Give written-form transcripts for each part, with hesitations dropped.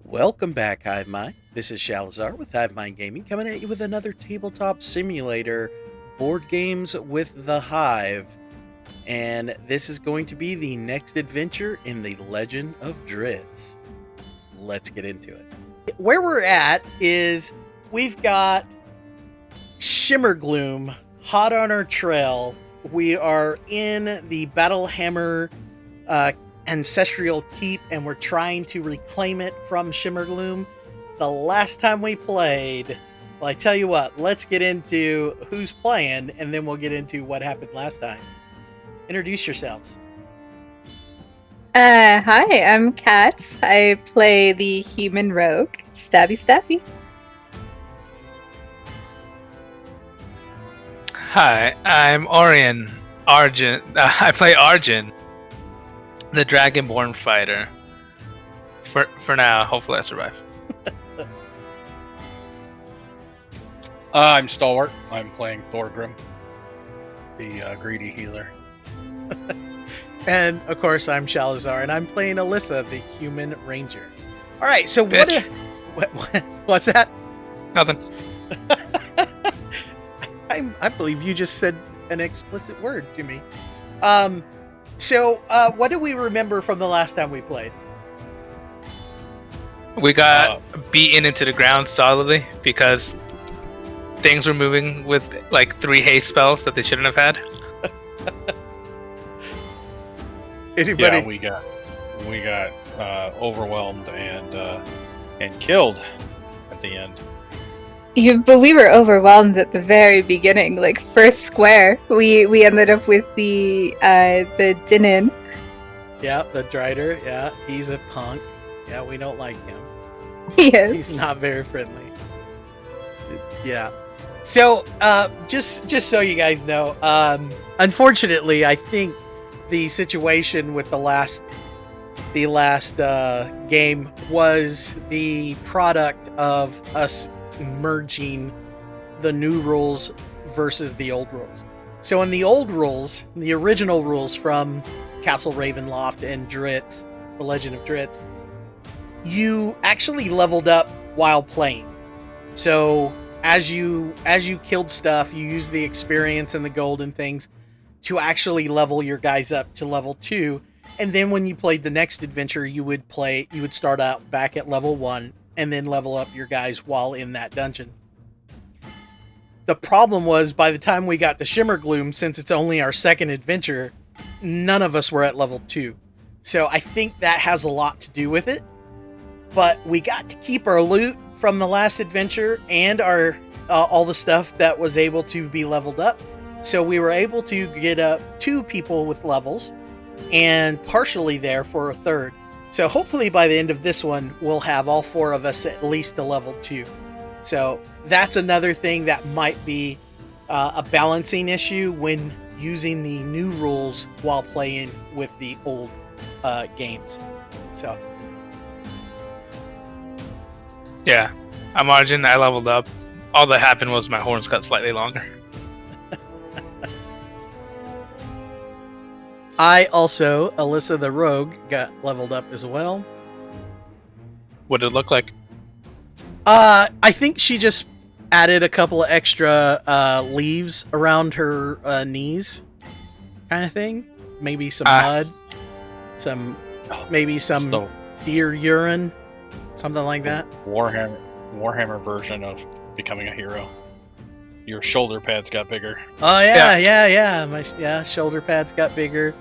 Welcome back, Hive Mind. This is Shalazar with Hive Mind Gaming, coming at you with another tabletop simulator, board games with the Hive. And this is going to be the next adventure in the Legend of DRIZZT. Let's get into it. Where we're at is we've got Shimmergloom hot on our trail. We are in the Battlehammer ancestral keep, and we're trying to reclaim it from Shimmergloom. The last time we played, well, I tell you what, let's get into who's playing, and then we'll get into what happened last time. Introduce yourselves. Hi, I'm Kat. I play the human rogue, Stabby. Hi, I'm ARJHAN. I play ARJHAN, the Dragonborn fighter. For now, hopefully I survive. I'm Stalwart. I'm playing THORGRIM, the greedy healer. And, of course, I'm Shalazar, and I'm playing ALISSA, the human ranger. All right, so what's that? Nothing. I believe you just said an explicit word to me. So what do we remember from the last time we played? We got beaten into the ground solidly because things were moving with like 3 haste spells that they shouldn't have had. Anybody? Yeah, we got overwhelmed and killed at the end. But we were overwhelmed at the very beginning, like first square. We ended up with the Dinin. Yeah, the Drider. Yeah, he's a punk. Yeah, we don't like him. Yes. He's not very friendly. Yeah. So, just so you guys know, unfortunately, I think the situation with the last game was the product of us merging the new rules versus the old rules. So in the old rules, the original rules from Castle Ravenloft and DRIZZT, the Legend of DRIZZT, you actually leveled up while playing. So as you killed stuff, you used the experience and the gold and things to actually level your guys up to level 2. And then when you played the next adventure, you would start out back at level 1 and then level up your guys while in that dungeon. The problem was, by the time we got to Shimmergloom, since it's only our second adventure, none of us were at level 2. So I think that has a lot to do with it. But we got to keep our loot from the last adventure and our all the stuff that was able to be leveled up. So we were able to get up 2 people with levels and partially there for a third. So hopefully by the end of this one, we'll have all 4 of us at least to level 2. So that's another thing that might be a balancing issue when using the new rules while playing with the old games. So. Yeah, I'm ARJHAN. I leveled up. All that happened was my horns got slightly longer. I also, ALISSA the Rogue, got leveled up as well. What did it look like? I think she just added a couple of extra leaves around her knees, kind of thing. Maybe some mud, maybe some deer urine, something like that. Warhammer version of becoming a hero. Your shoulder pads got bigger. Oh yeah. My shoulder pads got bigger.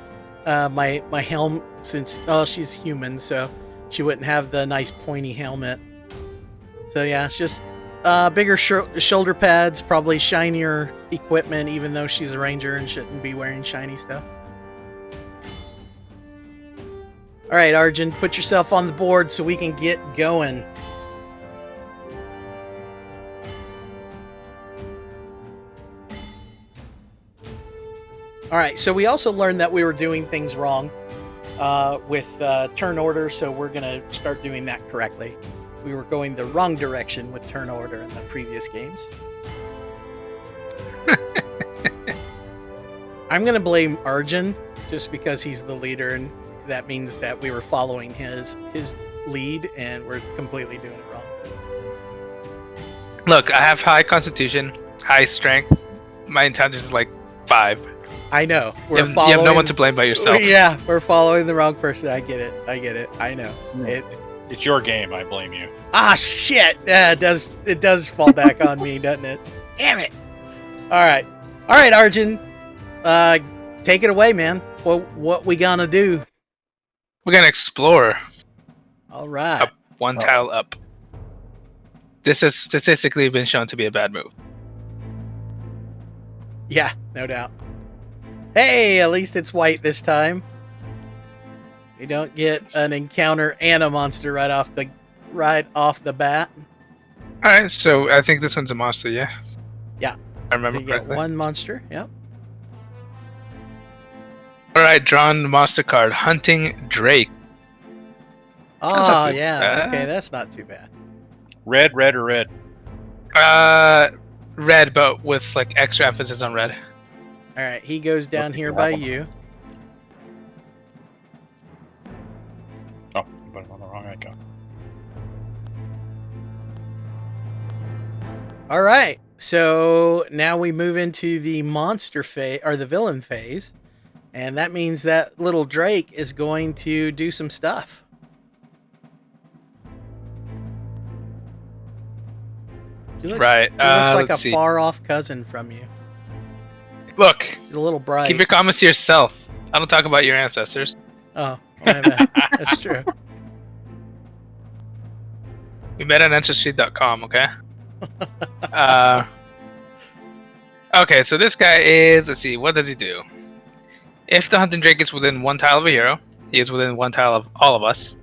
My helm, since she's human, so she wouldn't have the nice pointy helmet. So yeah, it's just bigger shoulder pads, probably shinier equipment, even though she's a ranger and shouldn't be wearing shiny stuff. All right, ARJHAN, put yourself on the board so we can get going. All right, so we also learned that we were doing things wrong with turn order, so we're going to start doing that correctly. We were going the wrong direction with turn order in the previous games. I'm going to blame ARJHAN just because he's the leader, and that means that we were following his lead, and we're completely doing it wrong. Look, I have high constitution, high strength. My intelligence is like 5. I know. You have no one to blame but yourself. Yeah, we're following the wrong person. I get it. I know. It's your game. I blame you. Ah, shit! Yeah, it does fall back on me, doesn't it? Damn it! All right, Arjun. Take it away, man. What we gonna do? We're gonna explore. All right. Up one tile up. This has statistically been shown to be a bad move. Yeah, no doubt. Hey, at least it's white this time. We don't get an encounter and a monster right off the bat. Alright, so I think this one's a monster, yeah? Yeah. I remember So you get correctly. one monster, yep. Alright, drawn monster card. Hunting Drake. not Oh, too yeah. bad. Okay, that's not too bad. Red, red, or red? Red, but with like extra emphasis on red. All right, he goes down Okay, here go by have one. you. Oh, you put him on the wrong icon. All right, so now we move into the monster phase, or the villain phase, and that means that little Drake is going to do some stuff. Right. He looks like a Let's see. far-off cousin from you. Look, He's a little bright. keep your comments to yourself. I don't talk about your ancestors. Oh, my bad. That's true. We met on Ancestry.com, okay? Okay, so this guy is, let's see, what does he do? If the Hunting Drake is within one tile of a hero, he is within one tile of all of us.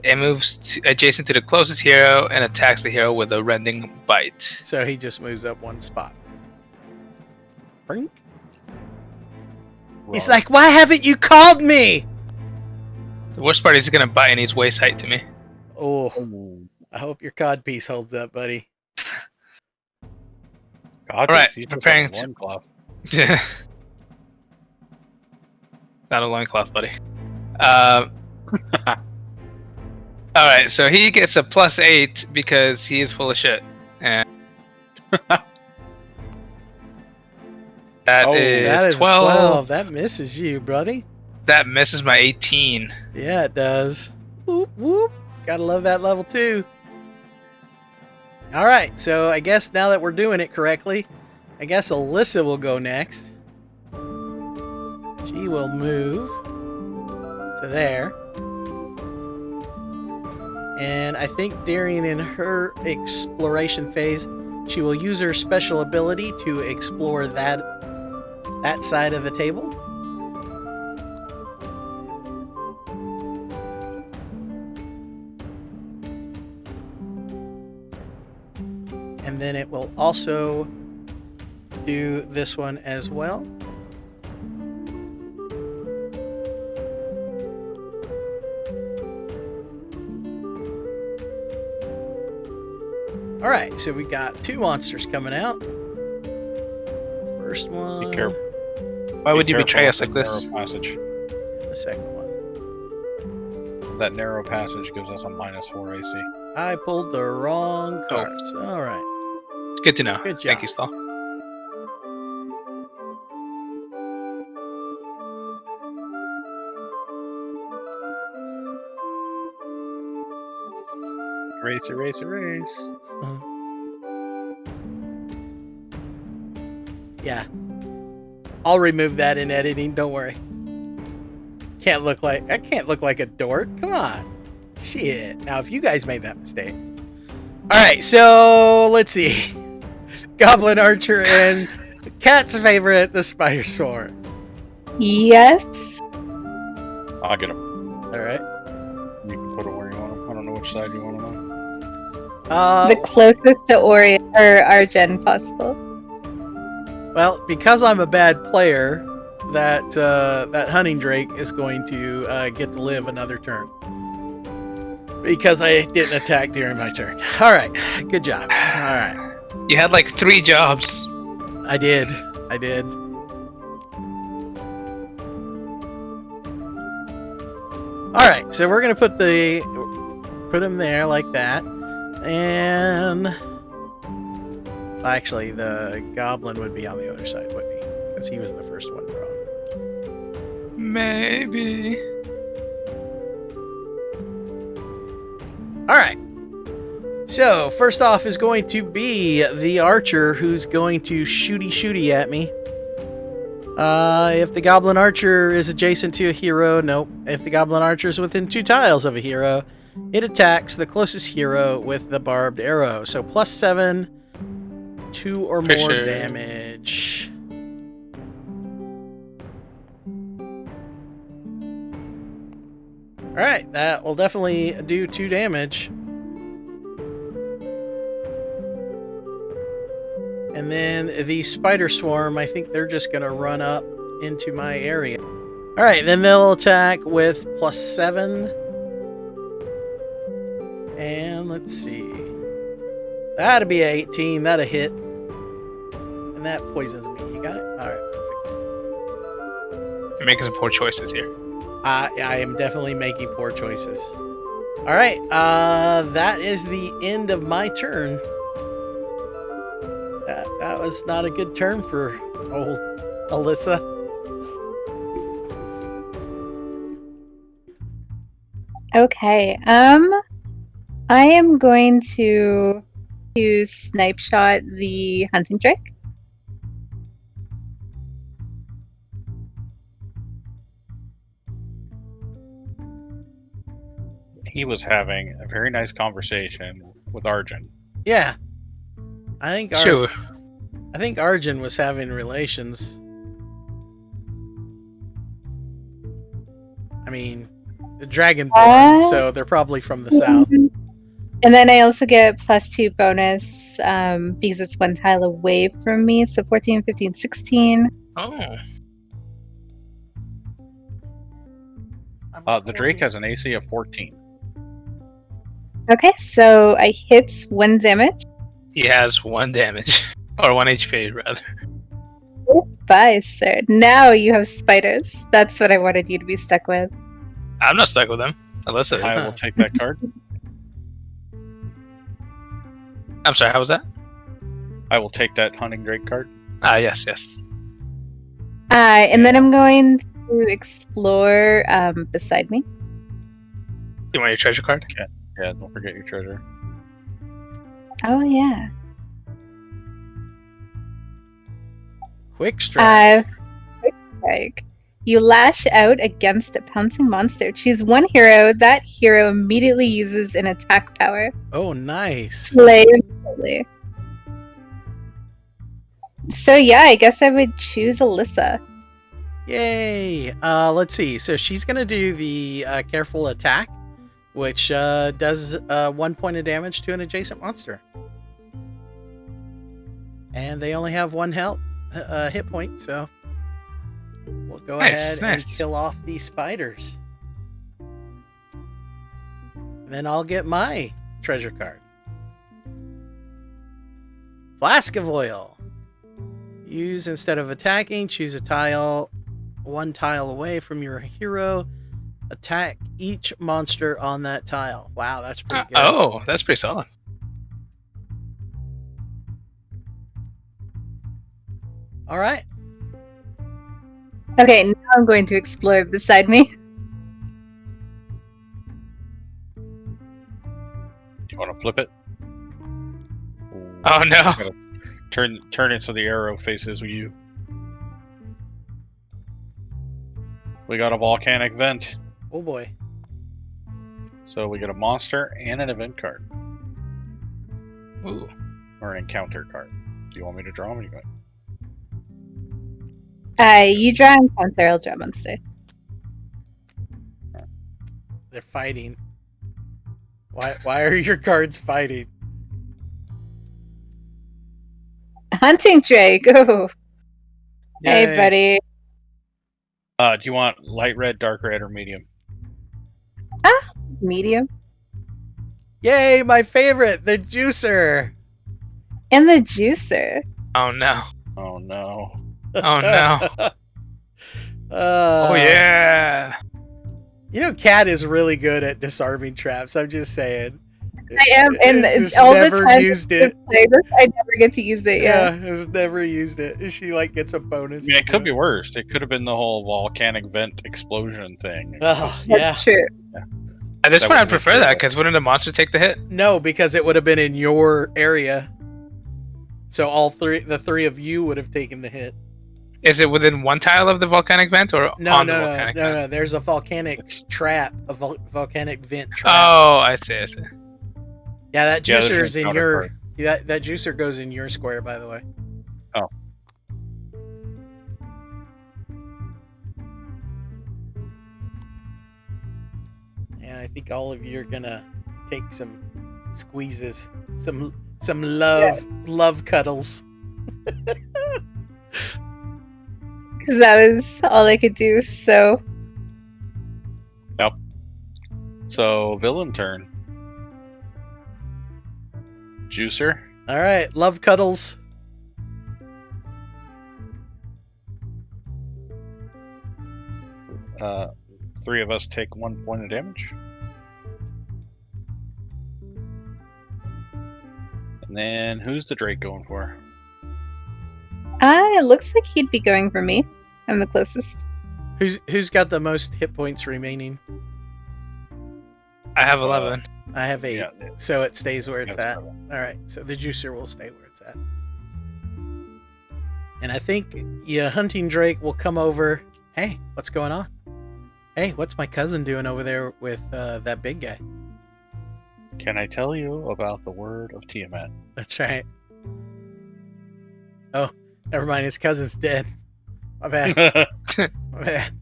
It moves adjacent to the closest hero and attacks the hero with a rending bite. So he just moves up one spot. Brink. He's like, why haven't you called me? The worst part is he's gonna bite and he's waist height to me. Oh, Ooh. I hope your codpiece holds up, buddy. God, Alright, he's preparing got one cloth. Not a loincloth, buddy. Alright, so he gets a +8 because he is full of shit. And that Oh, is That is 12. That misses you, buddy. That misses my 18. Yeah, it does. Whoop, whoop. Gotta love that level 2. All right, so I guess now that we're doing it correctly, I guess Alyssa will go next. She will move to there. And I think Darian, in her exploration phase, she will use her special ability to explore that side of the table. And then it will also do this one as well. All right, so we got 2 monsters coming out. First one, Be careful. Why would you Be betray us careful like with this? the narrow passage. and the second one. That narrow passage gives us a -4 AC. I pulled the wrong cards. All right. It's good to know. Good Thank job. you, Stall. Race, erase, erase. Yeah. I'll remove that in editing. Don't worry. I can't look like a dork. Come on. Shit. Now, if you guys made that mistake. All right. So let's see. Goblin Archer and Cat's favorite, the Spider Sword. Yes. I'll get him. All right. You can put him where you want him. I don't know which side you want him on. The closest to Ori or ARJHAN possible. Well, because I'm a bad player, that Hunting Drake is going to get to live another turn. Because I didn't attack during my turn. All right. Good job. All right. You had like 3 jobs. I did. All right, so we're gonna put the put him there like that. And actually, the goblin would be on the other side, wouldn't he? Because he was the first one drawn. Maybe. All right. So first off is going to be the archer, who's going to shooty at me. If the goblin archer is adjacent to a hero, nope. If the goblin archer is within 2 tiles of a hero, it attacks the closest hero with the barbed arrow. So +7, 2 or more damage. Alright, that will definitely do 2 damage. And then the spider swarm, I think they're just going to run up into my area. Alright, then they'll attack with +7. And let's see. That'd be 18. That'll hit. And that poisons me. You got it? Alright, perfect. You're making some poor choices here. I am definitely making poor choices. Alright, that is the end of my turn. That was not a good turn for old Alyssa. Okay. I am going to snipe shot the hunting drake. He was having a very nice conversation with ARJHAN. Yeah. I think Sure. I think ARJHAN was having relations. I mean, the Dragonborn, so they're probably from the south. And then I also get +2 bonus because it's 1 tile away from me. So 14, 15, 16. Oh. The Drake has an AC of 14. Okay, so I hit 1 damage. He has 1 damage. Or 1 HP, rather. Bye, sir. Now you have spiders. That's what I wanted you to be stuck with. I'm not stuck with them. Alyssa is. I will take that card. I'm sorry, how was that? I will take that Hunting Drake card. Yes. And then I'm going to explore beside me. You want your treasure card? Yeah, don't forget your treasure. Oh, yeah. Quick strike. Quick strike. You lash out against a pouncing monster. Choose 1 hero. That hero immediately uses an attack power. Oh, nice. Slay immediately. So yeah, I guess I would choose Alyssa. Yay. Let's see. So she's going to do the careful attack, which does 1 point of damage to an adjacent monster. And they only have 1 hit point, so we'll go ahead and kill off these spiders. Then I'll get my treasure card. Flask of oil. Use instead of attacking, choose a tile 1 tile away from your hero. Attack each monster on that tile. Wow, that's pretty good. Oh, that's pretty solid. All right. Okay, now I'm going to explore beside me. You want to flip it? Oh no. Turn it so the arrow faces you. We got a volcanic vent. Oh boy. So we get a monster and an event card. Ooh. Or an encounter card. Do you want me to draw them? Or you got... You draw encounter, I'll draw monster. They're fighting. Why are your cards fighting? Hunting Drake. Oh. Yay. Hey, buddy. Do you want light red, dark red, or medium? Medium. Yay, my favorite, the juicer. And the juicer. Oh no. Oh no. Oh no. Oh yeah. You know, Cat is really good at disarming traps. I'm just saying. I am, and It's just all the never time used I it. play this, I never get to use it. Yeah. Has never used it. She like gets a bonus. I mean, to it could do be worse. It could have been the whole volcanic vent explosion thing. Oh, That's yeah. true. At this That point, I'd would've been prefer that terrible. because wouldn't the monster take the hit? No, because it would have been in your area. So the three of you would have taken the hit. Is it within one tile of the volcanic vent or on the volcanic vent? No. There's a volcanic trap, a volcanic vent trap. Oh, I see. Yeah, that Yeah, there's juicer an is in encounter your. card. Yeah, that juicer goes in your square, by the way. Oh. And I think all of you are gonna take some squeezes, some love cuddles. Because that was all I could do. So So, villain turn. Juicer. All right, love cuddles. Three of us take 1 point of damage. And then, who's the Drake going for? it looks like he'd be going for me. I'm the closest. Who's got the most hit points remaining? I have 11. I have 8, Yeah, so it stays where it's yeah, at. All right, so the juicer will stay where it's at. And I think hunting Drake will come over. Hey, what's going on? Hey, what's my cousin doing over there with that big guy? Can I tell you about the word of Tiamat? That's right. Oh, never mind. His cousin's dead. My bad. My bad.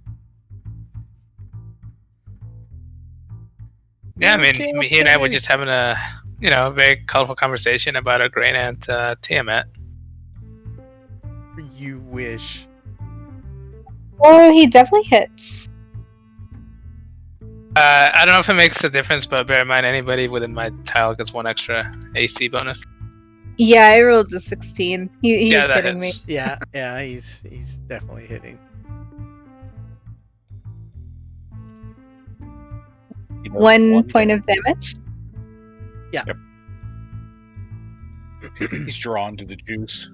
Yeah, I mean, he and I were just having a, very colorful conversation about a Grey Ant Tiamat. You wish. Oh, he definitely hits. I don't know if it makes a difference, but bear in mind, anybody within my tile gets 1 extra AC bonus. Yeah, I rolled a 16. He's Yeah, that hitting me. hits. Yeah, he's definitely hitting. He does 1 point damage. of damage. He's drawn to the juice.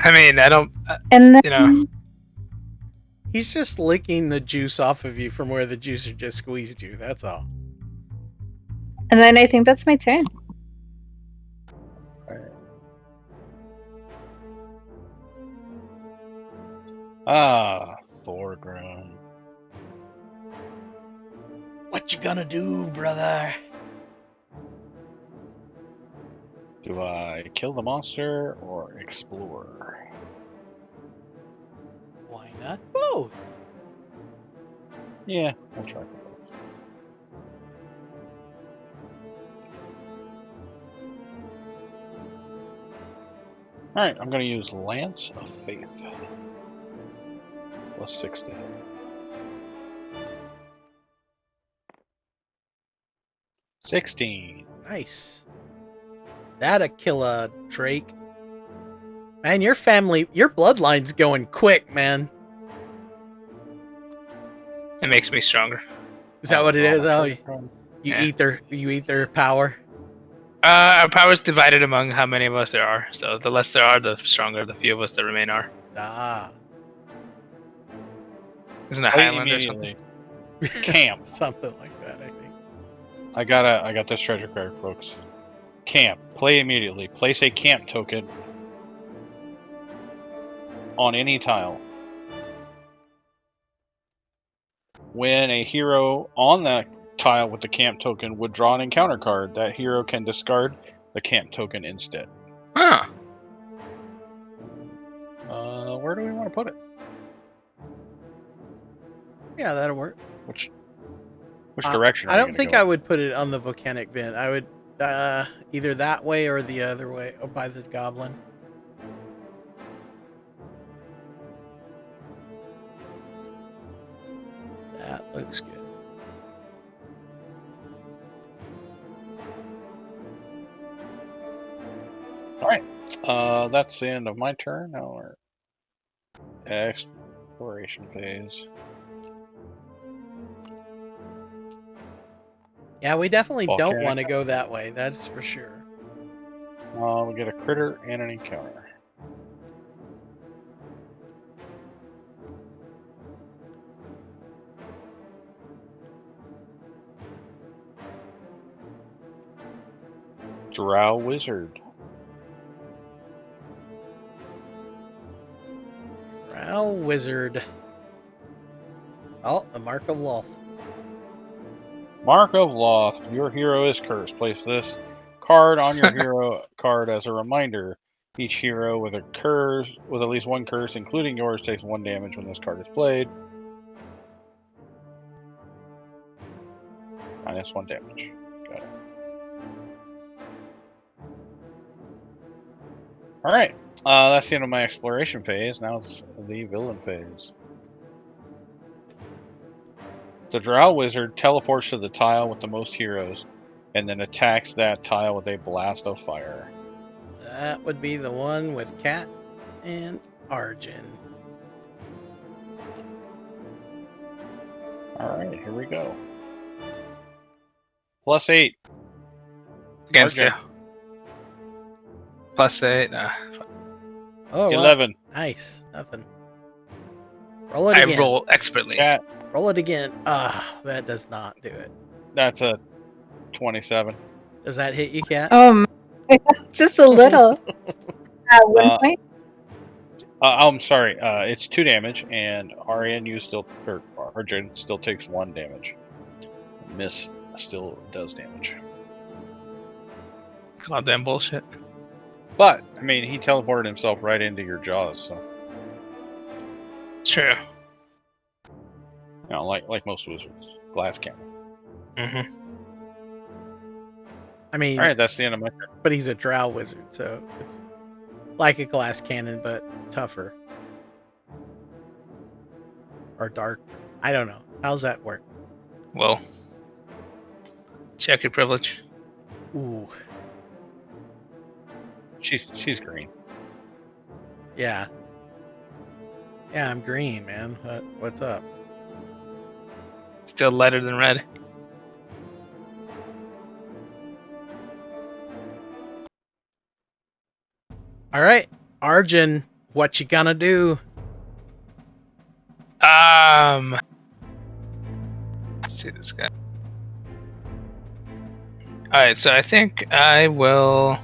I mean, I don't, And then He's just licking the juice off of you from where the juicer just squeezed you. That's all. and then I think that's my turn. Thorgrim. What you gonna do, brother? Do I kill the monster or explore? Why not both? Yeah, I'll try for both. Alright, I'm going to use Lance of Faith. Plus 6 to hit. $16. Nice. That'll kill a Drake. Man, your bloodline's going quick, man. it makes me stronger. Is that what it is? Oh, you Yeah. eat their power. Our power's divided among how many of us there are. So the less there are, the stronger the few of us that remain are. Ah, Isn't it Play Highland or something? immediately. Camp. something like that. I think. I got this treasure card, folks. Camp. Play immediately. Place a camp token on any tile. When a hero on that tile with the camp token would draw an encounter card, that hero can discard the camp token instead. Huh. Where do we want to put it? Yeah, that'll work. Which direction? I don't think I would put it on the volcanic vent. I would either that way or the other way, or by the goblin. That looks good. That's the end of my turn. Now we're exploration phase. Yeah, we definitely don't Volcanic. want to go that way. That's for sure. We get a critter and an encounter. Drow Wizard. Drow Wizard. Oh, the Mark of Loth. Mark of Loth. Your hero is cursed. Place this card on your hero card as a reminder. Each hero with a curse, with at least one curse, including yours, takes 1 damage when this card is played. -1 damage. Got it. Alright. That's the end of my exploration phase. Now it's the villain phase. The Drow Wizard teleports to the tile with the most heroes, and then attacks that tile with a blast of fire. That would be the one with Cat and Arjun. Alright, here we go. +8. Against you. Arjun. +8. Oh, wow. 11. Nice. Nothing. Roll it I again. roll expertly. Cat. Roll it again. Ah, that does not do it. That's a 27. Does that hit you, Cat? Just a little. At one point. I'm sorry. It's 2 damage, and Arjun still takes 1 damage. Miss still does damage. Goddamn bullshit. But I mean, he teleported himself right into your jaws, so True. you know, like most wizards, glass cannon. Mm-hmm. I mean, All right, that's the end of my turn. but he's a Drow Wizard, so it's like a glass cannon, but tougher. Or dark. I don't know. How's that work? Well, check your privilege. Ooh. She's green. Yeah. Yeah, I'm green, man. What's up? Still lighter than red. All right, Arjun, what you gonna do? Let's see this guy. Alright, so I think I will...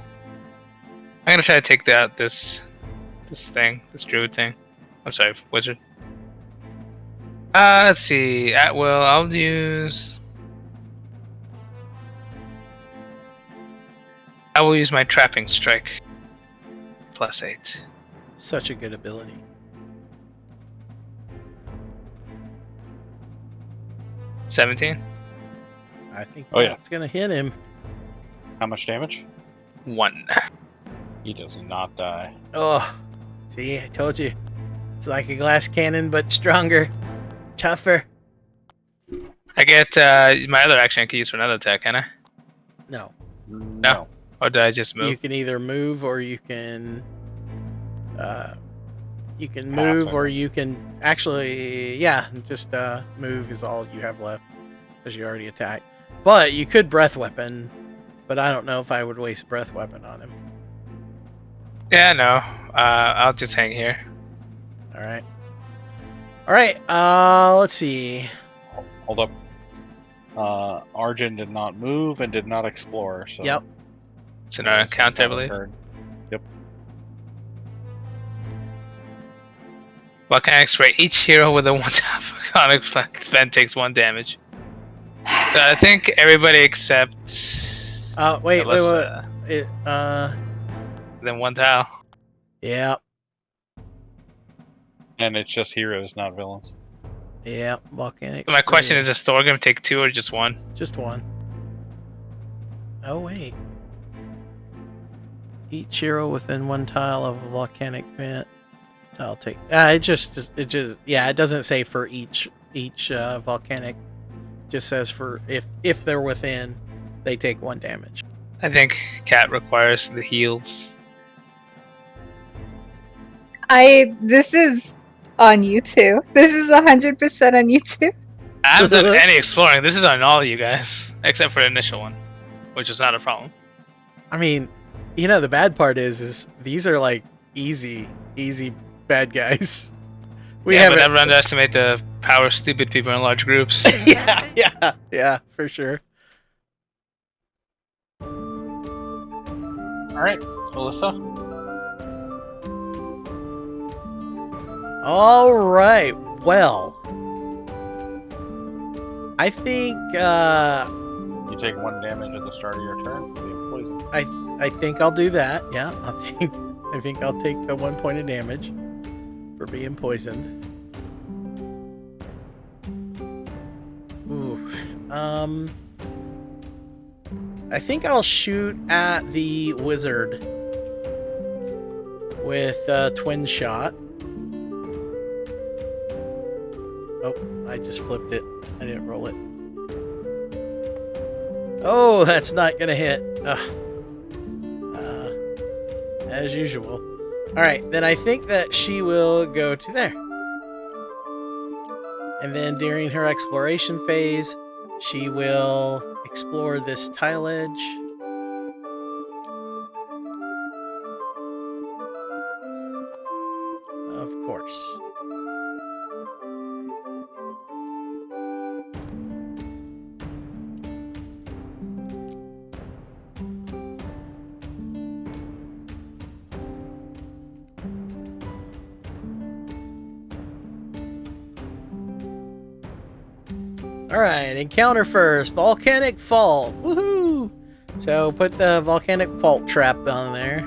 I'm gonna try to take out this druid thing. I'm sorry, wizard. Let's see. At will, I'll use... I will use my trapping strike. +8. Such a good ability. $17. I think Oh, yeah. that's gonna hit him. How much damage? 1. He does not die. Oh, see, I told you. It's like a glass cannon, but stronger, tougher. I get my other action I can use for another attack, can I? No, No. Or did I just move? you can either move or you can Pass, move I or think. you can actually, yeah, just move is all you have left because you already attacked. But you could breath weapon, but I don't know if I would waste breath weapon on him. Yeah, no. I'll just hang here. All right. Let's see. Hold up. Arjun did not move and did not explore. So Yep. It's an encounter, I believe. Yep. Volcanic spray. Each hero with a one-time volcanic event takes 1 damage. So I think everybody except Wait. ALISSA, then 1 tile. Yeah. And it's just heroes, not villains. Yeah. Volcanic. So my question spray. is, does Thorgrim take 2 or just 1? Just one. Oh, wait. Each hero within 1 tile of a volcanic vent. I'll take. It just. Yeah. It doesn't say for each volcanic. Just says for if they're within, they take 1 damage. I think Cat requires the heals. This is on YouTube. This is 100% on YouTube. I haven't done any exploring. This is on all you guys, except for the initial one, which was not a problem. I mean, you know, the bad part is these are like easy bad guys. We But haven't. never underestimate the power of stupid people in large groups. yeah, for sure. All right, Alyssa. All right. Well, I think You take 1 damage at the start of your turn. Being poisoned. I think I'll do that. Yeah, I think I'll take the 1 point of damage for being poisoned. Ooh. I think I'll shoot at the wizard with a twin shot. Oh, I just flipped it. I didn't roll it. Oh, that's not gonna hit. As usual. Alright, then I think that she will go to there. And then during her exploration phase, she will explore this tile edge. Of course. Alright, encounter first. Volcanic Fault. Woohoo! So put the Volcanic Fault trap on there.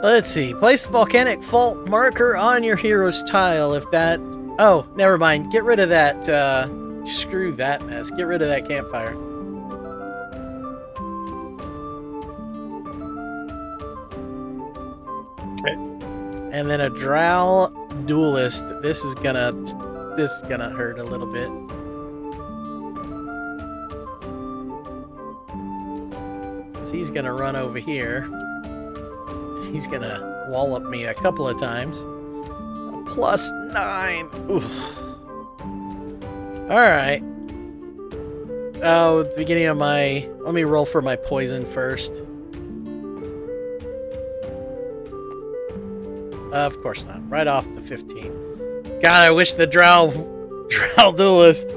Let's see. Place the Volcanic Fault marker on your hero's tile if that... Oh, never mind. Get rid of that. Screw that mess. Get rid of that campfire. Okay. And then a Drow Duelist. This is gonna hurt a little bit. Cause he's gonna run over here. He's gonna wallop me a couple of times. A +9. Oof. Alright. Oh, the beginning of my... Let me roll for my poison first. Of course not. Right off the 15. God, I wish the Drow Duelist.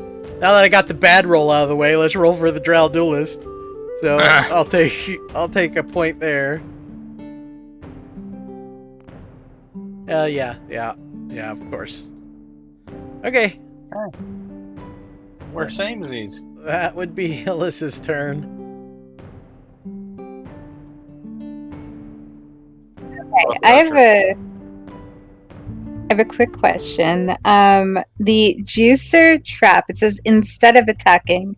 Now that I got the bad roll out of the way, let's roll for the Drow Duelist. So I'll take a point there. Yeah, of course. Okay. We're samesies. That would be Alyssa's turn. Okay, I have a quick question. The juicer trap, it says instead of attacking,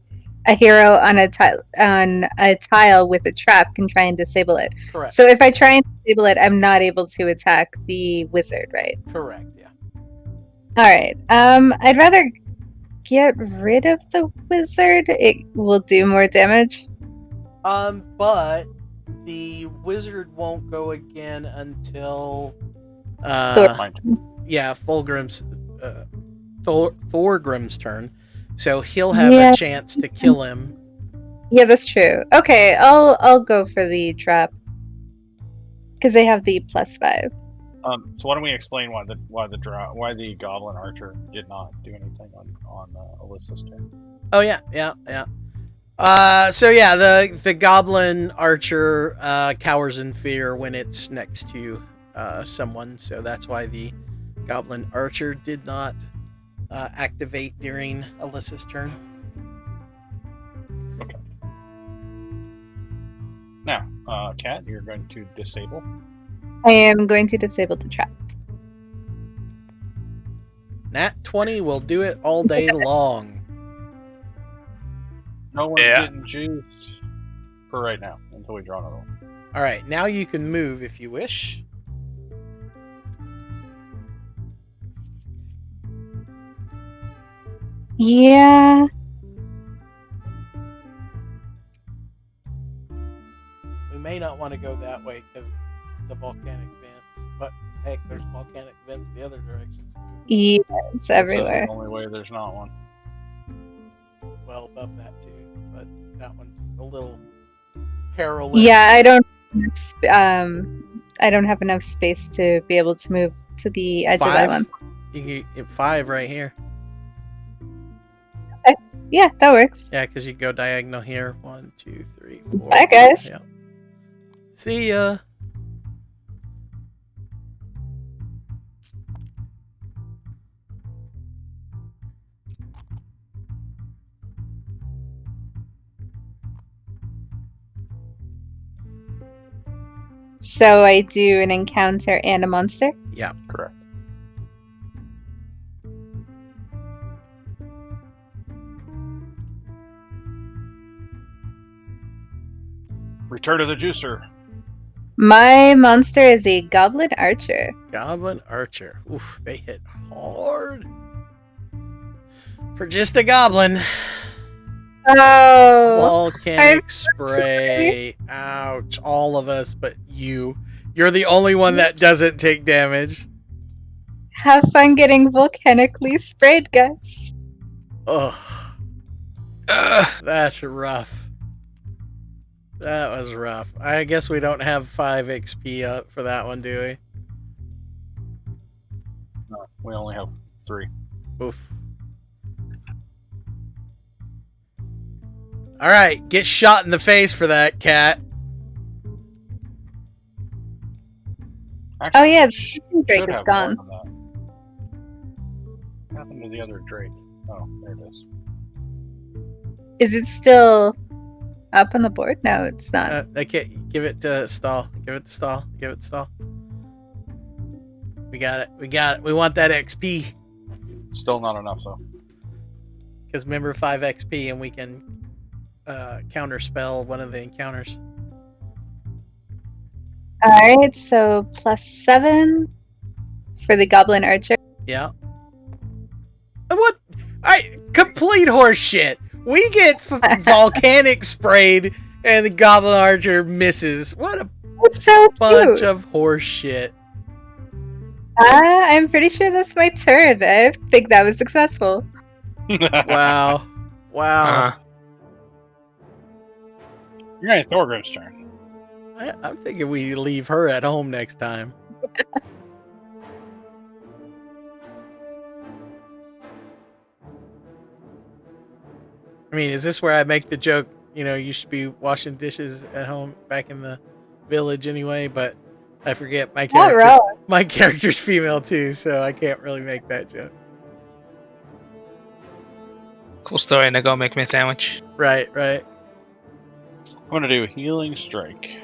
a hero on a tile with a trap can try and disable it. Correct. So if I try and disable it, I'm not able to attack the wizard, right? Correct, yeah. Alright. I'd rather get rid of the wizard. It will do more damage. But the wizard won't go again until Thorgrim's turn. So he'll have a chance to kill him. Yeah, that's true. Okay, I'll go for the trap. Because they have the +5. So why don't we explain why the goblin archer did not do anything on Alyssa's turn? Oh yeah. So yeah, the goblin archer cowers in fear when it's next to someone, so that's why the goblin archer did not activate during Alyssa's turn. Okay. Now, Kat, you're going to disable. I am going to disable the trap. Nat 20 will do it all day long. No one's getting juiced for right now until we draw another one. All right, now you can move if you wish. Yeah. We may not want to go that way because the volcanic vents, but Heck, there's volcanic vents the other directions. Yeah, it's It says everywhere. the only way there's not one. Well, above that too, but that one's a little perilous. Yeah, I don't have enough space to be able to move to the edge of that one. You can get 5 right here. Yeah, that works. Yeah, because you go diagonal here. 1, 2, 3, 4. Bye, guys. Yeah. See ya. So I do an encounter and a monster. Yeah. Correct. Return to the juicer. My monster is a goblin archer. Goblin Archer. Oof, they hit hard. For just a goblin. Oh, Volcanic I'm so spray. Ouch. All of us, but you. You're the only one that doesn't take damage. have fun getting volcanically sprayed, guys. Ugh. That's rough. That was rough. I guess we don't have 5 XP up for that one, do we? No, we only have 3. Oof. Alright, get shot in the face for that, cat. Actually, Oh, yeah, the sh- Drake should is have gone. more than that. What happened to the other Drake? Oh, there it is. Is it still up on the board? No, it's not. I can't. Give it to Stall. Give it to Stall. Give it to Stall. We got it. We got it. We want that XP. Still not enough, though. Because remember, 5 XP and we can counter spell one of the encounters. Alright, so +7 for the goblin archer. Yeah. What? Complete horse shit. We get volcanic sprayed and the goblin archer misses. What a It's so bunch cute. of horse shit. I'm pretty sure that's my turn. I think that was successful. Wow. Wow. You're going to Thorgrim's turn. I'm thinking we leave her at home next time. I mean, is this where I make the joke, you know, you should be washing dishes at home back in the village anyway, but I forget my Not character. wrong. My character's female too, so I can't really make that joke. Cool story. Now go make me a sandwich. Right, right. I'm going to do Healing Strike.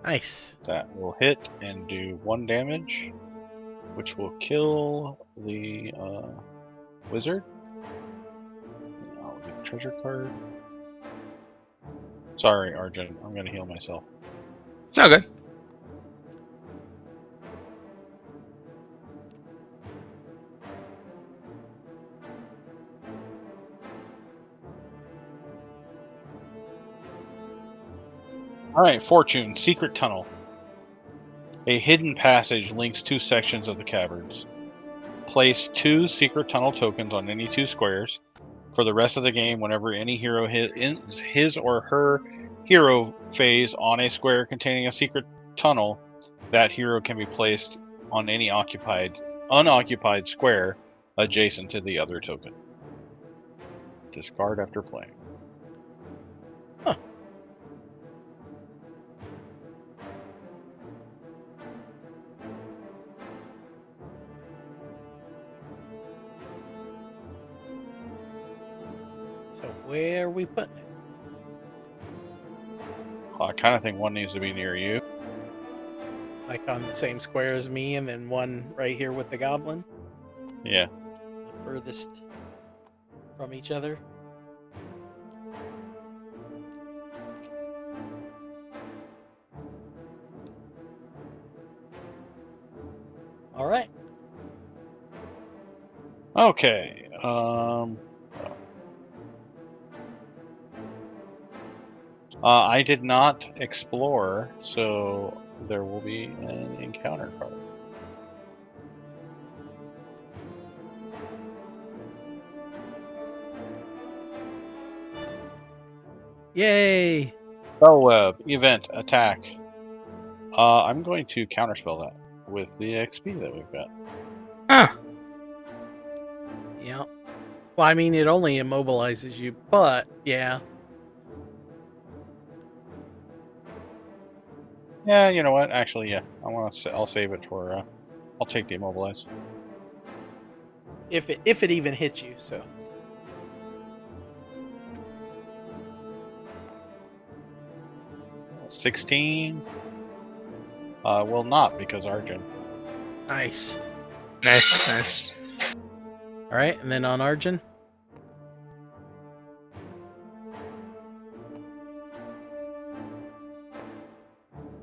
Nice. That will hit and do 1 damage, which will kill the wizard. And I'll get a treasure card. Sorry, Arjun. I'm going to heal myself. It's all good. Alright, Fortune, Secret Tunnel. A hidden passage links 2 sections of the caverns. Place 2 secret tunnel tokens on any 2 squares. For the rest of the game, whenever any hero hits his or her hero phase on a square containing a secret tunnel, that hero can be placed on any unoccupied square adjacent to the other token. Discard after playing. So where are we putting it? I kind of think one needs to be near you. Like on the same square as me, and then one right here with the goblin? Yeah. The furthest from each other? All right. Okay. I did not explore, so there will be an encounter card. Yay! Spell web, event, attack. I'm going to counterspell that with the XP that we've got. Huh. Yeah. Well, I mean, it only immobilizes you, but yeah. Yeah, you know what? Actually, yeah, I'll save it for. I'll take the immobilize. If it even hits you, so. Uh, 16. Will not because Arjun. Nice. Nice, nice. All right, and then on Arjun.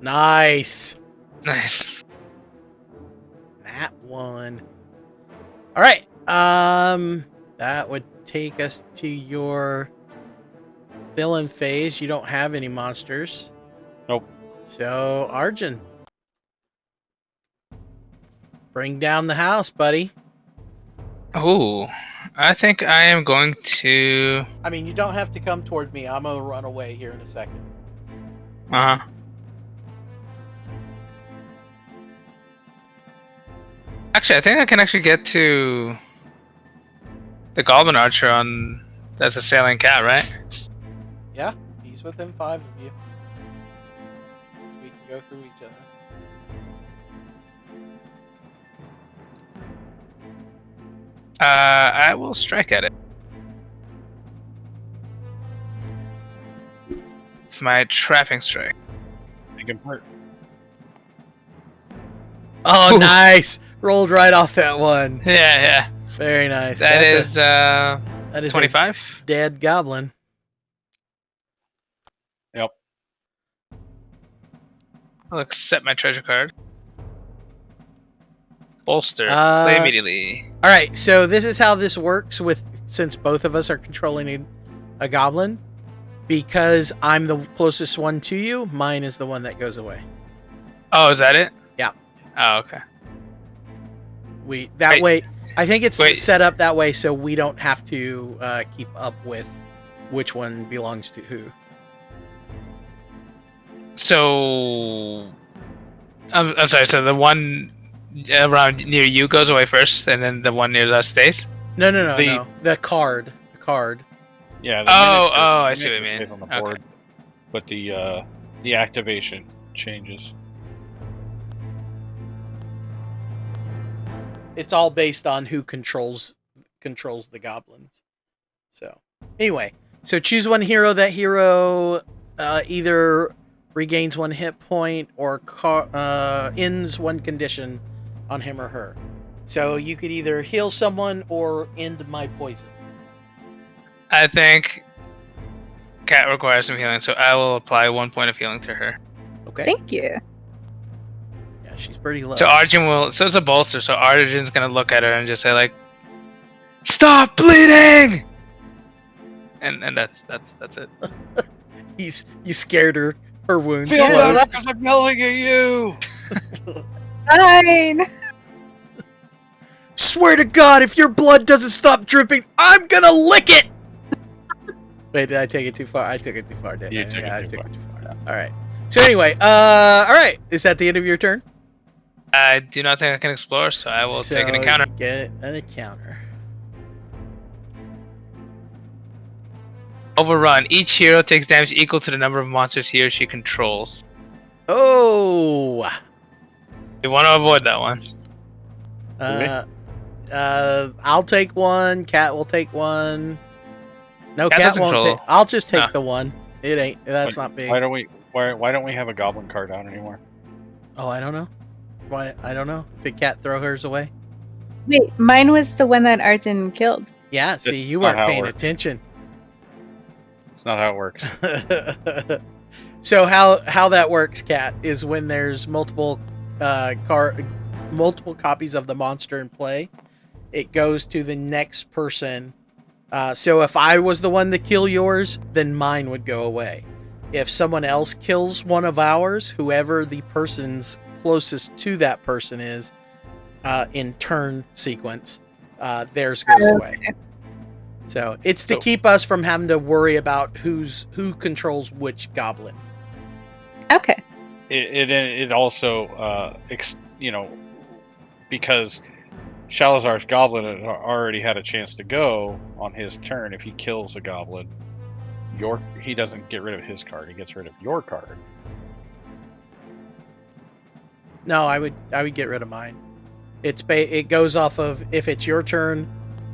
Nice. Nice. That one. All right. That would take us to your villain phase. You don't have any monsters. Nope. So, Arjun. Bring down the house, buddy. Oh, I think I am going to. I mean, you don't have to come toward me. I'm going to run away here in a second. Uh huh. Actually, I think I can actually get to the Goblin Archer on. That's a sailing cat, right? Yeah, he's within 5 of you. We can go through each other. I will strike at it. With my trapping strike. Make him hurt. Oh, Ooh. nice! Rolled right off that one. Yeah, yeah. Very nice. That is that is 25. a dead goblin. Yep. I'll accept my treasure card. Bolster. Uh, Play immediately. All right, so this is how this works since both of us are controlling a goblin. Because I'm the closest one to you, mine is the one that goes away. Oh, is that it? Yeah. Oh, okay. Way. I think it's Wait. set up that way so we don't have to keep up with which one belongs to who. So, I'm sorry. So the one around near you goes away first, and then the one near us stays. No. The- The card. Yeah. Oh, miniature- I see what you miniature mean. stays on the Okay. board, but the activation changes. It's all based on who controls the goblins. So anyway, so choose one hero. That hero either regains 1 hit point or ends 1 condition on him or her. So you could either heal someone or end my poison. I think Cat requires some healing, so I will apply 1 point of healing to her. Okay. Thank you. Yeah, she's pretty low. So Arjun will. So it's a bolster. So Arjun's gonna look at her and just say like, "Stop bleeding!" And that's it. You scared her. Her wounds Feel closed. that. because I'm yelling at you. Fine. Swear to God, if your blood doesn't stop dripping, I'm gonna lick it. Wait, did I take it too far? I took it too far, didn't You I? took it I too took far. it too far. All right. So anyway, all right. Is that the end of your turn? I do not think I can explore, so I will take an So encounter. you get an encounter. Overrun. Each hero takes damage equal to the number of monsters he or she controls. Oh. You want to avoid that one. I'll take one. Cat will take one. No, Cat Cat doesn't won't control. take. I'll just take Ah. the one. It ain't. That's not big. Why don't we have a goblin card out anymore? Oh, I don't know. Why? I don't know. Did Cat throw hers away? Wait, mine was the one that Arjun killed. Yeah. See, It's you not weren't how it paying works. attention. It's not how it works. So how that works, Cat, is when there's multiple copies of the monster in play, it goes to the next person. So if I was the one to kill yours, then mine would go away. if someone else kills one of ours, whoever the person's closest to that person is, in turn sequence, theirs goes away. So it's to keep us from having to worry about who controls which goblin. Okay. It also, because Shalazar's goblin had already had a chance to go on his turn. If he kills a goblin, he doesn't get rid of his card. He gets rid of your card. No, I would get rid of mine. It goes off of, if it's your turn,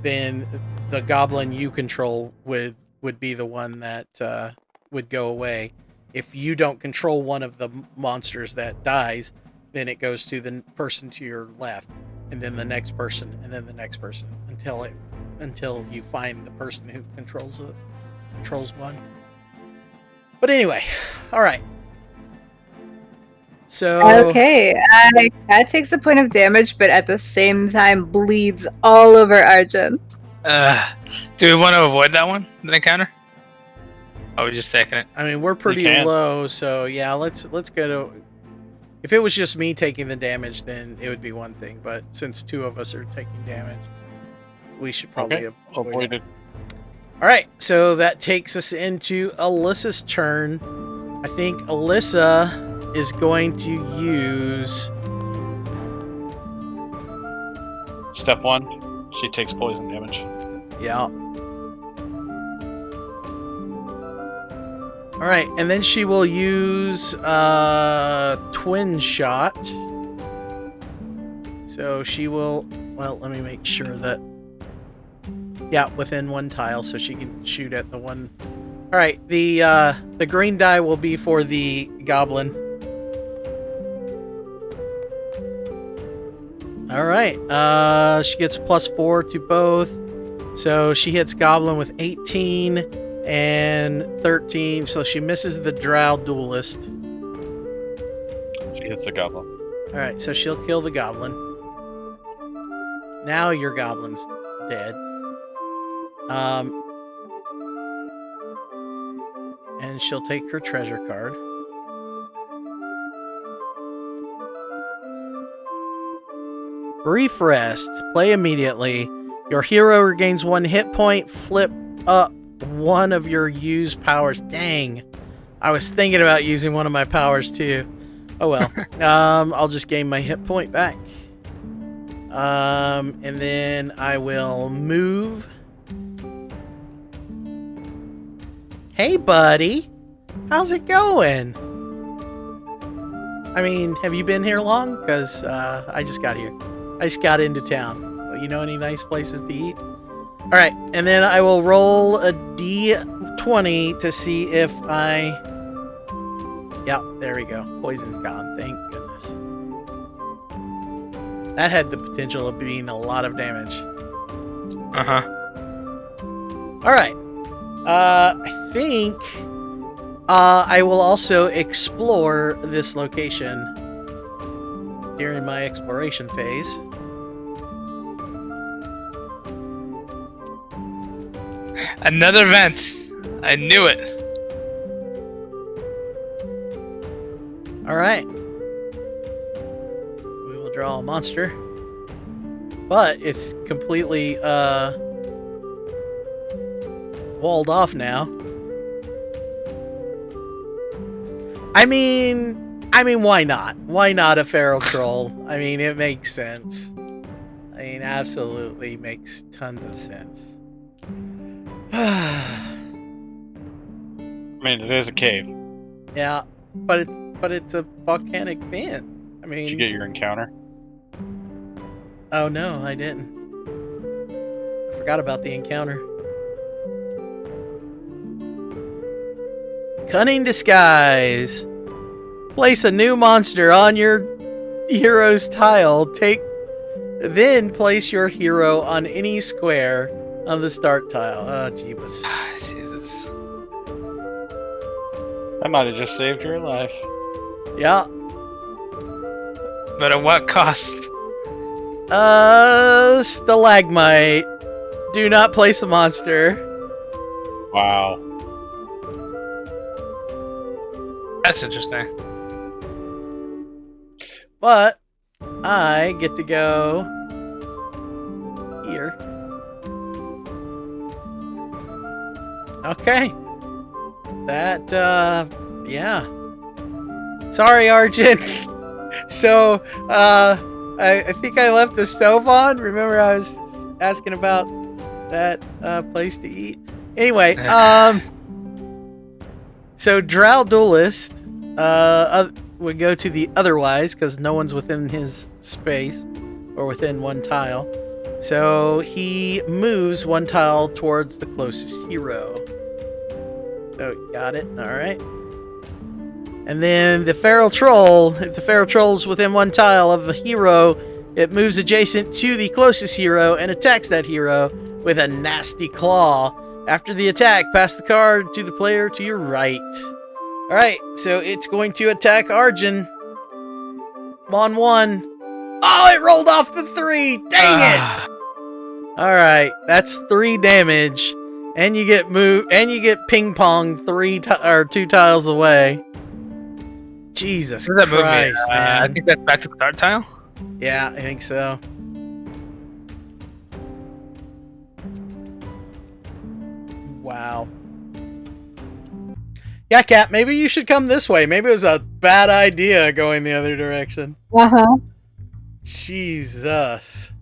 then the goblin you control would be the one that would go away. If you don't control one of the monsters that dies, then it goes to the person to your left, and then the next person, and then the next person, until you find the person who controls one. But anyway, all right. So Okay, Cat takes a point of damage, but at the same time bleeds all over ARJHAN. Do we want to avoid that one? The encounter? Oh, we're just taking it. I mean, we're pretty low, so yeah, let's go to. If it was just me taking the damage, then it would be one thing. But since two of us are taking damage, we should probably avoid it. All right, so that takes us into Alissa's turn. I think Alissa is going to use step 1. She takes poison damage. Yeah. All right, and then she will use twin shot. So she will. Well, let me make sure that. Yeah, within one tile, so she can shoot at the one. All right, the green die will be for the goblin. All right, she gets +4 to both, so she hits goblin with 18 and 13, so she misses the drow duelist. She hits the goblin. All right, so she'll kill the goblin. Now your goblin's dead. And she'll take her treasure card. Brief rest. Play immediately. Your hero regains 1 hit point. Flip up one of your used powers. Dang. I was thinking about using one of my powers too. Oh well. I'll just gain my hit point back. And then I will move. Hey, buddy. How's it going? I mean, have you been here long? Because I just got here. I just got into town. Well, you know any nice places to eat? All right, and then I will roll a d20 to see if I... Yeah, there we go. Poison's gone. Thank goodness. That had the potential of being a lot of damage. Uh-huh. All right. I think I will also explore this location during my exploration phase. Another vent. I knew it. All right. We will draw a monster, but it's completely walled off now. I mean, why not? Why not a feral troll? I mean, it makes sense. I mean, absolutely makes tons of sense. I mean, it is a cave. Yeah, but it's a volcanic vent. I mean, did you get your encounter? Oh no, I didn't. I forgot about the encounter. Cunning disguise. Place a new monster on your hero's tile. Then place your hero on any square on the start tile. Oh, jeebus. Jesus. I might have just saved your life. Yeah. But at what cost? Stalagmite. Do not place a monster. Wow. That's interesting. But I get to go here. Okay. That, yeah. Sorry, Arjun. So, I think I left the stove on. Remember I was asking about that place to eat? Anyway, so Drow Duelist would go to the otherwise because no one's within his space or within one tile. So he moves one tile towards the closest hero. So got it. All right. And then the Feral Troll, if the Feral Troll's within one tile of a hero, it moves adjacent to the closest hero and attacks that hero with a nasty claw. After the attack, pass the card to the player to your right. Alright, so it's going to attack Arjun. On 1. Oh, it rolled off the 3! Dang it! Alright, that's 3 damage. And you get ping pong 2 tiles away. Jesus Does that move me? Christ, man. I think that's back to the start tile. Yeah, I think so. Wow. Yeah, Kat, maybe you should come this way. Maybe it was a bad idea going the other direction. Uh-huh. Jesus.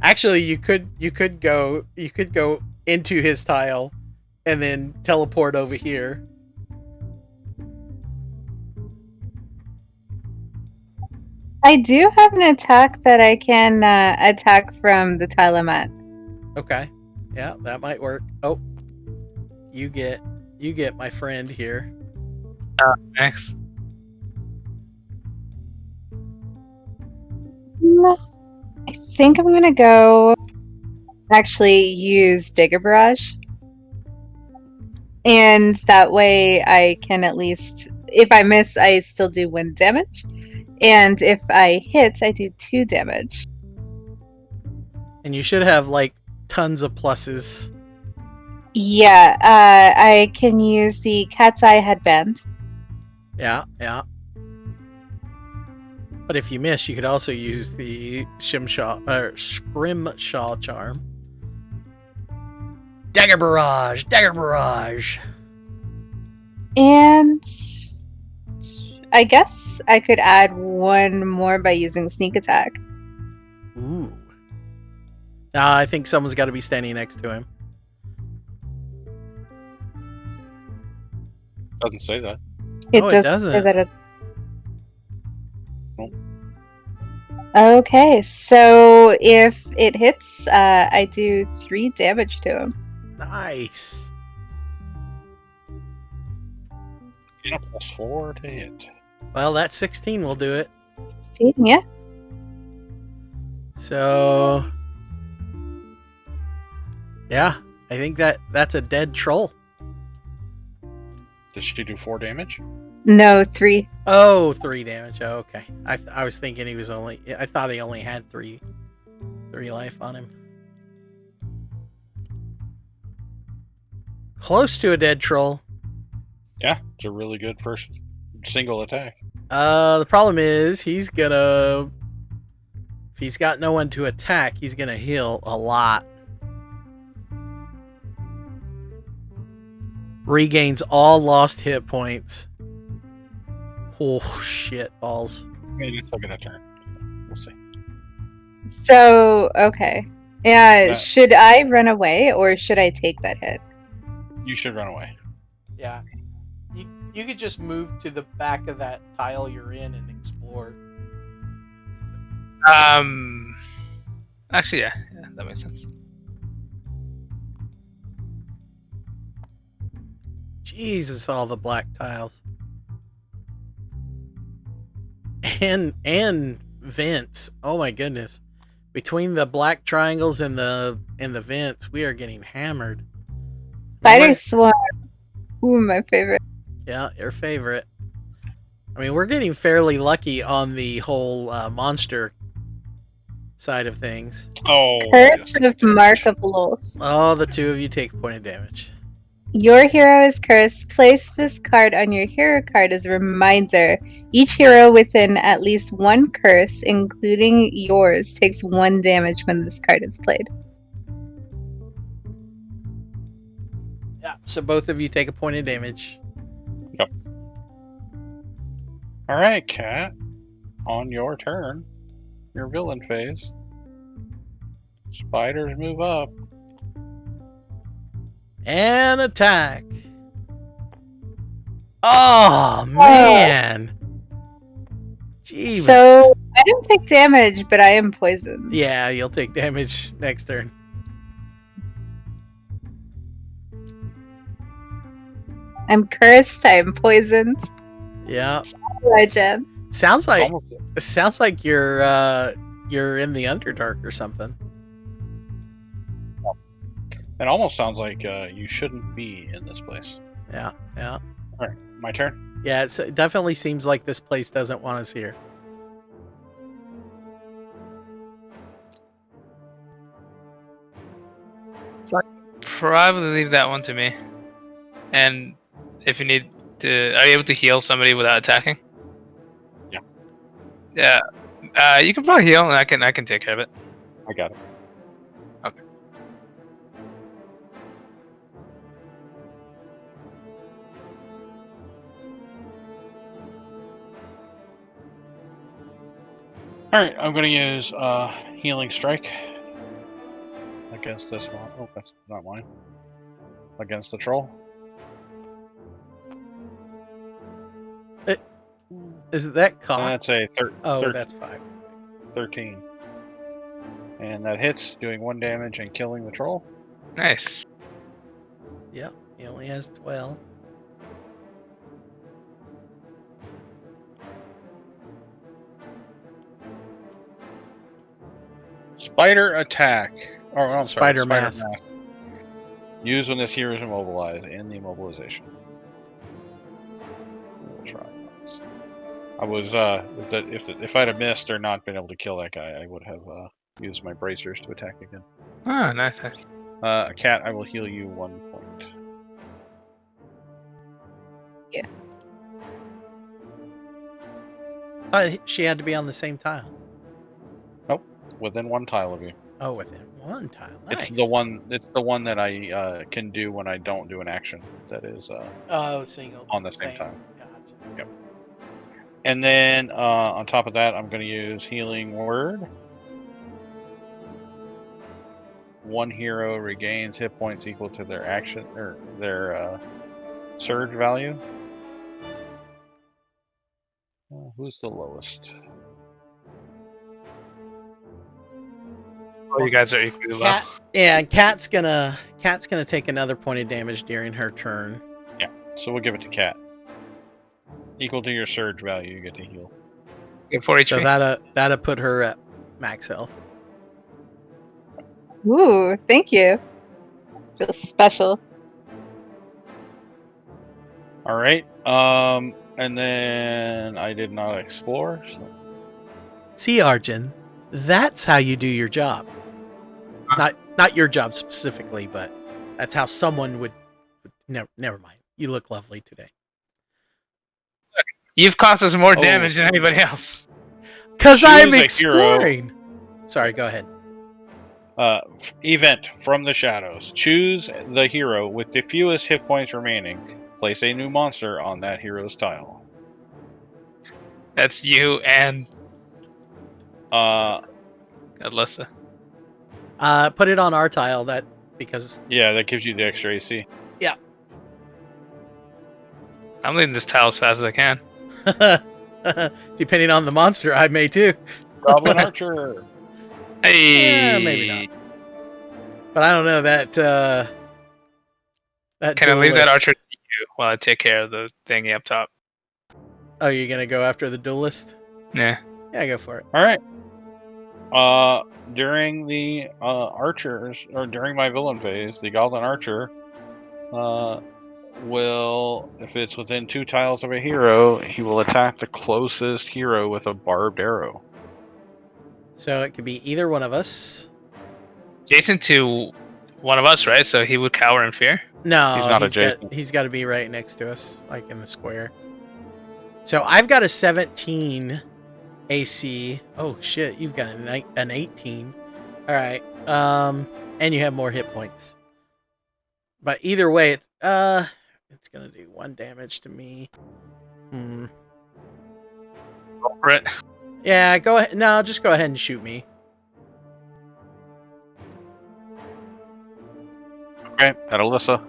Actually, you could go into his tile and then teleport over here. I do have an attack that I can attack from the tile I'm at. Okay. Yeah, that might work. Oh. You get my friend here. Thanks. I think I'm gonna go actually use Digger Barrage. And that way I can at least, if I miss, I still do 1 damage. And if I hit, I do 2 damage. And you should have like tons of pluses. Yeah, I can use the Cat's Eye Headband. Yeah. But if you miss, you could also use the Scrimshaw charm. Dagger Barrage! And I guess I could add 1 more by using Sneak Attack. Ooh. I think someone's got to be standing next to him. Doesn't say that. It doesn't. Say that Nope. Okay, so if it hits, I do 3 damage to him. Nice. Yeah, +4 to hit. Well, that 16 will do it. 16, yeah. So, yeah, I think that's a dead troll. Does she do 4 damage? No, 3. Oh, 3 damage. Oh, okay. I was thinking I thought he only had 3 life on him. Close to a dead troll. Yeah, it's a really good first single attack. The problem is if he's got no one to attack, he's gonna heal a lot. Regains all lost hit points. Oh shit balls. Maybe it's looking at turn. We'll see. So, okay. Yeah, should I run away or should I take that hit? You should run away. Yeah. You could just move to the back of that tile you're in and explore. Actually, yeah, that makes sense. Jesus, all the black tiles. And vents. Oh my goodness. Between the black triangles and the vents, we are getting hammered. Spider Swarm. Ooh, my favorite. Yeah, your favorite. I mean, we're getting fairly lucky on the whole monster side of things. Oh. Curse of Mark of Loth. Oh, the 2 of you take a point of damage. Your hero is cursed. Place this card on your hero card as a reminder. Each hero within at least one curse, including yours, takes 1 damage when this card is played. Yeah. So both of you take a point of damage. All right, Cat. On your turn, your villain phase. Spiders move up. And attack. Oh, man. Jeez. So, I don't take damage, but I am poisoned. Yeah, you'll take damage next turn. I'm cursed. I am poisoned. Yeah. Legend. Sounds like Almost- you're in the Underdark or something. It almost sounds like you shouldn't be in this place. Yeah. All right, my turn. Yeah, it definitely seems like this place doesn't want us here. Probably leave that one to me. And if you need to, are you able to heal somebody without attacking? Yeah. Yeah. You can probably heal, and I can take care of it. I got it. Okay. All right, I'm going to use Healing Strike against this one. Oh, that's not mine. Against the troll. Is that And cocked? that's a Oh, that's 5. 13. And that hits, doing 1 damage and killing the troll. Nice. Yep, he only has 12. Spider attack. Oh, I'm sorry. Spider mask. Used when this hero is immobilized in the immobilization. We'll try. I was if I'd have missed or not been able to kill that guy, I would have used my bracers to attack again. Ah, nice. Cat, I will heal you 1 point. She had to be on the same tile. Within 1 tile of you. Oh, within 1 tile. Nice. It's the one that I can do when I don't do an action. That is Single. on the same time. Gotcha. And then on top of that, I'm going to use Healing Word. 1 hero regains hit points equal to their action or their surge value. Who's the lowest? Oh, you guys are equally low. Yeah, and Cat's gonna take another point of damage during her turn. Yeah, so we'll give it to Cat. Equal to your surge value, you get to heal. Get 4 HP. So that'll put her at max health. Ooh, thank you. Feels special. All right. And then I did not explore. So. See, Arjun, that's how you do your job. Not your job specifically, but that's how someone would. Never mind. You look lovely today. You've caused us more damage than anybody else. Cause I'm Choose a hero. exploring. Sorry, go ahead. Event from the shadows. Choose the hero with the fewest hit points remaining. Place a new monster on that hero's tile. That's you and Alyssa. Put it on our tile. Because Yeah, that gives you the extra AC. I'm leaving this tile as fast as I can. depending on the monster, I may too. Goblin Archer. Hey, maybe not. But I don't know that. Can I leave that duelist- archer to you while I take care of the thingy up top? Oh, you're gonna go after the duelist? Yeah. Yeah, go for it. All right. During the archers, or during my villain phase, the Goblin Archer will, if it's within 2 tiles of a hero, he will attack the closest hero with a barbed arrow. So it could be either one of us. Jason to one of us, right? So he would cower in fear. No, He's not adjacent. He's got to be right next to us, like in the square. So I've got a 17 AC. Oh shit, you've got an 18. All right. And you have more hit points. But either way, it's gonna do 1 damage to me. Go for it. Yeah, go ahead. No, just go ahead and shoot me. Okay, at ALISSA.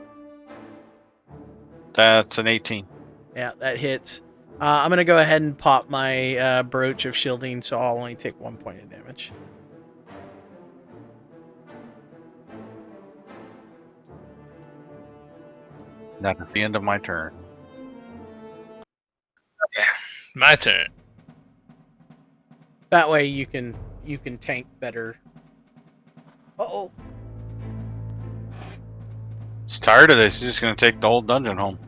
That's an 18. Yeah, that hits. I'm gonna go ahead and pop my brooch of shielding, so I'll only take 1 point of damage. That is the end of my turn. Okay, my turn. That way you can tank better. Uh-oh. He's tired of this. He's just going to take the whole dungeon home.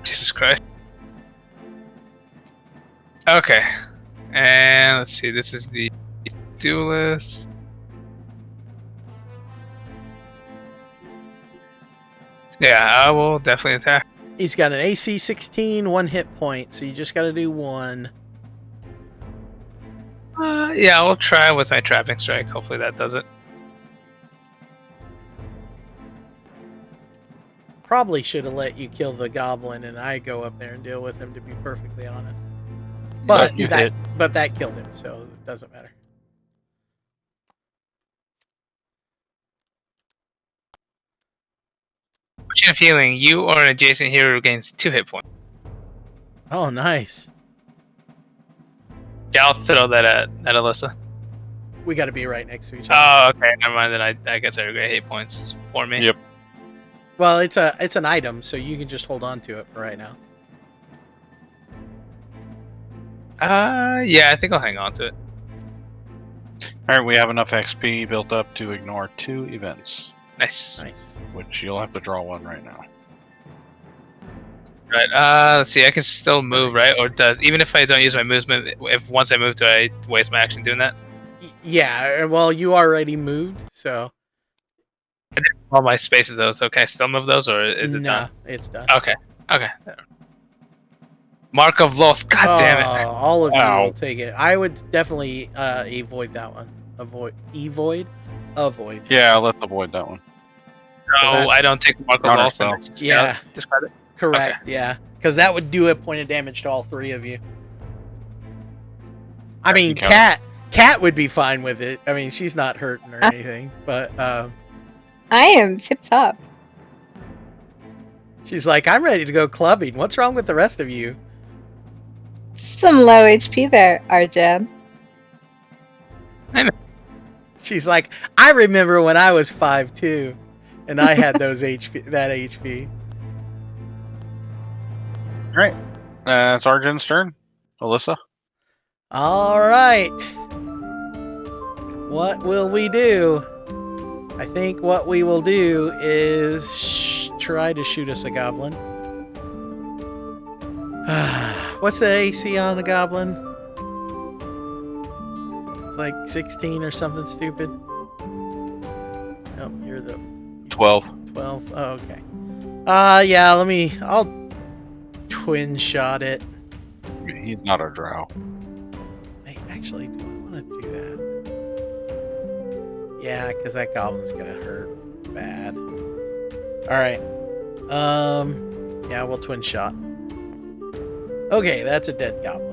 Jesus Christ. Okay, and let's see. This is the duelist. Yeah, I will definitely attack. He's got an AC 16, 1 hit point, so you just got to do 1. Yeah, I'll try with my trapping strike. Hopefully that does it. Probably should have let you kill the goblin and I go up there and deal with him, to be perfectly honest. But you hit. that killed him, so it doesn't matter. Fortune of healing. You or an adjacent hero gains 2 hit points. Oh, nice. Yeah, I'll throw that at Alyssa. We got to be right next to each other. Oh, okay. Never mind. Then I guess I regret hit points for me. Yep. Well, it's an item, so you can just hold on to it for right now. Yeah, I think I'll hang on to it. Alright, we have enough XP built up to ignore 2 events. Nice. Nice. Which you'll have to draw 1 right now. Right. Let's see. I can still move, right? Or does even if I don't use my movement, if once I move, do I waste my action doing that? Yeah. Well, you already moved, so. All my spaces though. So can I still move those, or is it done? It's done. Okay. Okay. Mark of Loth. God damn it. All of you Ow. will take it. I would definitely avoid that one. Avoid. Yeah, let's avoid that one. No, that's I don't take Mark of counter Loth. spell. And just Yeah. discard it. Correct. Yeah, because that would do a point of damage to all 3 of you. I mean, You count. Cat would be fine with it. I mean, she's not hurting or anything, but I am tip top. she's like, I'm ready to go clubbing. What's wrong with the rest of you? Some low HP there, ARJHAN. She's like, I remember when I was 5'2", and I had those that HP. Alright. It's Arjun's turn. ALISSA. All right. What will we do? I think what we will do is try to shoot us a goblin. What's the AC on a goblin? It's like 16 or something stupid. Oh, you're the 12. 12. Oh, okay. Yeah, I'll twin shot it. He's not a drow. Wait, actually, do I want to do that? Yeah, because that goblin's gonna hurt bad. Alright. Yeah, we'll twin shot. Okay, that's a dead goblin.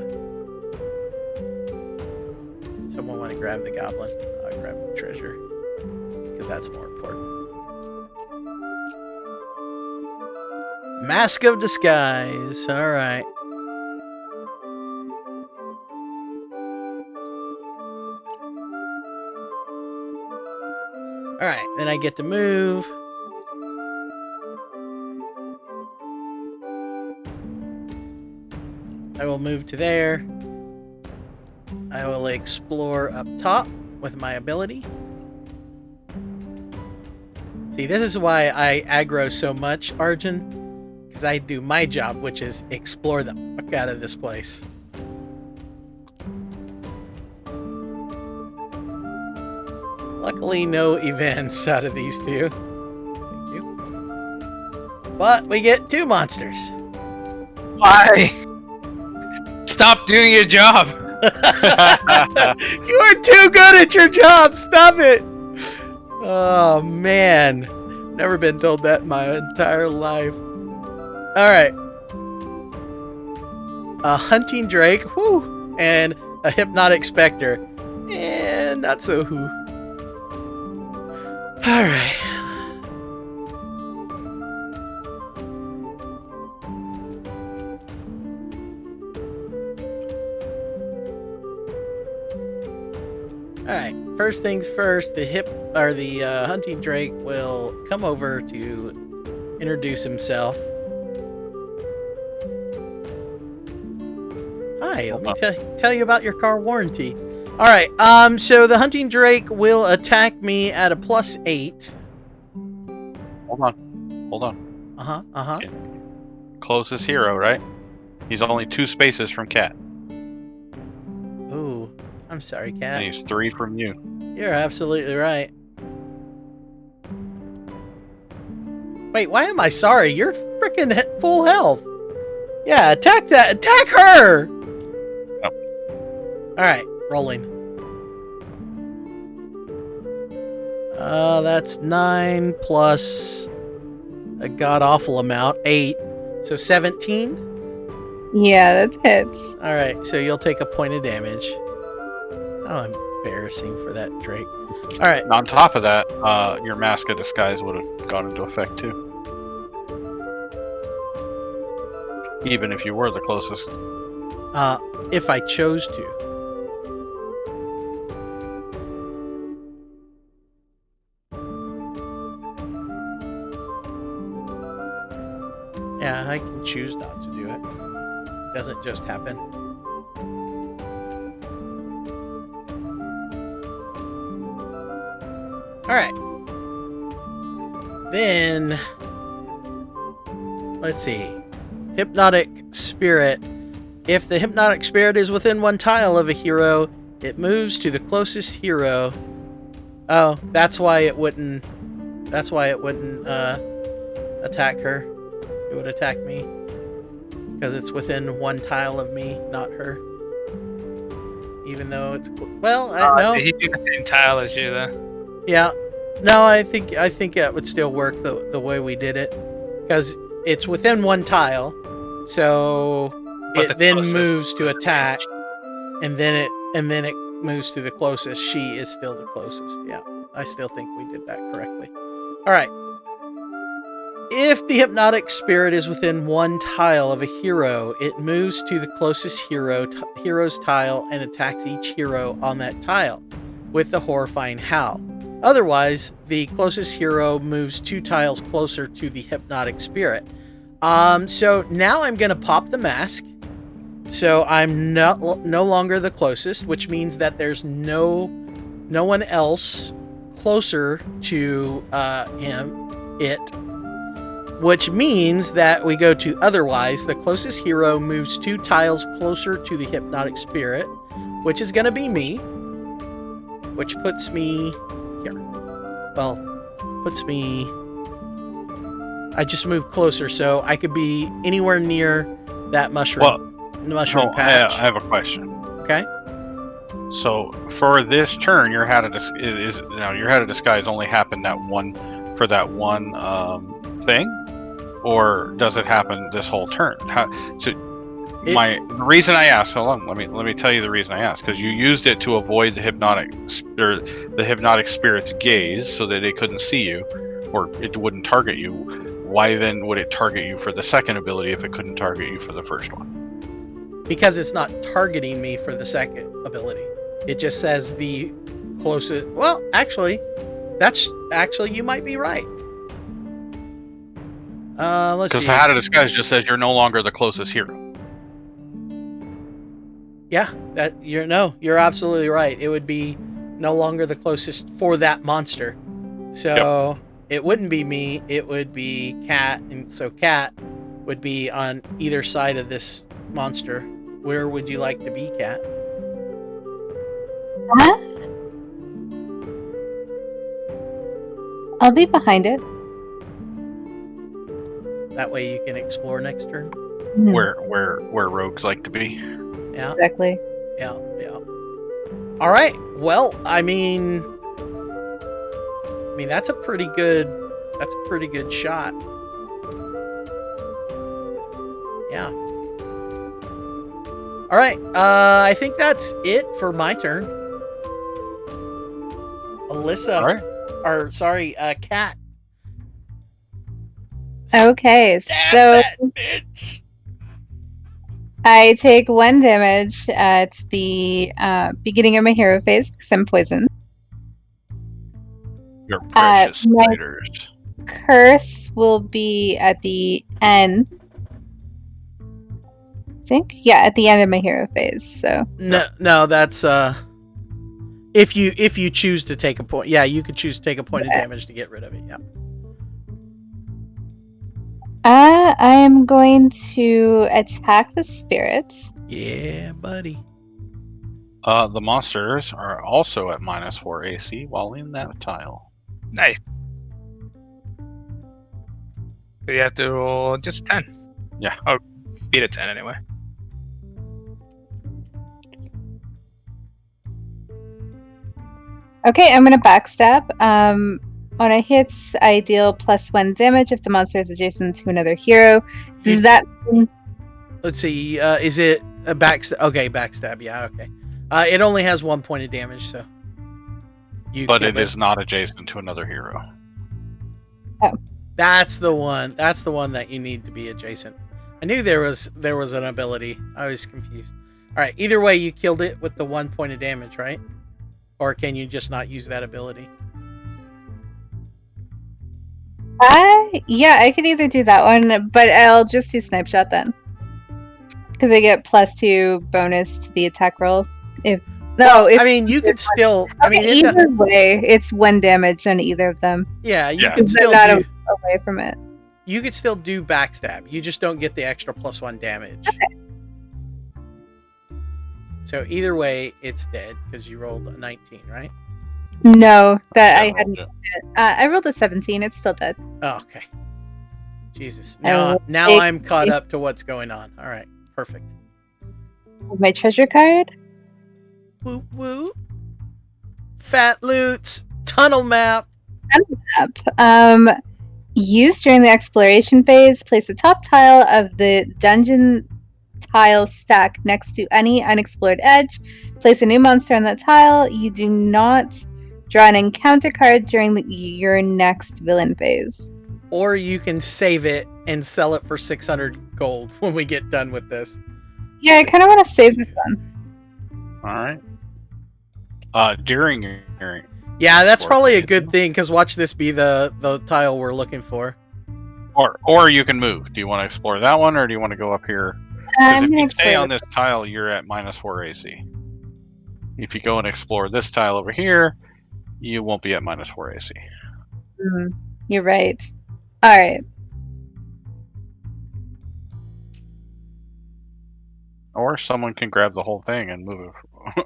Someone want to grab the goblin? I'll grab the treasure. Because that's more important. Mask of Disguise. Alright. Alright, then I get to move. I will move to there. I will explore up top with my ability. See, this is why I aggro so much, Arjun. Because I do my job, which is explore the fuck out of this place. Luckily, no events out of these two. Thank you. But we get 2 monsters. Why? Stop doing your job. You are too good at your job. Stop it. Oh man, never been told that in my entire life. All right, a hunting drake, whoo, and a hypnotic specter, and not so who. All right. Alright, first things first, the hunting drake will come over to introduce himself. Hi, let me tell you about your car warranty. Alright, so the hunting drake will attack me at a +8. Hold on. Uh-huh. Closest hero, right? He's only 2 spaces from Cat. Ooh, I'm sorry, Cat. And he's 3 from you. You're absolutely right. Wait, why am I sorry? You're freaking full health. Yeah, attack her! Oh. Alright, rolling. That's 9 plus a god-awful amount, 8. So 17? Yeah, that hits. Alright, so you'll take a point of damage. How embarrassing for that Drake. Alright. And on top of that, your Mask of Disguise would have gone into effect too. Even if you were the closest. If I chose to. Yeah, I can choose not to do it. It doesn't just happen. Alright. Then, let's see. Hypnotic Spirit. If the Hypnotic Spirit is within 1 tile of a hero, it moves to the closest hero. Oh, that's why it wouldn't attack her. It would attack me. Because it's within 1 tile of me, not her. Even though it's... Well, no. He'd do the same tile as you, though. Yeah. No, I think that would still work the way we did it. Because it's within 1 tile. So But it then closest. moves to attack. And then it moves to the closest. She is still the closest. Yeah. I still think we did that correctly. Alright. If the Hypnotic Spirit is within 1 tile of a hero, it moves to the closest hero's tile and attacks each hero on that tile with the horrifying howl. Otherwise, the closest hero moves 2 tiles closer to the Hypnotic Spirit. So now I'm going to pop the mask. So I'm no longer the closest, which means that there's no one else closer to it. Which means that we go to otherwise. The closest hero moves 2 tiles closer to the Hypnotic Spirit, which is going to be me. Which puts me here. Well, puts me... I just moved closer, so I could be anywhere near that mushroom patch. I have a question. Okay. So for this turn, your Hat of Disguise only happened that one thing, or does it happen this whole turn? The reason I asked, hold on, let me tell you the reason I asked, because you used it to avoid the hypnotic spirit's gaze, so that it couldn't see you, or it wouldn't target you. Why then would it target you for the second ability if it couldn't target you for the first one? Because it's not targeting me for the second ability. It just says the closest. Well, actually, you might be right. Let's see. Because the Hat of Disguise just says you're no longer the closest hero. Yeah, you're absolutely right. It would be no longer the closest for that monster. So It wouldn't be me, it would be Cat, and so Cat would be on either side of this monster. Where would you like to be, Cat? I'll be behind it. That way you can explore next turn. Mhm. Where rogues like to be. Yeah, Exactly. yeah. All right. Well, I mean, that's a pretty good shot. Yeah. All right. I think that's it for my turn. Alyssa, All right. or sorry, Kat. Okay, Stab so that bitch. I take 1 damage at the beginning of my hero phase because I'm poisoned. Your precious my- spiders. Curse will be at the end. I think? Yeah, at the end of my hero phase. So No, that's if you choose to take a point. Yeah, you could choose to take a point of damage to get rid of it. Yeah. I am going to attack the spirit. Yeah, buddy. The monsters are also at -4 AC while in that tile. Nice. So you have to roll just 10. Yeah. Oh, beat a 10 anyway. Okay, I'm going to backstab. On a hit, I deal +1 damage if the monster is adjacent to another hero. Does that mean Let's see. Is it a backstab? Okay, backstab. Yeah. Okay. It only has 1 point of damage, so. But it is not adjacent to another hero. That's the one. That's the one that you need to be adjacent. I knew there was an ability. I was confused. All right. Either way, you killed it with the 1 point of damage, right? Or can you just not use that ability? Yeah, I could either do that one, but I'll just do snipe shot then. Because I get +2 bonus to the attack roll. I mean, you could still. Okay, I mean, either way, it's 1 damage on either of them. yeah, you Yeah. could still Not do. away from it. You could still do backstab. You just don't get the extra +1 damage. So either way, it's dead because you rolled a 19, right? No, that Yeah, I hadn't. I rolled a 17. It's still dead. Oh, okay. Jesus. I Now will I'm caught up to what's going on. All right. Perfect. My treasure card. Woo woo. Fat loots. Tunnel map. Used during the exploration phase, place the top tile of the dungeon tile stack next to any unexplored edge. Place a new monster on that tile. You do not draw an encounter card during your next villain phase. Or you can save it and sell it for 600 gold when we get done with this. Yeah, I kind of want to save this one. All right. During your Yeah, that's Or probably a save good thing because watch this be the tile we're looking for. or you can move. Do you want to explore that one, or do you want to go up here? Because I'm if gonna you stay explore on this tile, you're at -4 AC. If you go and explore this tile over here, you won't be at -4 AC. You're right. All right. Or someone can grab the whole thing and move it.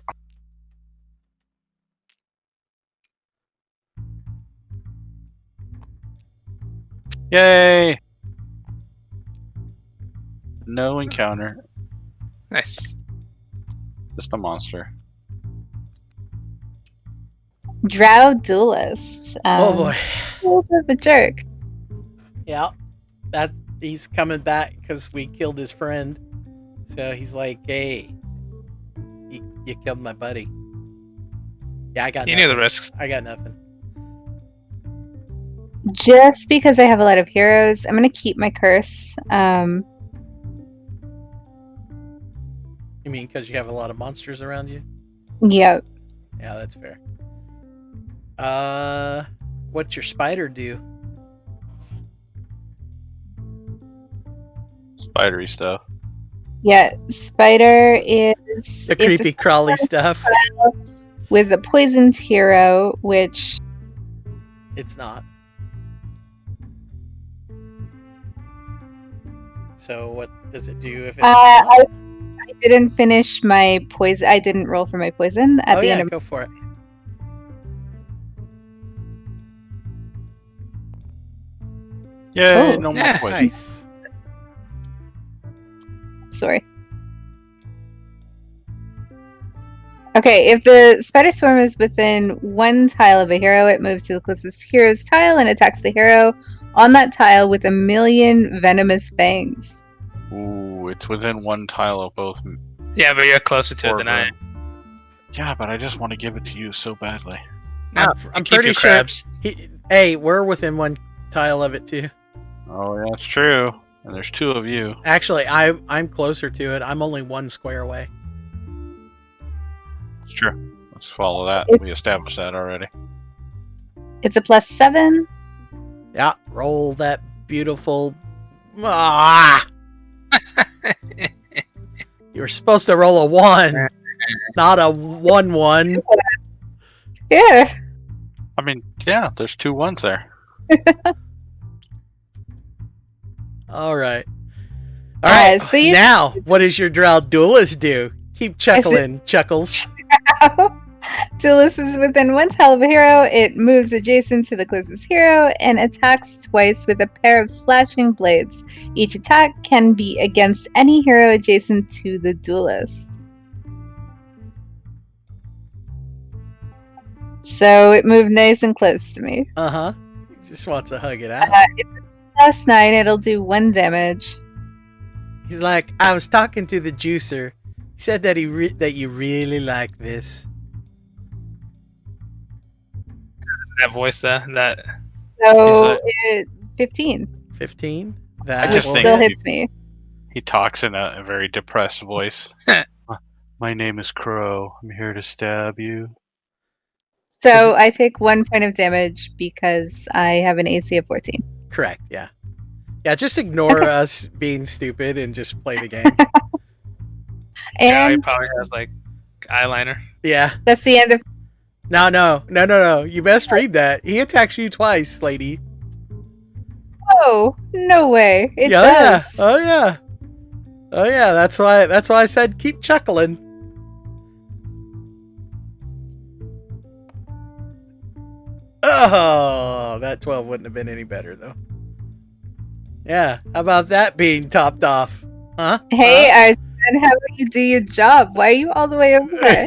Yay! No encounter, Nice. just a monster. Drow duelist. Oh boy. A little bit of a jerk. Yeah. He's coming back because we killed his friend. So he's like, hey, you killed my buddy. Yeah, I got You nothing. knew the risks. I got nothing. Just because I have a lot of heroes, I'm gonna keep my curse. You mean because you have a lot of monsters around you? Yep. Yeah, that's fair. What's your spider do? Spidery stuff. Yeah, spider is The creepy crawly stuff. with a poisoned hero, which It's not. So what does it do if it's not? I didn't finish my poison. I didn't roll for my poison at Oh the yeah, end of. go for it. Yay, Oh. no more Yeah. poison. Nice. Sorry. Okay, if the spider swarm is within 1 tile of a hero, it moves to the closest hero's tile and attacks the hero on that tile with 1,000,000 venomous fangs. Ooh, it's within 1 tile of both. Yeah, but you're closer to it than I am. Yeah, but I just want to give it to you so badly. No, I'm keep pretty your sure. crabs. Hey, we're within 1 tile of it too. Oh, yeah, that's true. And there's 2 of you. Actually, I'm closer to it. I'm only 1 square away. It's true. Let's follow that. We established that already. It's a +7. Yeah, roll that beautiful. Ah! You were supposed to roll a 1, not a 1-1. Yeah. I mean, yeah, there's 2 ones there. All right. All right. so you- now, what does your Drow Duelist do? Keep chuckling, Chuckles. Duelist is within 1 tile of a hero. It moves adjacent to the closest hero and attacks twice with a pair of slashing blades. Each attack can be against any hero adjacent to the duelist. So it moved nice and close to me. Uh-huh. He just wants to hug it out. It's a +9. It'll do 1 damage. He's like, I was talking to the juicer. He said that that you really like this. That voice, that. So 15. 15? I That just will think- Still hit. hits me. He talks in a very depressed voice. My name is Crow. I'm here to stab you. So I take 1 point of damage because I have an AC of 14. Correct, yeah. Yeah, just ignore us being stupid and just play the game. Yeah, he And probably has like eyeliner. Yeah. that's the end of. No. You best read that. He attacks you twice, lady. Oh, no way. It yeah, does. Oh yeah. Oh yeah, that's why I said keep chuckling. Oh, that 12 wouldn't have been any better though. Yeah, how about that being topped off? Huh? Hey, Arsene, how about you do your job? Why are you all the way over there?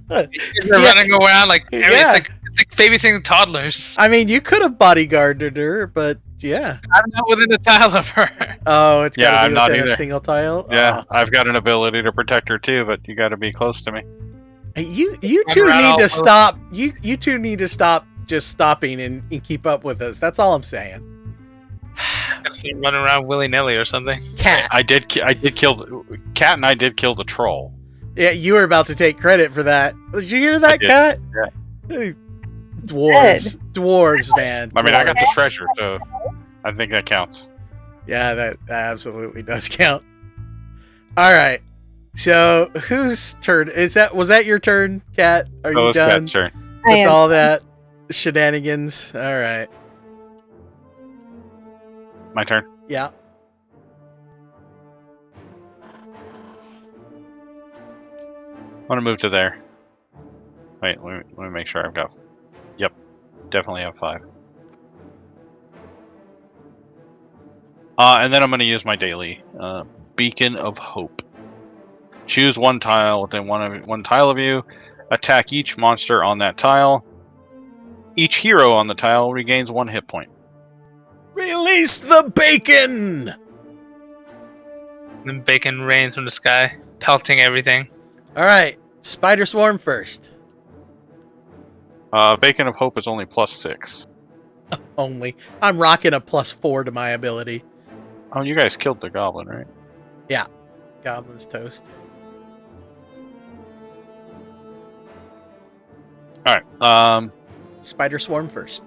They're running around like Yeah. it's like babysitting toddlers. I mean, you could have bodyguarded her, but yeah. I'm not within a tile of her. Oh, it's Yeah, gotta I'm be not within a either. single tile. Yeah, I've got an ability to protect her too, but you got to be close to me. Hey, you Run two around need all to over. stop. You two need to stop just stopping and keep up with us. That's all I'm saying. Running around willy nilly or something. Cat. I did kill Cat, and I did kill the troll. Yeah, you were about to take credit for that. Did you hear that, did, Cat? yeah. Hey, dwarves, man. I mean, I got Dwarves. the treasure, so I think that counts. Yeah, that absolutely does count. All right. So, whose turn is that? Was that your turn, Cat? Are That you was done Cat's turn. I with am. all that shenanigans? All right. My turn. Yeah. I'm gonna move to there. Wait, let me make sure I've got. Yep, definitely have 5. And then I'm gonna use my daily Beacon of Hope. Choose 1 tile within one tile of you. Attack each monster on that tile. Each hero on the tile regains 1 hit point. Release the bacon. And bacon rains from the sky, pelting everything. All right. Spider swarm first. Beacon of Hope is only +6. Only. I'm rocking a +4 to my ability. Oh, you guys killed the goblin, right? Goblin's toast. Alright, Spider swarm first.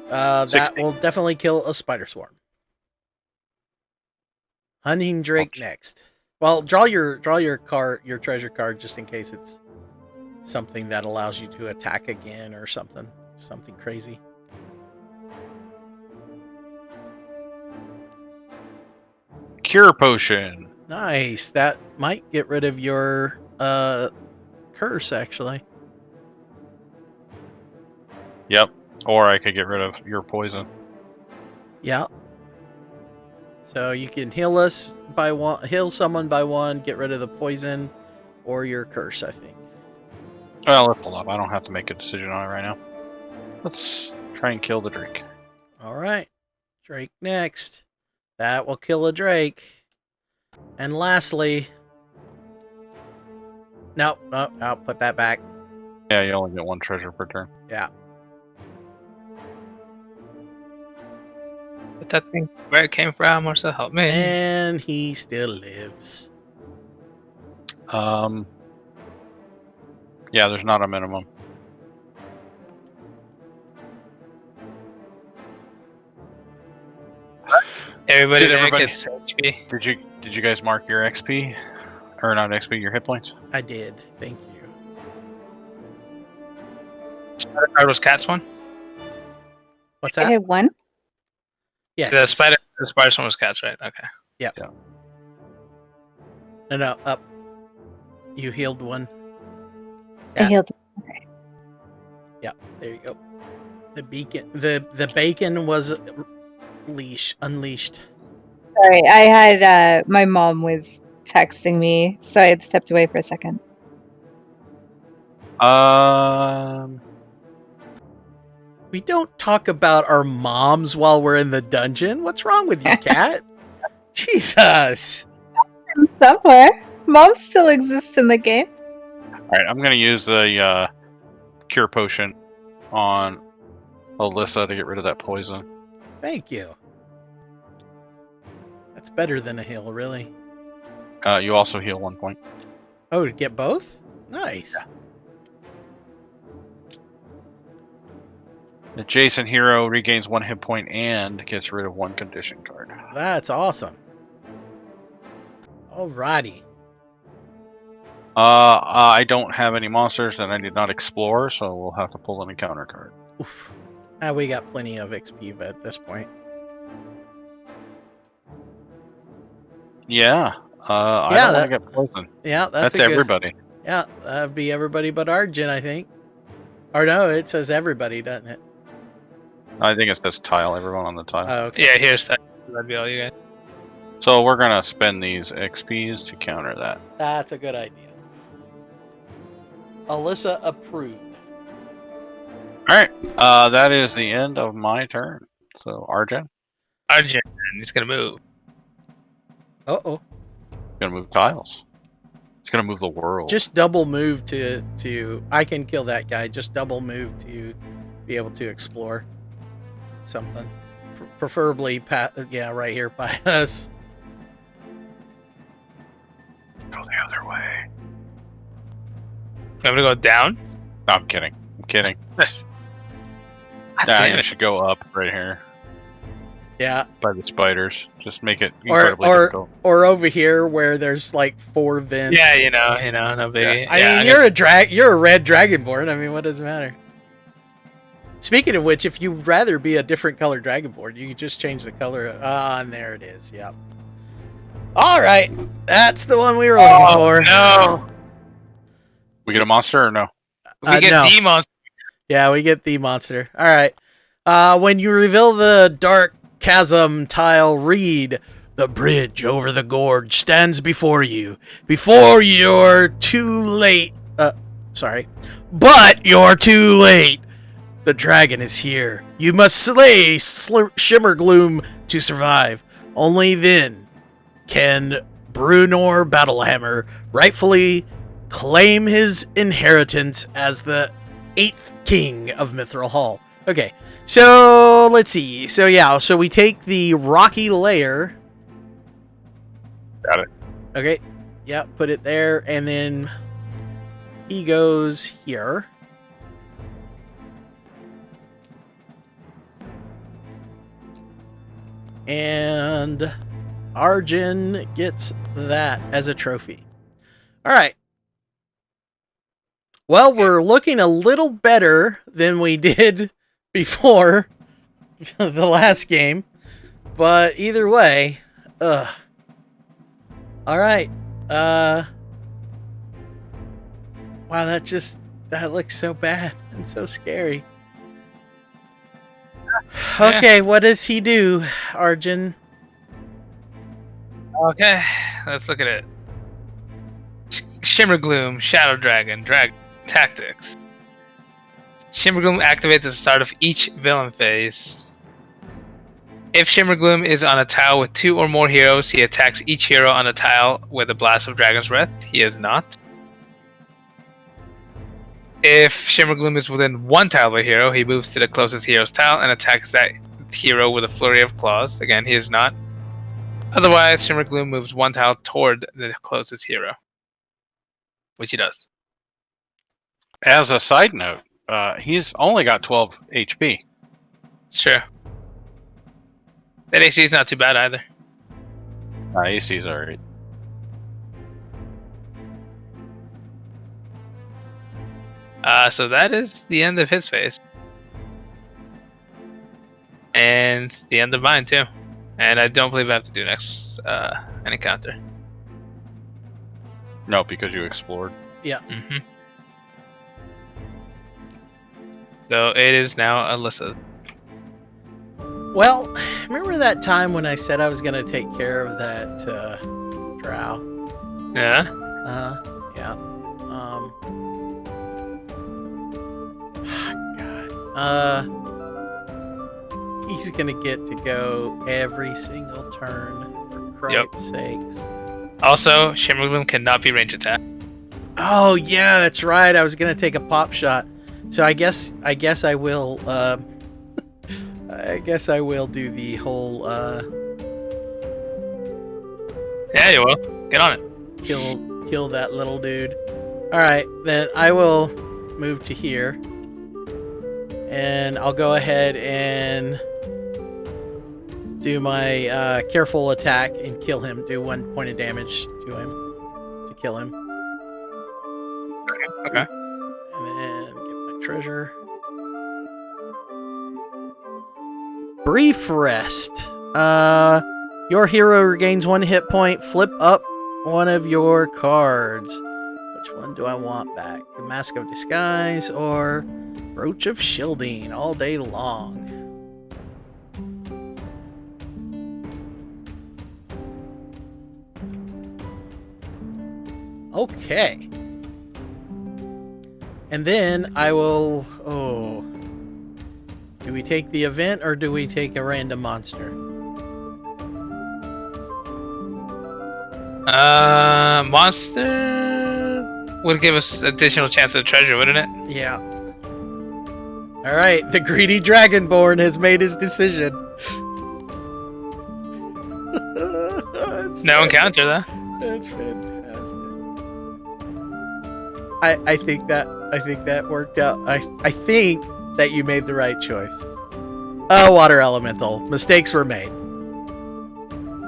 That 16. will definitely kill a spider swarm. Hunting Drake next. Well, draw your treasure card just in case it's something that allows you to attack again or something crazy. Cure Potion. Nice. That might get rid of your curse actually. Yep. Or I could get rid of your poison. Yeah. So you can heal us by one, heal someone by one, get rid of the poison, or your curse, I think. Well, let's hold up. I don't have to make a decision on it right now. Let's try and kill the Drake. All right. Drake next. That will kill a Drake. And lastly... No, I'll put that back. Yeah, you only get one treasure per turn. Yeah. But that thing, where it came from, or so help me. And he still lives. Yeah, there's not a minimum. Everybody Did there everybody- gets HP. Did you guys mark your XP? Or not XP, your hit points? I did. Thank you. Card was Cat's one. What's I that? had one. Yes. The spider one was Cat's, right? Okay. No, up. You healed one. I Yeah. healed. There you go. The beacon, the bacon was unleashed. Sorry, I had my mom was texting me, so I had stepped away for a second. We don't talk about our moms while we're in the dungeon. What's wrong with you, cat? Jesus. Somewhere, mom still exists in the game. Alright, I'm gonna use the cure potion on ALISSA to get rid of that poison. Thank you. That's better than a heal, really. You also heal 1 point. Oh, to get both? Nice. Adjacent hero regains 1 hit point and gets rid of 1 condition card. That's awesome. Alrighty. I don't have any monsters and I did not explore, so we'll have to pull an encounter card. Oof. We got plenty of XP at this point. Yeah. I Yeah, don't want that- to get poison. Yeah, That's a good- everybody. Yeah, that'd be everybody but Arjun, I think. Or no, it says everybody, doesn't it? I think it says tile, everyone on the tile. Oh, okay. Yeah, here's that. That'd be all you guys. So we're gonna spend these XPs to counter that. That's a good idea. Alyssa approved. Alright, that is the end of my turn. So ARJHAN, Arjun, he's gonna move. Uh-oh. gonna move tiles. It's gonna move the world. Just double move to I can kill that guy. Just double move to be able to explore something. Preferably right here by us. go the other way. I'm gonna go down. No, I'm kidding. I'm kidding. Yes. Nah, Damn you it. should go up right here Yeah. by the spiders. Just make it Or incredibly difficult. or over here where there's like 4 vents. Yeah, you know, no biggie. I Yeah, mean, you're a red dragonborn. I mean, what does it matter? Speaking of which, if you'd rather be a different color dragonborn, you can just change the color. And there it is. Yep. All right, that's the one we were looking for. No, We get a monster or no? we get no. demons. Yeah, we get the monster. All right. When you reveal the dark chasm tile, read: "The bridge over the gorge stands before you. Before you're too late. Sorry. But you're too late. The dragon is here. You must slay Shimmergloom to survive. Only then can Brunor Battlehammer rightfully claim his inheritance as the 8th king of Mithril Hall." Okay, so let's see. So yeah, so we take the rocky layer. Got it. Okay, yeah, put it there, and then he goes here. And Arjun gets that as a trophy. All right. Well, we're looking a little better than we did before the last game. But either way, all right. Wow, that looks so bad and so scary. Okay, what does he do, Arjun? Okay, let's look at it. Shimmergloom, Shadow Dragon, Tactics. Shimmergloom activates at the start of each villain phase. If Shimmergloom is on a tile with 2 or more heroes, he attacks each hero on the tile with a blast of Dragon's Breath. He is not. If Shimmergloom is within 1 tile of a hero, he moves to the closest hero's tile and attacks that hero with a flurry of claws. Again, he is not. Otherwise, Shimmergloom moves 1 tile toward the closest hero, which he does. As a side note, he's only got 12 HP. Sure. That AC is not too bad either. AC's alright. So that is the end of his phase. And the end of mine too. And I don't believe I have to do next an encounter. No, because you explored. Mm-hmm. So it is now Alyssa. Well, remember that time when I said I was going to take care of that drow? Yeah? Yeah. God. He's going to get to go every single turn, for Christ's sakes. Also, Shimmergloom cannot be range attack. Oh, yeah, that's right. I was going to take a pop shot. So I guess I will, I guess I will do the whole, Yeah, you will. Get on it. kill that little dude. Alright, then I will move to here. And I'll go ahead and do my careful attack and kill him. Do 1 point of damage to him to kill him. Okay. And then get my treasure. Brief rest. Your hero regains 1 hit point. Flip up one of your cards. Which one do I want back? The Mask of Disguise or Brooch of Shielding all day long? Okay. And then I will... Oh. Do we take the event or do we take a random monster? Monster would give us additional chance at treasure, wouldn't it? Yeah. Alright, the greedy Dragonborn has made his decision. No encounter, though. That's fantastic. I think that worked out. I think that you made the right choice. Oh, water elemental. Mistakes were made.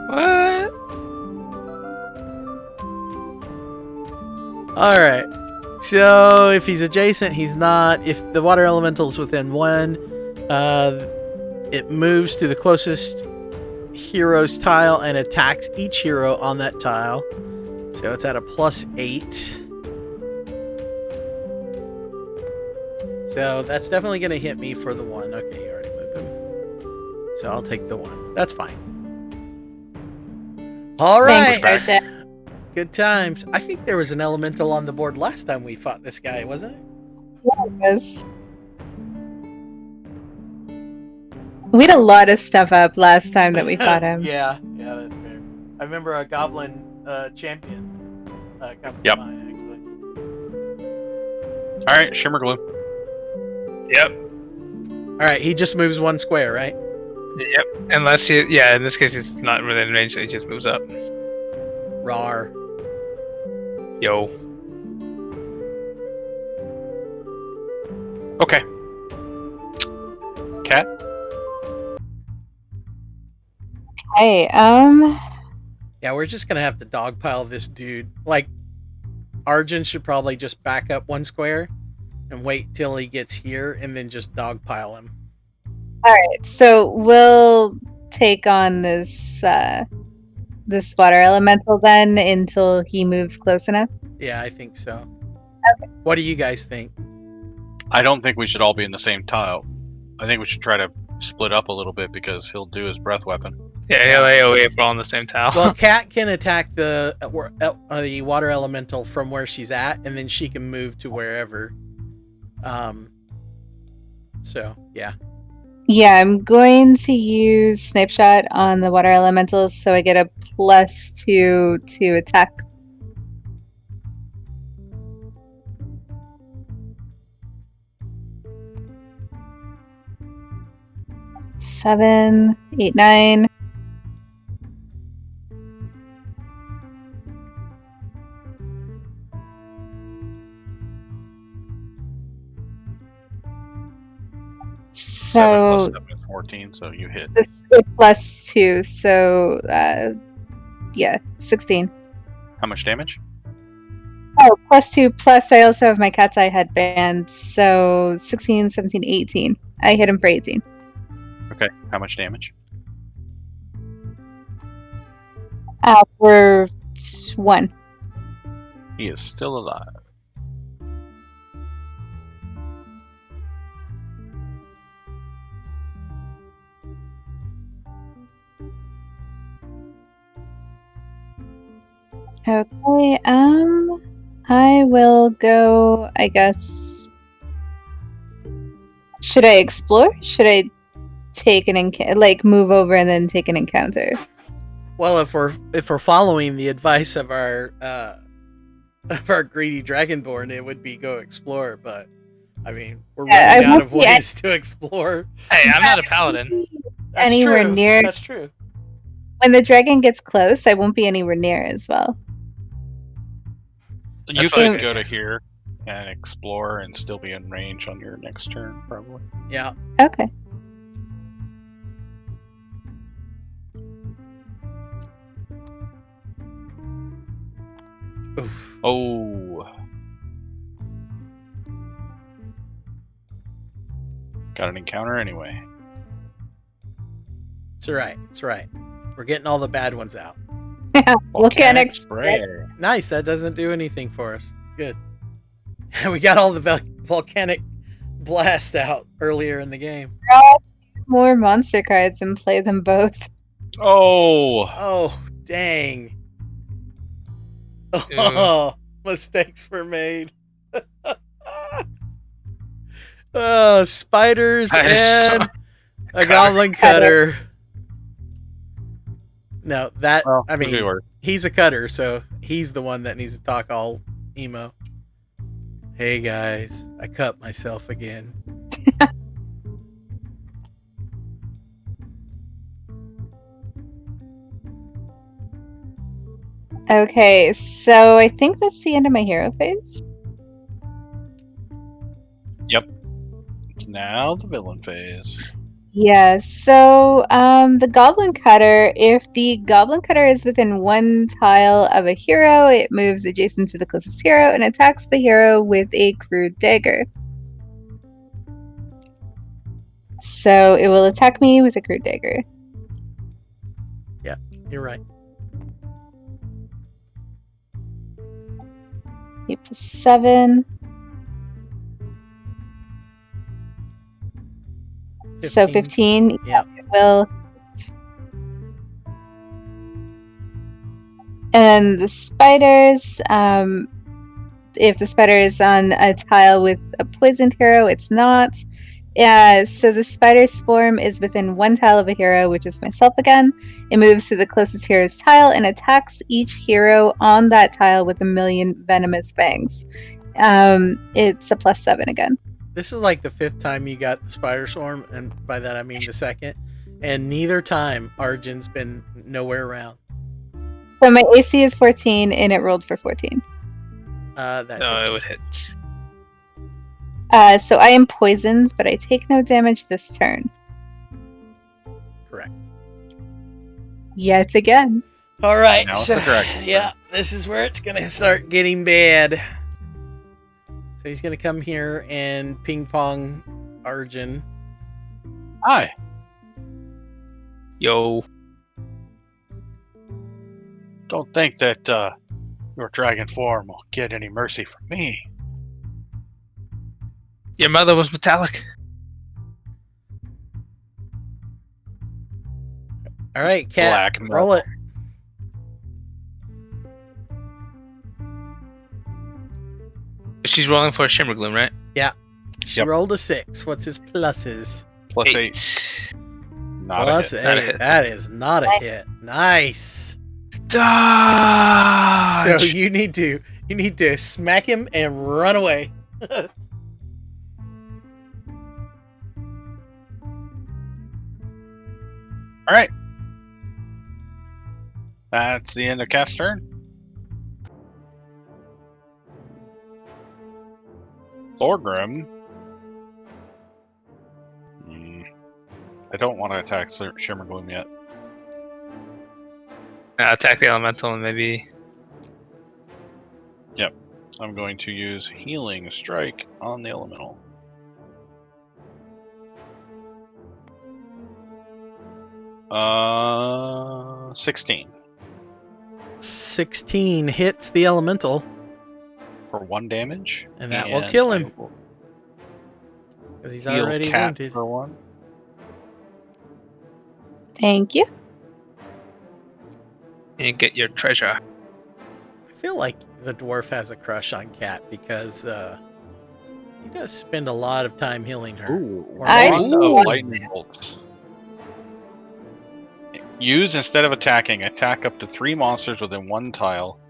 What? Alright. So, if he's adjacent, he's not. If the water elemental is within 1, it moves to the closest hero's tile and attacks each hero on that tile. So, it's at a +8. So, that's definitely going to hit me for the 1. Okay, you already moved him. So, I'll take the 1. That's fine. Alright. Thanks, Arjun. Good times. I think there was an elemental on the board last time we fought this guy, wasn't it? Yes. We had a lot of stuff up last time that we fought him. Yeah, that's fair. I remember a goblin champion comes Yep. to mind, actually. Alright, Shimmergloom. Yep. Alright, he just moves 1 square, right? Yep. Unless he, yeah, in this case, he's not within range, so he just moves up. Rar. Yo. Okay. Cat? Hey, Yeah, we're just gonna have to dogpile this dude. Like, Arjun should probably just back up 1 square and wait till he gets here and then just dogpile him. alright, so we'll take on this this water elemental then until he moves close enough. Yeah, I think so. Okay. What do you guys think? I don't think we should all be in the same tile. I think we should try to split up a little bit because he'll do his breath weapon. Yeah, he'll AoE if we're all on the same tile. Well, Cat can attack the water elemental from where she's at, and then she can move to wherever. So yeah. Yeah, I'm going to use Snipe Shot on the water elementals, so I get a +2 to attack. Seven, 8, 9. So 7 + 7 is 14, so you hit. this is +2, so yeah, 16. How much damage? Oh, +2, plus I also have my cat's eye headband, so 16, 17, 18. I hit him for 18. Okay, how much damage? For 1. He is still alive. Okay, I will go, I guess. Should I explore? Should I take an move over and then take an encounter? Well, if we're following the advice of our greedy Dragonborn, it would be go explore. But I mean, we're running out of ways to explore. Hey, I'm not a paladin. That's anywhere true. near. That's true. When the dragon gets close, I won't be anywhere near as well. You That's could fine. go to here and explore and still be in range on your next turn, probably. Yeah. Okay. Oof. Oh. Got an encounter anyway. It's all right. It's all right. We're getting all the bad ones out. Volcanic spray. Nice. That doesn't do anything for us. Good. We got all the volcanic blast out earlier in the game. Draw 2 more monster cards and play them both. Oh. Oh, dang. Ew. Oh, mistakes were made. Oh, spiders That is and a goblin cutter. No, that, Well, I mean, good work. he's a cutter, so he's the one that needs to talk all emo. Hey guys, I cut myself again. Okay, so I think that's the end of my hero phase. It's now the villain phase. Yeah, so the Goblin Cutter, if the Goblin Cutter is within 1 tile of a hero, it moves adjacent to the closest hero and attacks the hero with a crude dagger. So it will attack me with a crude dagger. You're right. 8 + 7. So 15. Yep. It will. And the spiders, if the spider is on a tile with a poisoned hero, it's not. So the spider swarm is within 1 tile of a hero, which is myself again. It moves to the closest hero's tile and attacks each hero on that tile with 1,000,000 venomous fangs. It's a +7 again. This is like the 5th time you got the spider swarm, and by that I mean the 2nd. And neither time Arjun's been nowhere around. So my AC is 14 and it rolled for 14. That No, hits it you. would hit. So I am poisoned, but I take no damage this turn. Correct. Yet again. All right. Now it's the dragon. Yeah, this is where it's gonna start getting bad. So he's gonna come here and ping pong Arjun. Hi. Yo. Don't think that your dragon form will get any mercy from me. Your mother was metallic. All right, Cat, Black roll it. She's rolling for a Shimmergloom, right? She Yep. rolled a 6. What's his pluses? Plus 8. Not Plus a hit. Not a 8. hit. That is not a hit. Nice. Dodge! So you need to smack him and run away. All right. That's the end of Cat's turn. Thorgrim. I don't want to attack Shimmergloom yet. Attack the elemental and maybe. I'm going to use Healing Strike on the elemental. Uh, 16 16 hits the elemental, for 1 damage, and that will kill him I will because he's heal already Cat wounded. for 1. Thank you. And get your treasure. I feel like the dwarf has a crush on Cat because he does spend a lot of time healing her. Ooh, Or I- maybe- one Ooh. of lightning bolts. Use instead of attacking. Attack up to 3 monsters within 1 tile.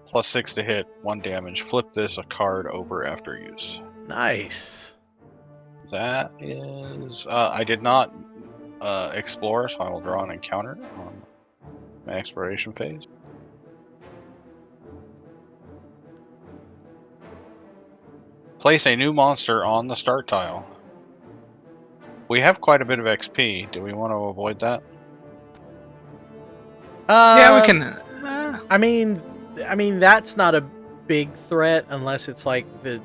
Plus 6 to hit, 1 damage. Flip this a card over after use. Nice. That is. I did not explore, so I will draw an encounter on my exploration phase. Place a new monster on the start tile. We have quite a bit of XP. Do we want to avoid that? Yeah, we can. I mean, that's not a big threat unless it's like the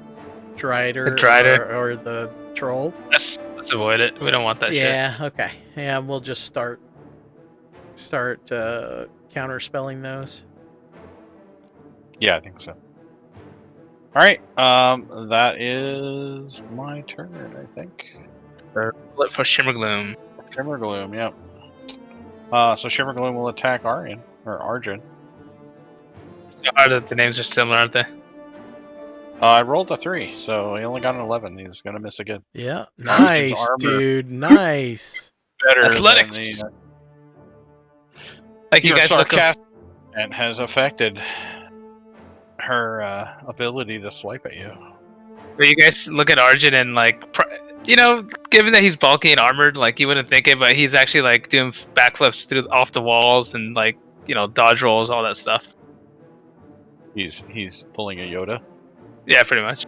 Drider, The Drider. or the Troll. Let's avoid it. We don't want that shit. Yeah, okay. Yeah, we'll just start counter spelling those. Yeah, I think so. Alright, that is my turn, I think. Look for Shimmergloom. Shimmergloom, yep. So Shimmergloom will attack Aryan, or Arjun. So hard that the names are similar, aren't they? I rolled a 3, so he only got an 11. He's gonna miss again. Yeah, Arjun's nice, armor. dude, nice. Better Athletics. than Like you you're guys look. sarcastic and has affected her ability to swipe at you. But you guys look at Arjun and like, you know, given that he's bulky and armored, like you wouldn't think it, but he's actually like doing backflips through off the walls and like, you know, dodge rolls, all that stuff. He's pulling a Yoda. Yeah, pretty much.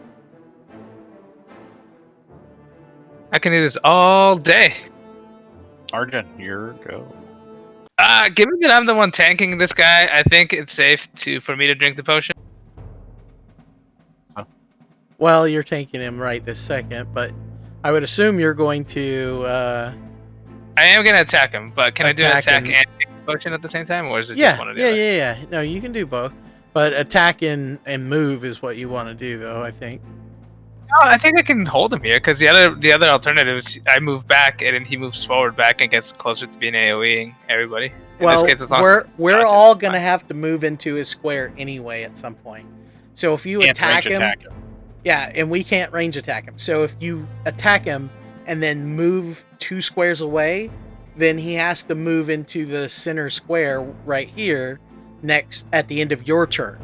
I can do this all day. Arjun, your go. Given that I'm the one tanking this guy, I think it's safe for me to drink the potion. Well, you're tanking him right this second, but I would assume you're going to. I am gonna attack him, but can I do an Attack attack and- and take the potion at the same time, or is it Yeah, just one or the yeah, other? yeah, yeah. No, you can do both, but attack and move is what you want to do, though. I think. No, I think I can hold him here because the other alternative is I move back and then he moves forward back and gets closer to being AOEing everybody. In Well, this case, as long as we're dodges, all it's gonna fine. have to move into his square anyway at some point. So if you Can't attack range him, attack him. yeah, and we can't range attack him. So if you attack him and then move 2 squares away, then he has to move into the center square right here next at the end of your turn.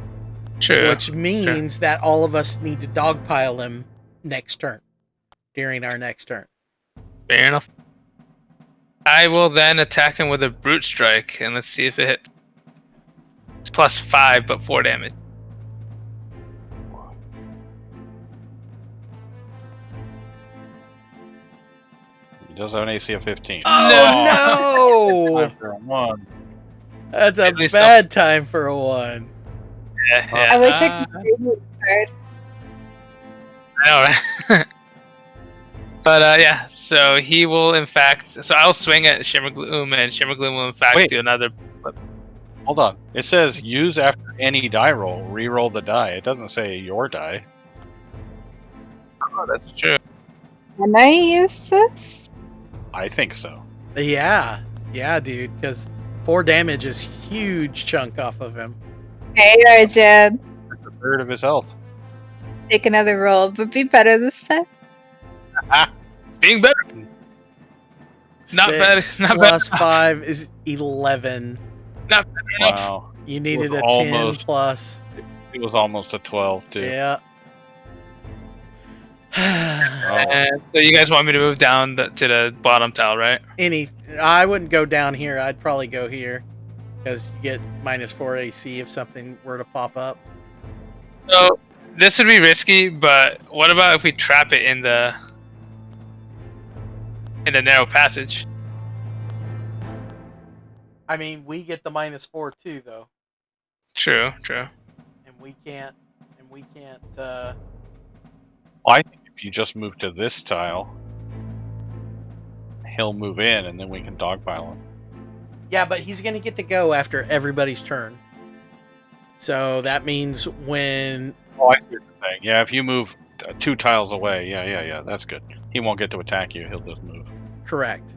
True. Which means that all of us need to dogpile him next turn. During our next turn. Fair enough. I will then attack him with a brute strike and let's see if it hits. It's plus 5 but 4 damage. He does have an AC of 15. Oh no! Time for a 1. That's a At least bad time for a 1. Yeah, I wish I could do this card. I know, right? But yeah, so he will in fact. So I'll swing at Shimmergloom, and Shimmergloom will in fact Wait. do another. Hold on. It says use after any die roll. Reroll the die. It doesn't say your die. Oh, that's true. Can I use this? I think so. Yeah. Yeah, dude, because 4 damage is huge chunk off of him. Hey, Arjan. That's a third of his health. Take another roll, but be better this time. Being better. Not bad. 6 Not plus bad. 5 is 11. Not bad enough. Wow. You needed a Was 10 almost. plus. It was almost a 12 too. Yeah. Oh. And so you guys want me to move down to the bottom tile, right? I wouldn't go down here. I'd probably go here because you get -4 AC if something were to pop up. So this would be risky, but what about if we trap it in the narrow passage? I mean, we get the -4 too, though, True. and we can't. I think if you just move to this tile, he'll move in, and then we can dogpile him. Yeah, but he's gonna get to go after everybody's turn. So that means when Oh, I see what you're saying. Yeah, if you move 2 tiles away, yeah, that's good. He won't get to attack you. He'll just move. correct,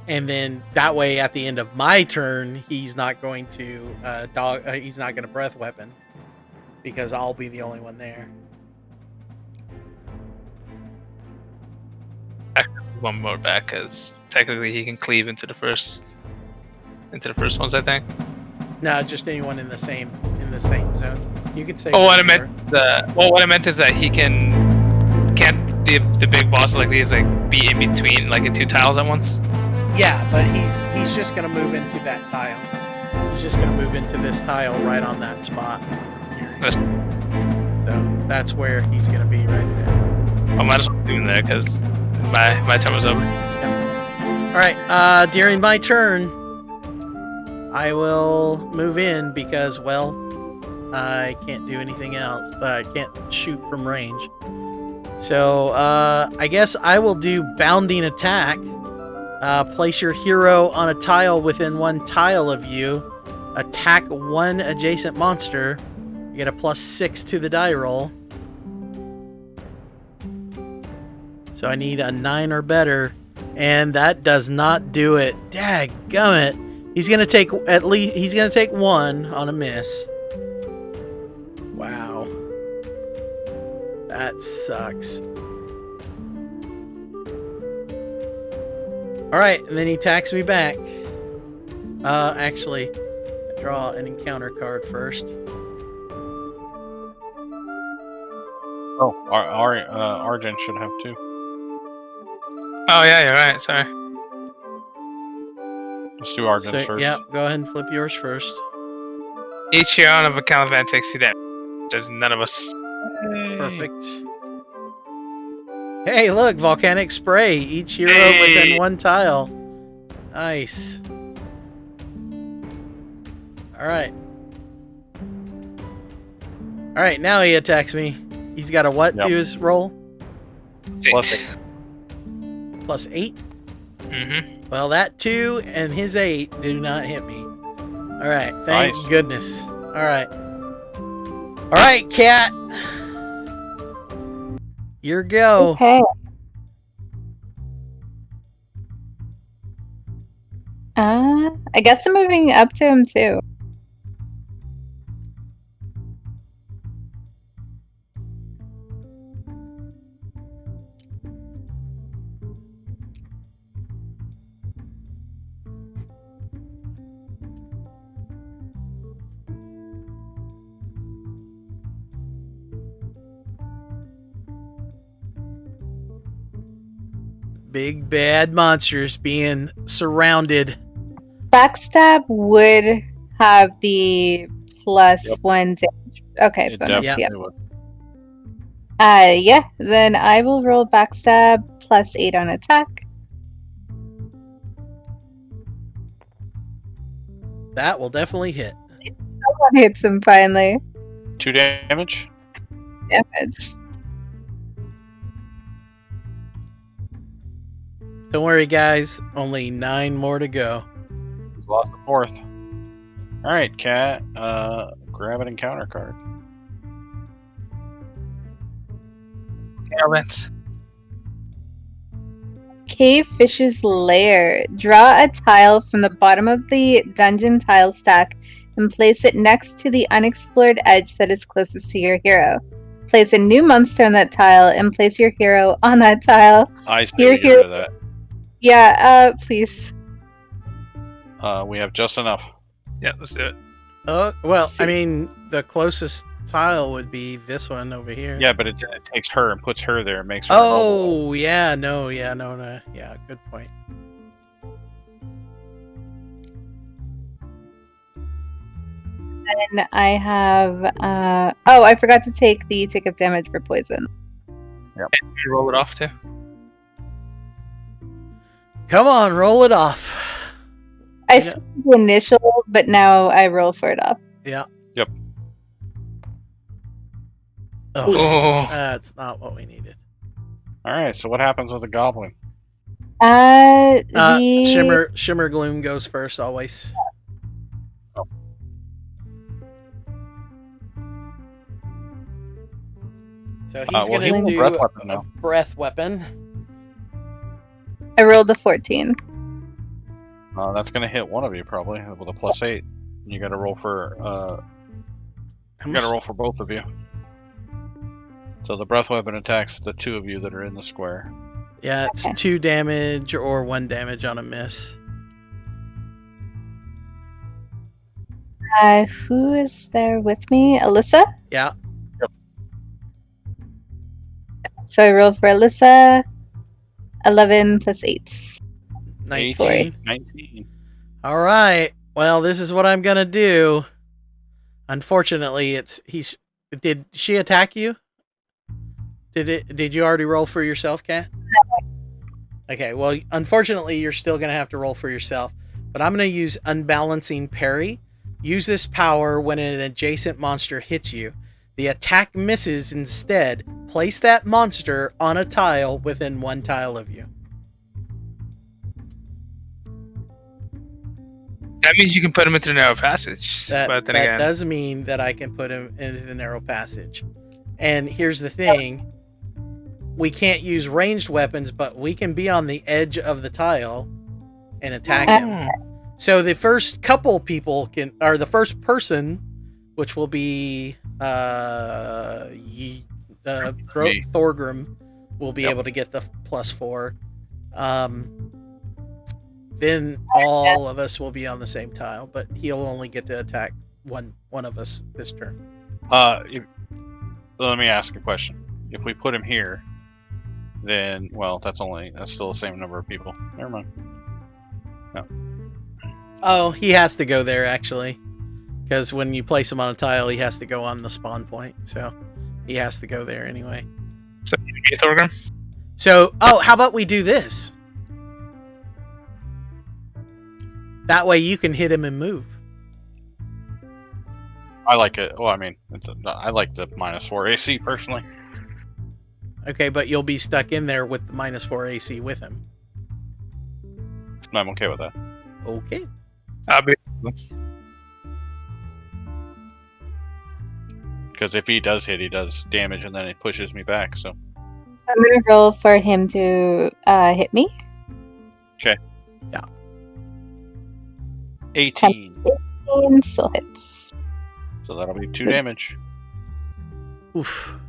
and then that way at the end of my turn, he's not going to he's not going to breath weapon because I'll be the only one there. One more back, because technically he can cleave into the first ones, I think. No, just anyone in the same zone. You could say. Oh, what I whatever. meant what I meant is that he can't the big boss like these like be in between like in 2 tiles at once. Yeah, but he's just gonna move into that tile. He's just gonna move into this tile right on that spot. Here. That's- So that's where he's gonna be right there. I might as well do him there because my turn was over. All right. During my turn, I will move in because, well, I can't do anything else, but I can't shoot from range. So I guess I will do bounding attack. Place your hero on a tile within 1 tile of you. Attack 1 adjacent monster. You get a +6 to the die roll. So I need a 9 or better, and that does not do it. Dadgummit. He's gonna take 1 on a miss. Wow. That sucks. Alright, and then he attacks me back. Actually, I draw an encounter card first. Oh, Arjun should have 2. Oh yeah, you're right. Sorry. Let's do Arjun So, first. yeah, go ahead and flip yours first. Each hero on a count event takes 2 damage. There's none of us. Perfect. Hey, look, volcanic spray. Each hero Hey. within 1 tile. Nice. Alright. Alright, now he attacks me. He's got a what Yep. to his roll? Plus 8. +8? Mm-hmm. Well, that 2 and his 8 do not hit me. Alright, thank Nice. goodness. Alright. Alright, Cat. Your go. Okay. I guess I'm moving up to him too. Big bad monsters being surrounded. Backstab would have the +1 damage. Okay, It bonus, definitely yeah. would. Yeah, then I will roll backstab +8 on attack. That will definitely hit. Someone hits him finally. 2 damage. Damage. Don't worry, guys. Only 9 more to go. He's lost the 4th. All right, Cat. Grab an encounter card. Events. Cave Fish's Lair. Draw a tile from the bottom of the dungeon tile stack and place it next to the unexplored edge that is closest to your hero. Place a new monster on that tile and place your hero on that tile. I say Your we get rid of that. Yeah, please. We have just enough. Yeah, let's do it. Well, I mean, the closest tile would be this one over here. Yeah, but it takes her and puts her there and makes her immobile. Oh, yeah, no. Yeah, good point. And I have... oh, I forgot to take the tick of damage for poison. And you roll it off too. Come on, roll it off. I skipped the initial, but now I roll for it off. Yeah. Yep. Oh, that's not what we needed. All right. So what happens with a goblin? Shimmer Gloom goes first always. Oh. So he's well, he gonna will do breath weapon a now. breath weapon. I rolled a 14. That's gonna hit one of you probably with a +8. You got to roll for both of you. So the breath weapon attacks the two of you that are in the square. Yeah, it's 2 damage or 1 damage on a miss. Who is there with me? Alyssa? Yeah. Yep. So I rolled for Alyssa. 11 plus 8. 19. Sorry. 19. All right. Well, this is what I'm gonna do. Unfortunately, did she attack you? Did you already roll for yourself, Kat? No. Okay, well, unfortunately, you're still gonna have to roll for yourself. But I'm gonna use Unbalancing Parry. Use this power when an adjacent monster hits you. The attack misses instead. Place that monster on a tile within 1 tile of you. That means you can put him into the narrow passage. That but then again, does mean that I can put him into the narrow passage. And here's the thing. We can't use ranged weapons, but we can be on the edge of the tile and attack him. So the first couple people the first person, which will be Thorgrim, will be able to get the +4. Then all of us will be on the same tile, but he'll only get to attack one of us this turn. Let me ask a question. If we put him here, then that's still the same number of people. Never mind. No. Oh, he has to go there actually, because when you place him on a tile, he has to go on the spawn point. So he has to go there anyway. So you get Thorgrim? So, how about we do this? That way you can hit him and move. I like it. Well, I mean, I like the -4 AC personally. Okay, but you'll be stuck in there with the -4 AC with him. I'm okay with that. Okay. I'll be. Because if he does hit, he does damage, and then it pushes me back. So I'm gonna roll for him to hit me. okay. Yeah. 18. 18 still hits. So that'll be 2 damage. Oof.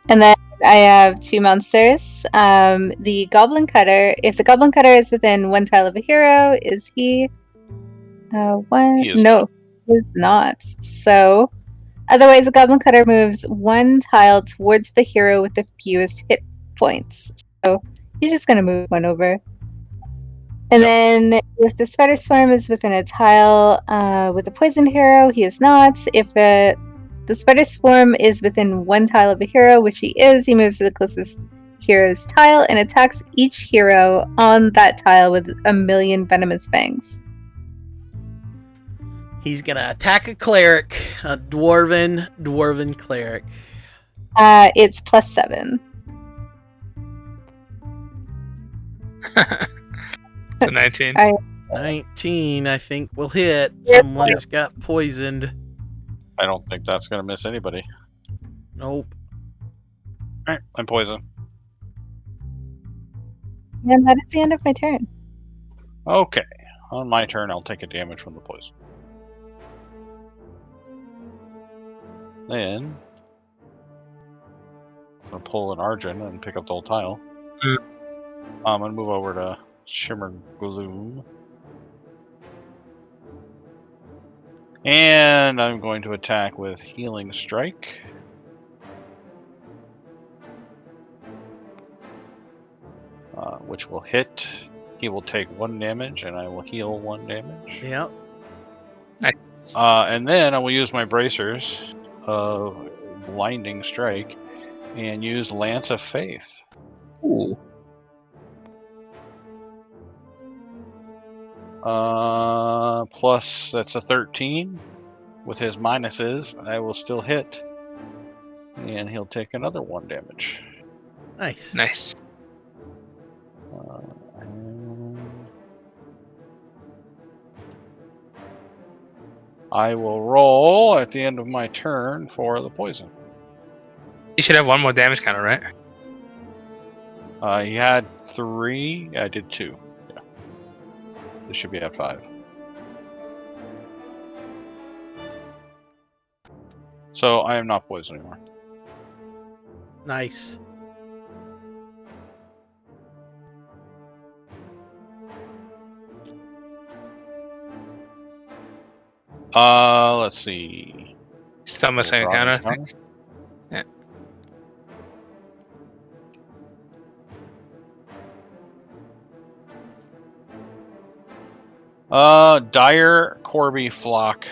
And then I have 2 monsters. The Goblin Cutter. If the Goblin Cutter is within 1 tile of a hero, is he? One? He is no, not. he is not. So, otherwise, the Goblin Cutter moves 1 tile towards the hero with the fewest hit points. So he's just gonna move 1 over. And then, if the Spider Swarm is within a tile with a poisoned hero, he is not. If the Spider Swarm is within 1 tile of a hero, which he is, he moves to the closest hero's tile and attacks each hero on that tile with 1,000,000 venomous fangs. He's gonna attack a cleric, a dwarven cleric. It's +7. So 19. 19, I think, will hit. Yep. Someone's got poisoned. I don't think that's going to miss anybody. Nope. Alright, I'm poisoned. And that is the end of my turn. Okay. On my turn, I'll take a damage from the poison. Then I'm gonna pull an ARJHAN and pick up the old tile. I'm gonna move over to SHIMMERGLOOM. And I'm going to attack with Healing Strike. Which will hit. He will take 1 damage, and I will heal 1 damage. Yep. Nice. And then I will use my bracers of Blinding Strike and use Lance of Faith. Ooh. Plus, that's a 13. With his minuses, I will still hit. And he'll take another 1 damage. Nice. Nice. And I will roll at the end of my turn for the poison. You should have 1 more damage counter, right? He had 3. I did 2. Yeah. This should be at 5. So I am not poisoned anymore. Nice. Let's see. Still missing a Draw counter. the counter. Yeah. Dire Corby Flock.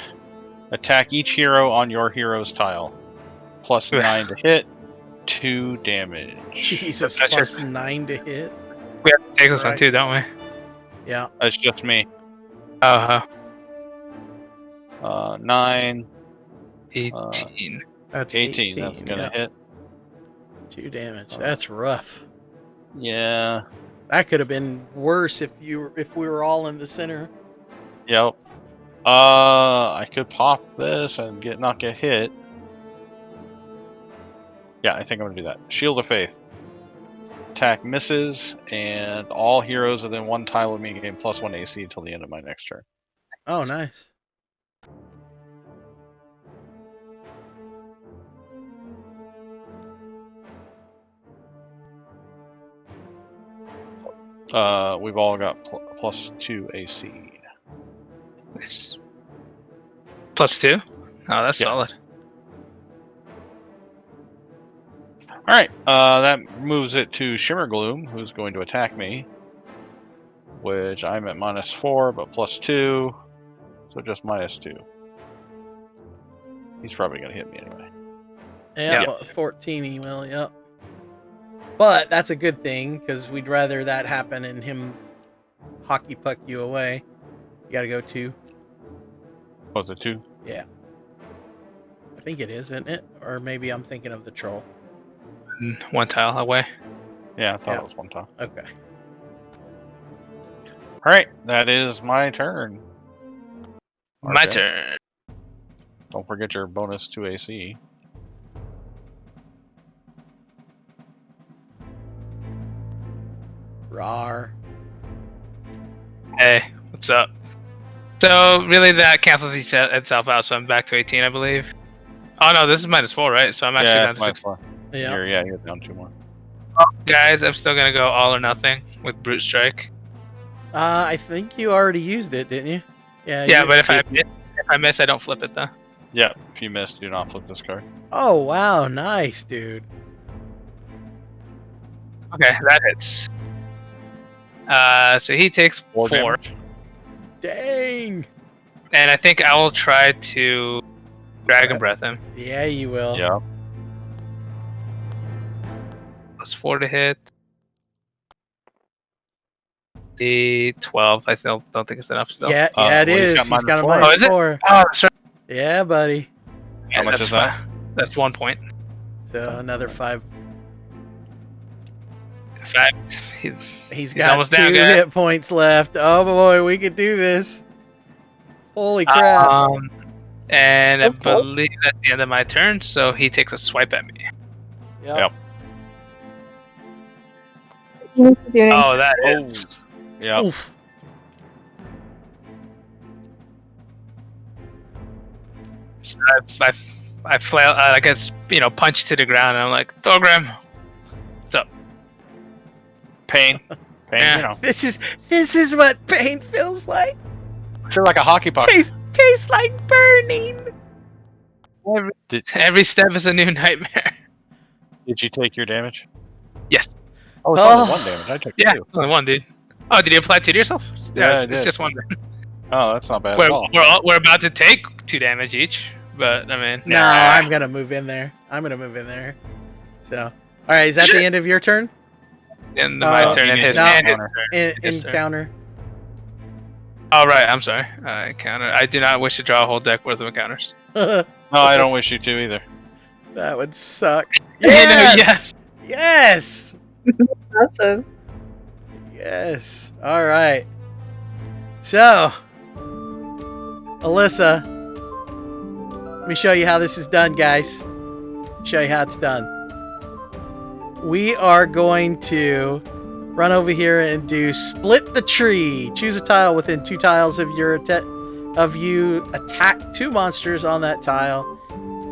Attack each hero on your hero's tile. Plus 9 to hit, 2 damage. Jesus, That's plus your- 9 to hit. We have to take this one Right. too, don't we? Yeah. That's just me. 9, 18. That's 18. That's gonna yeah. hit. 2 damage. That's rough. Yeah. That could have been worse if we were all in the center. Yep. I could pop this and not get hit. Yeah, I think I'm gonna do that. Shield of Faith. Attack misses, and all heroes within 1 tile of me gain +1 AC until the end of my next turn. Oh, nice. We've all got +2 AC. Nice. +2? Oh, that's Yeah. solid. Alright, that moves it to Shimmergloom, who's going to attack me. Which I'm at -4, but +2. So just -2. He's probably going to hit me anyway. Yeah, Yeah. 14 he will, yep. But that's a good thing, because we'd rather that happen and him hockey puck you away. You gotta go 2. Was it 2? Yeah. I think it is, isn't it? Or maybe I'm thinking of the troll. 1 tile away. Yeah, I thought Yeah. it was 1 tile. Okay. Alright, that is my turn. My RJ, turn. Don't forget your bonus 2 AC. Rawr. Hey, what's up? So, really, that cancels itself out, so I'm back to 18, I believe. Oh, no, this is -4, right? So I'm actually Yeah, down to 6. Yeah. You're down 2 more. Guys, I'm still gonna go all or nothing with Brute Strike. I think you already used it, didn't you? Yeah. Yeah, you- but if I miss, I don't flip it, though. Yeah, if you miss, do not flip this card. Oh, wow. Nice, dude. Okay, that hits. So he takes 4. damage. Dang. And I think I will try to Dragon Breath him. Yeah, you will. Yeah. +4 to hit. The 12. I still don't think it's enough still. Yeah, it well, is. he's got He's got a -4. Oh, is it? -4. Oh, that's right. Yeah, buddy. How much that's is that? fine. That's 1 point. So another 5. 5. He's got almost 2 down, guys. hit points left. Oh boy, we could do this. Holy crap. And I That's cool. believe that's the end of my turn, so he takes a swipe at me. Yep. Oh, that is. Yeah. Oof. So I flail. I guess punch to the ground. And I'm like, Thorgrim, what's up? Pain. Yeah. You know. This is what pain feels like. Sure, like a hockey puck. Tastes like burning. Every step is a new nightmare. Did you take your damage? Yes. Oh, it's only one damage. I took Yeah, two. only one, dude. Oh, did you apply two to yourself? Yeah, it's, I it's did. just one. Oh, that's not bad at all. We're about to take 2 damage each, but I mean. No, I'm gonna move in there. So, all right, is that the end of your turn? And my turn and his Encounter. Oh right, I'm sorry. Encounter. I do not wish to draw a whole deck worth of encounters. No, I don't wish you to either. That would suck. Yes! Yes! Awesome. Yes. All right. So, Alyssa, let me show you how this is done, guys. Show you how it's done. We are going to run over here and do split the tree. Choose a tile within 2 tiles of you attack 2 monsters on that tile.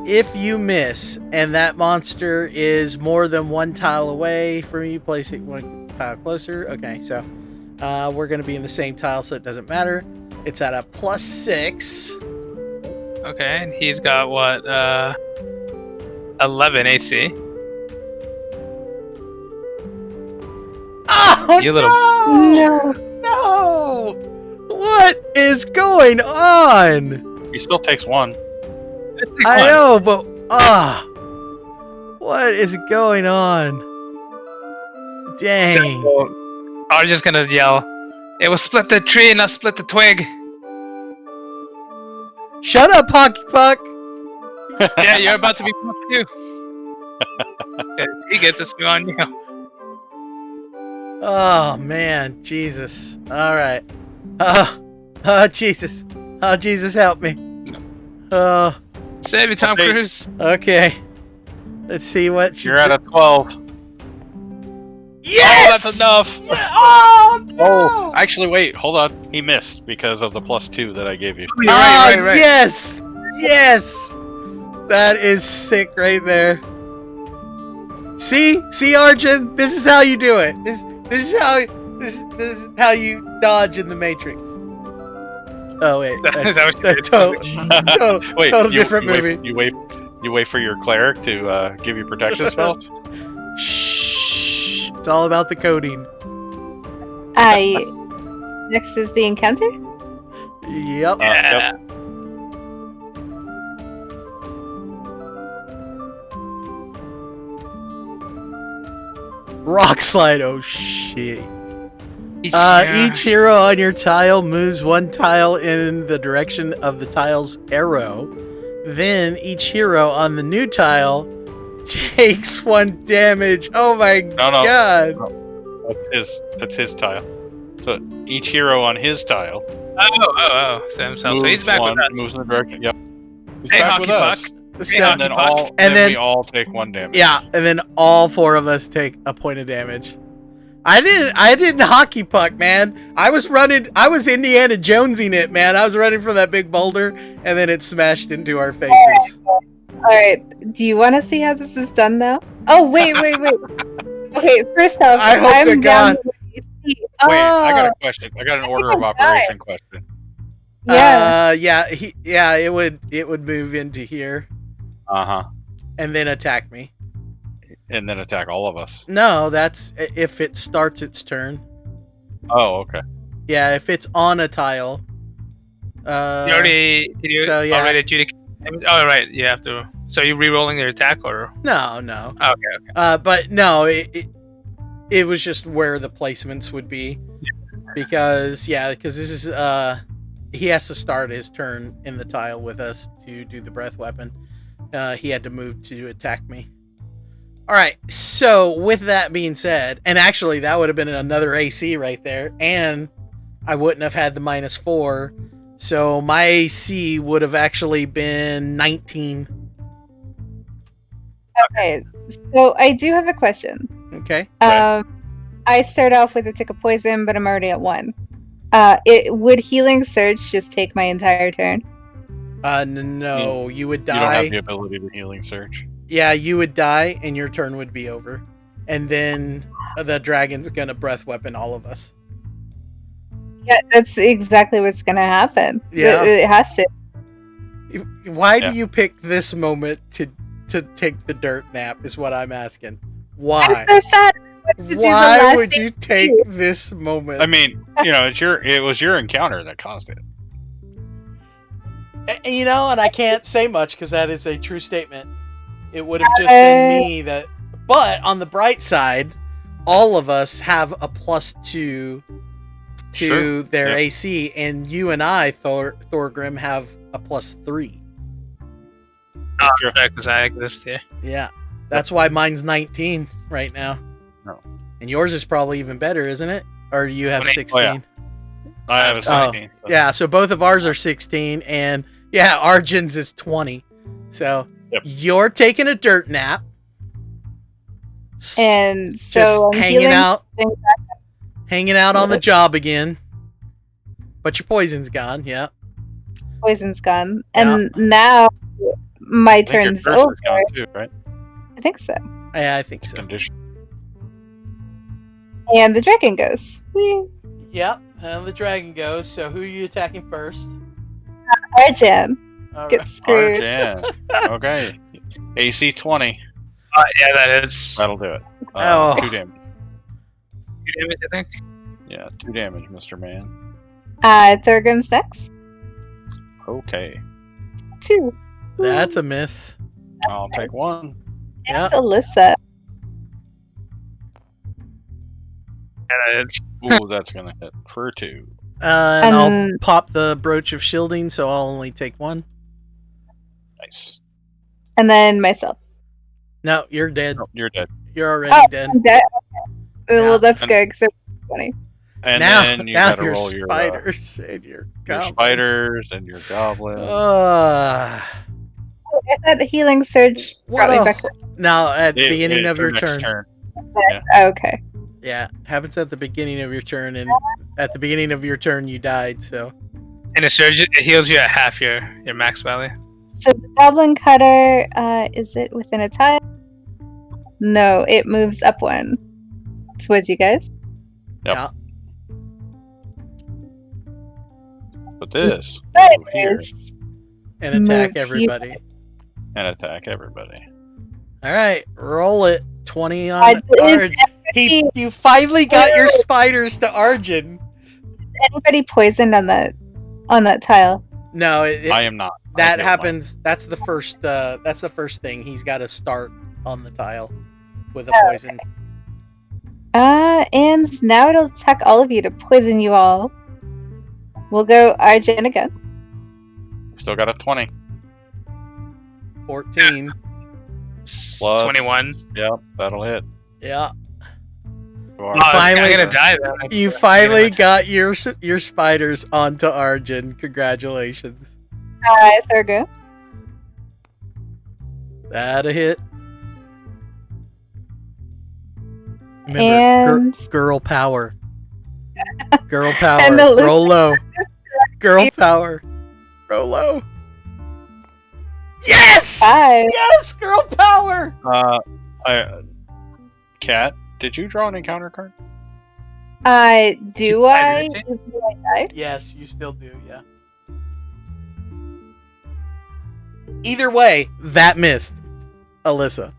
If you miss and that monster is more than 1 tile away from you, place it 1 tile closer. Okay, so we're going to be in the same tile, so it doesn't matter. It's at a +6. Okay, and he's got what? 11 AC. Oh, You little- no! What is going on? He still takes 1. I know, but what is going on? Dang. So, I'm just gonna yell. It was split the tree, not split the twig. Shut up, Hockey Puck. Yeah, you're about to be fucked too. 'Cause he gets a swing on you. Oh man, Jesus. All right. Jesus. Oh, Jesus, help me. Oh, Save me, Tom Okay. Cruise. okay. Let's see what she You're at a 12. Yes! Oh, that's enough. Yeah! Oh, no! Oh, actually, wait. Hold on. He missed because of the +2 that I gave you. You're right. Yes! Yes! That is sick right there. See, Arjun? This is how you do it. This is how you dodge in the Matrix. Oh wait, Is that what you did? Wait, total different movie. You wait for your cleric to give you protection spells. Shh! It's all about the coding. Next is the encounter. Yep. Yeah. Yep. Rock slide. Oh shit. Yeah. Each hero on your tile moves 1 tile in the direction of the tile's arrow. Then each hero on the new tile takes 1 damage. Oh my god. No. That's his tile. So each hero on his tile Oh. So he's back with us. moves in the direction. Yep. He's Hey, back Hockey with us. So- And then we all take 1 damage. yeah, and then all 4 of us take a point of damage. I didn't hockey puck, man. I was Indiana Jonesing it, man. I was running from that big boulder, and then it smashed into our faces. All right. Do you want to see how this is done now? Oh, wait. Okay, first off, I hope to I'm God. down to AC. Wait, I got Oh, a question. I got an order think of I operation question. yeah. It would move into here and then attack me. And then attack all of us. No, that's if it starts its turn. Oh, okay. Yeah, if it's on a tile. Did you so, yeah. already adjudicate? Oh, right. You have to. So you're re-rolling your attack, or? No. Oh, okay. But no, it was just where the placements would be, because this is he has to start his turn in the tile with us to do the breath weapon. He had to move to attack me. All right. So with that being said, and actually that would have been another AC right there, and I wouldn't have had the -4, so my AC would have actually been 19. Okay. So I do have a question. Okay. I I start off with a tick of poison, but I'm already at 1. Would Healing Surge just take my entire turn? No, you would You don't have die. the ability to healing surge. Yeah, you would die, and your turn would be over. And then the dragon's gonna breath weapon all of us. Yeah, that's exactly what's gonna happen. Yeah. It has to. Why do you pick this moment to take the dirt nap? Is what I'm asking. Why? I'm so sad. To do the Why last would thing you take this moment? I mean, it was your encounter that caused it. You know, and I can't say much because that is a true statement. It would have just been me that. But on the bright side, all of us have a +2 to their AC, and you and I, Thorgrim, have a +3. Oh, sure. Because I exist here. Yeah, that's why mine's 19 right now. No. And yours is probably even better, isn't it? Or do you have 16? Oh, yeah. I have a 17. So. Yeah, so both of ours are 16, and yeah, Arjun's is 20. So you're taking a dirt nap. And so just I'm hanging out on the Yep. job again. But your poison's gone, yeah. Poison's gone. And now my I think your turn's curse over. is gone too, right? I think so. Yeah, I think It's so. condition. And the dragon goes. Whee! Yep, and the dragon goes. So who are you attacking first? Arjan All gets screwed. Arjan. Okay. AC 20. Yeah, that is. That'll do it. 2 damage. 2 damage, I think. Yeah, 2 damage, Mr. Man. Thorgrim's next. Okay. 2. That's a miss. I'll take 1. Yeah. And Alyssa. Yeah, that is. Ooh, that's gonna hit for 2. And I'll And- pop the brooch of shielding, so I'll only take 1. Nice. And then myself. No, you're dead. Oh, you're dead. You're already Oh, dead. I'm dead. Okay. Yeah. Well, that's And- good because it was 20. And now then you now gotta your roll your spiders and your goblin. spiders and your goblin. Uh, I thought the healing surge what brought me a back. ho- now at the beginning of your next turn. Okay. Yeah, happens at the beginning of your turn, and at the beginning of your turn you died. So And it surge, it heals you at half your max value. So the goblin cutter, is it within a tile? No, it moves up 1. Towards you guys. Yep. yeah, But this But move here it's- and attack Moves everybody. and attack everybody. All right, roll it. 20 I on did Arjun. You finally got your spiders to Arjun. anybody poisoned on that tile? No, I am not. I that killed happens. That's the first. That's the first thing. He's got to start on the tile with a Oh, poison. And now it'll attack all of you to poison you all. We'll go Arjun again. mine. Still got a 20. 14. Plus- 21. Yep, that'll hit. Yeah. You are- You finally- I'm gonna die then. You finally got your spiders onto Arjun. Congratulations. Thorgo. That a hit. Remember, And girl power. Girl power. And the Roll low. Girl power. Roll low. Yes! 5. Yes! Girl power! Cat, did you draw an encounter card? Do I? did Do I die? Yes, you still do, yeah. Either way, that missed. Alyssa.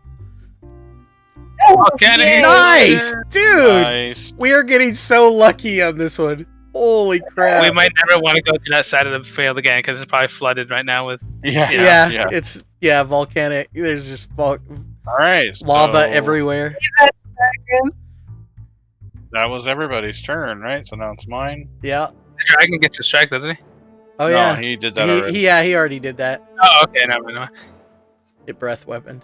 Oh, Volcanic. yay. Nice! Dude! Nice. We are getting so lucky on this one. Holy crap. We might never want to go to that side of the field again because it's probably flooded right now with. Yeah. Yeah, it's volcanic. There's just All right. lava so everywhere. Thorgrim. That was everybody's turn, right? So now it's mine. Yeah. The dragon gets a strike, doesn't he? Oh No, yeah. he did that already. He already did that. Oh, okay. Never mind. Get breath weapon.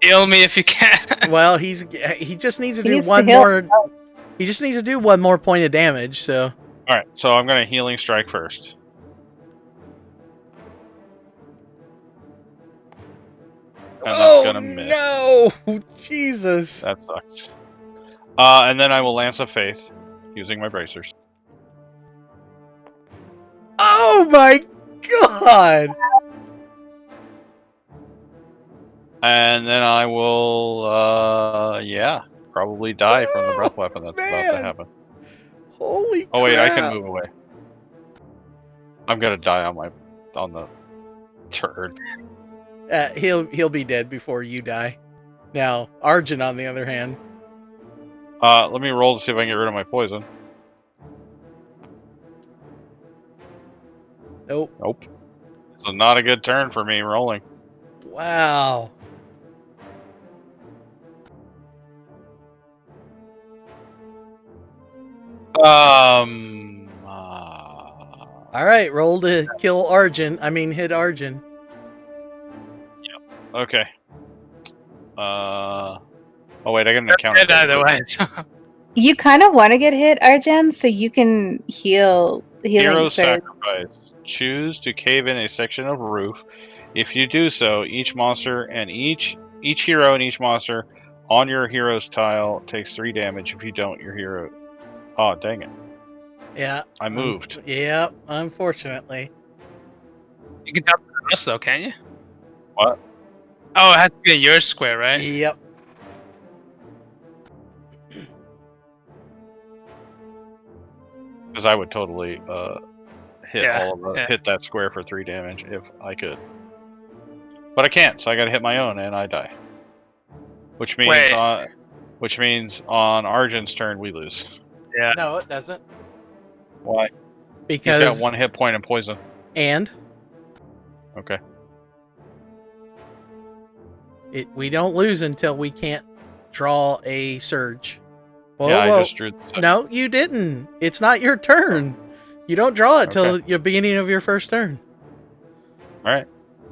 Heal me if you can. Well, he just needs to He do needs to one heal. more. He just needs to do one more point of damage. So All right, so I'm gonna healing strike first. And that's gonna miss. no, Jesus! That sucks. And then I will Lance of Faith using my bracers. Oh my god! And then I will, yeah, probably die from the breath weapon that's about to man. happen. Holy crap. Oh wait, I can move away. I'm gonna die on the turd. He'll be dead before you die. Now, Arjun, on the other hand. Let me roll to see if I can get rid of my poison. Nope. Nope. So not a good turn for me rolling. Wow. All right, roll to kill Arjun. I mean, hit Arjun. Okay. Oh wait, I got an encounter. Dead either way. So. You kind of want to get hit, Arjan, so you can healing Hero surge. sacrifice. Choose to cave in a section of roof. If you do so, each monster and each hero and each monster on your hero's tile takes 3 damage. If you don't, your hero. Oh, dang it. Yeah. I moved. Yep, unfortunately. You can tap the rest though, can't you? What? Oh, it has to be in your square, right? Yep. Because I would totally hit Yeah, hit that square for 3 damage if I could. But I can't, so I gotta hit my own and I die. Which means on Arjun's turn we lose. Yeah. No, it doesn't. Why? Because He's got 1 hit point and poison. and Okay. we don't lose until we can't draw a surge. Whoa, yeah, whoa. I just drew. No, you didn't. It's not your turn. You don't draw it till the beginning of your first turn. All right.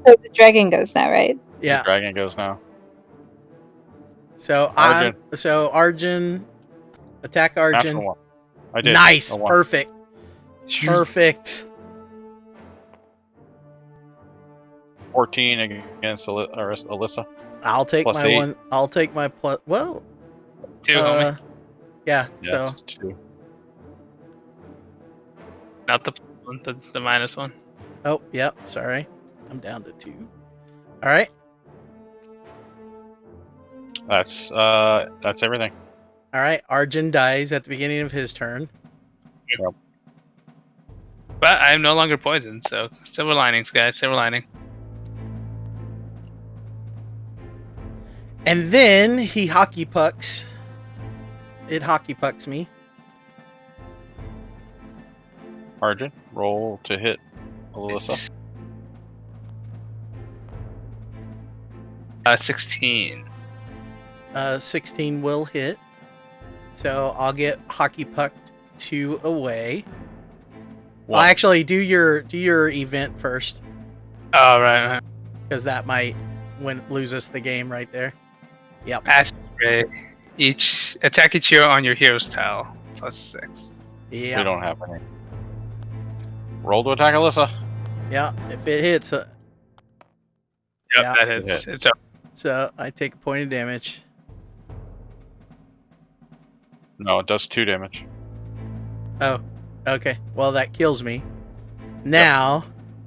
So the dragon goes now, right? Yeah. The dragon goes now. So Arjun, attack Natural Arjun. 1. I did. Nice. A 1. Perfect. Perfect. 14 against Alyssa. I'll take Plus my 8. one. I'll take my plus. Well, 2, homie. yeah. Yeah, So it's 2. Not the one, the minus one. oh, yep. Sorry, I'm down to 2. All right. That's everything. All right. Arjun dies at the beginning of his turn. But I'm no longer poisoned, so silver linings, guys. Silver lining. And then he hockey pucks. It hockey pucks me. Arjun, roll to hit Alyssa. 16. 16 will hit. So I'll get hockey pucked 2 away. Well, 1. actually, do your event first, Oh, right. because that might lose us the game right there. Yep. Acid spray. Attack each hero on your hero's tile. Plus 6. Yeah. We don't have any. Roll to attack Alyssa. Yeah. If it hits, Yep, Yeah. that hits. It's up. so I take a point of damage. No, it does 2 damage. Oh, okay. Well, that kills me. Now,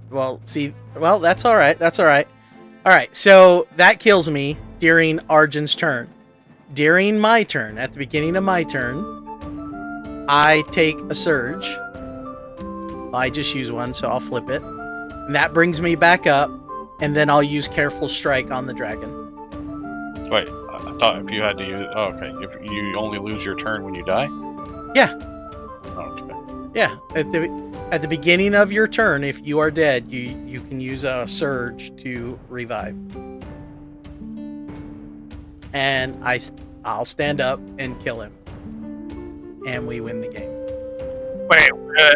well, see, well, that's all right. That's all right. All right. So that kills me during Arjun's turn. During my turn, at the beginning of my turn, I take a surge. I just use one, so I'll flip it. And that brings me back up, and then I'll use Careful Strike on the dragon. Wait, I thought if you had to use... Oh, okay. If you only lose your turn when you die? Yeah. Okay. Yeah. At the beginning of your turn, if you are dead, you can use a surge to revive. And I'll stand up and kill him. And we win the game. Wait,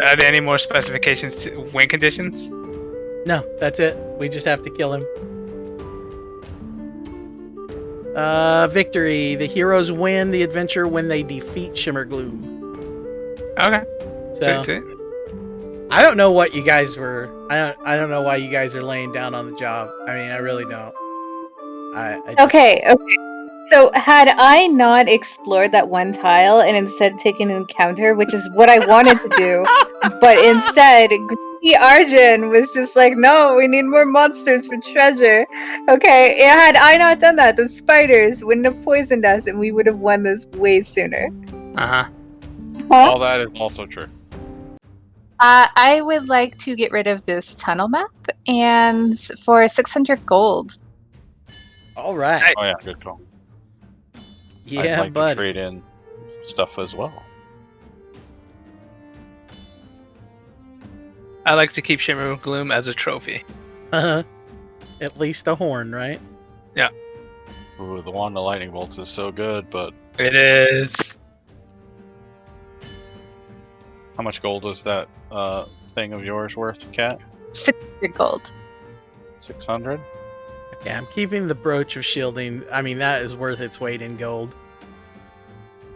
are there any more specifications to win conditions? No, that's it. We just have to kill him. Victory. The heroes win the adventure when they defeat Shimmergloom. Okay. So, Sweet. I don't know what you guys were... I don't know why you guys are laying down on the job. I mean, I really don't. I just, Okay. So had I not explored that one tile and instead taken an encounter, which is what I wanted to do, but instead greedy Arjun was just like, no, we need more monsters for treasure. Okay, had I not done that, the spiders wouldn't have poisoned us and we would have won this way sooner. Uh-huh. All that is also true. I would like to get rid of this tunnel map and for 600 gold. All right. Oh yeah, good call. Yeah, I'd like buddy. to trade in stuff as well. I like to keep Shimmergloom as a trophy. Uh-huh. At least a horn, right? Ooh, the wand of lightning bolts is so good, but It is. how much gold was that thing of yours worth, Cat? 600 gold. 600? Okay, I'm keeping the brooch of shielding. I mean, that is worth its weight in gold.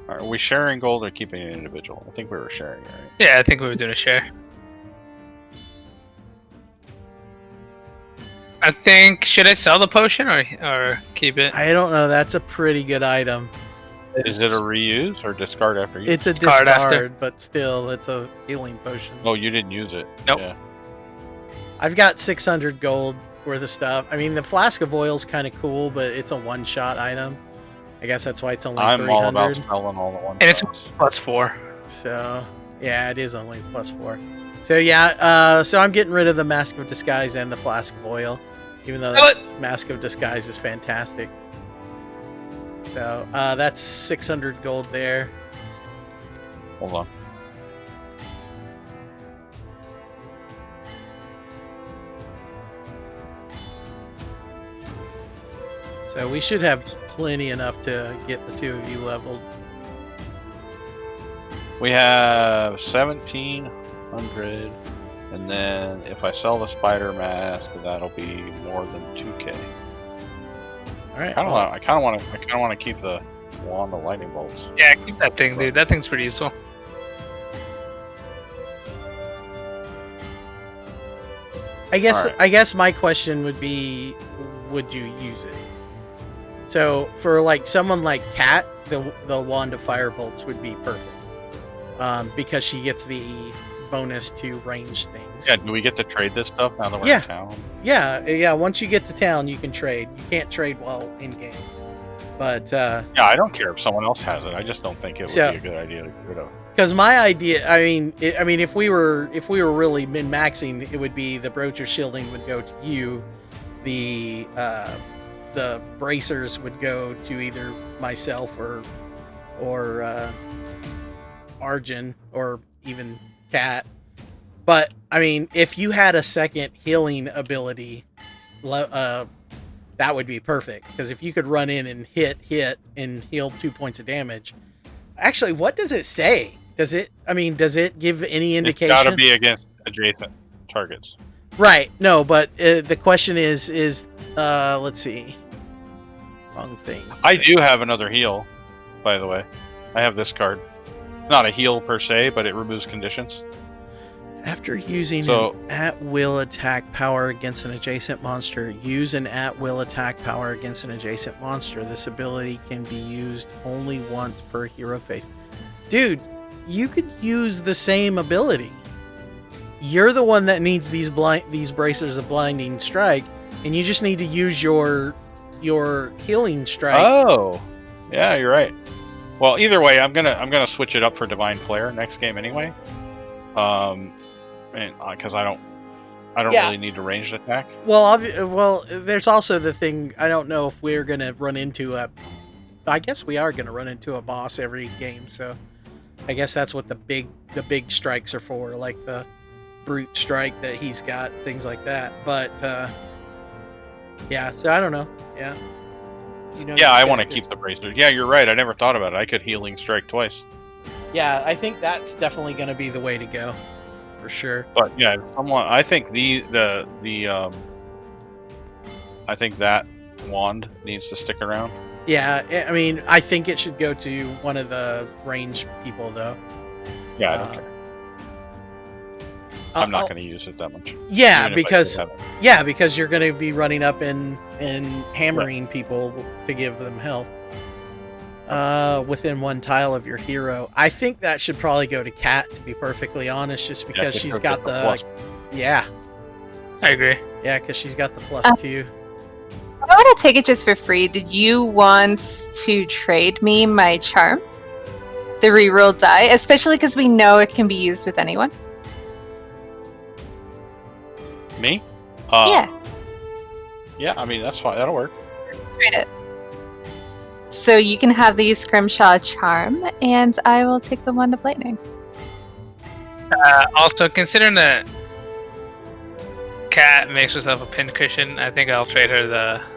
Are we sharing gold or keeping it individual? I think we were sharing it, right? Yeah, I think we were doing a share. I think, should I sell the potion or keep it? I don't know. That's a pretty good item. Is it a reuse or discard after use? It's a Discard discard, after. but still, it's a healing potion. Oh, you didn't use it. Nope. Yeah. I've got 600 gold worth of stuff. I mean, the flask of oil is kind of cool, but it's a one-shot item. I guess that's why it's only I'm 300. all about selling all the one And it's shots. +4. So, yeah, it is only +4. So, yeah, so I'm getting rid of the Mask of Disguise and the Flask of Oil, even though What? the Mask of Disguise is fantastic. So, that's 600 gold there. Hold on. So, we should have plenty enough to get the two of you leveled. We have 1,700, and then if I sell the spider mask, that'll be more than 2K. All right. I kind of want to keep the wand of lightning bolts. Yeah, keep that thing, dude. That thing's pretty useful. I guess Alright. I guess my question would be, would you use it? So for like someone like Kat, the wand of firebolts would be perfect, because she gets the bonus to range things. Yeah, do we get to trade this stuff now that we're Yeah. in town? Yeah. Once you get to town, you can trade. You can't trade while in game, but Yeah, I don't care if someone else has it. I just don't think it would So- be a good idea to get rid of. because my idea, I mean, if we were really min maxing, it would be the brooch of shielding would go to you, the bracers would go to either myself or Arjun or even Kat. But I mean, if you had a second healing ability, that would be perfect. Because if you could run in and hit and heal 2 points of damage. Actually, what does it say? Does it give any indication? It's got to be against adjacent targets. Right. No, but the question is let's see. Wrong thing. I do have another heal, by the way. I have this card. Not a heal per se, but it removes conditions. After using So- an at-will attack power against an adjacent monster, use an at-will attack power against an adjacent monster. This ability can be used only once per hero phase. Dude, you could use the same ability. You're the one that needs these bracers of blinding strike, and you just need to use your healing strike. Oh, yeah, you're right. Well, either way, I'm gonna switch it up for Divine Flare next game anyway. And because I don't Yeah. really need a ranged attack. Well, there's also the thing. I don't know if we're gonna run into a. I guess we are gonna run into a boss every game, so I guess that's what the big strikes are for, like the brute strike that he's got, things like that. But yeah, so I don't know. Yeah, Yeah, I you want to got- keep the bracers. Yeah, you're right. I never thought about it. I could healing strike twice. Yeah, I think that's definitely gonna be the way to go, for sure. But yeah, I think I think that wand needs to stick around. Yeah, I mean, I think it should go to one of the range people though. Yeah, I don't I'm not going to use it that much. Yeah, even if I because could have it. because you're going to be running up and hammering people to give them health. Within one tile of your hero. I think that should probably go to Kat, to be perfectly honest, just because she's got the plus. yeah. I agree. Yeah, because she's got the plus 2. I want to take it just for free. Did you want to trade me my charm? The reroll die, especially because we know it can be used with anyone. Me? Yeah. Yeah, I mean, that's fine. That'll work. Trade it. So you can have the Scrimshaw charm, and I will take the Wand of Lightning. Also, considering that Kat makes herself a pincushion, I think I'll trade her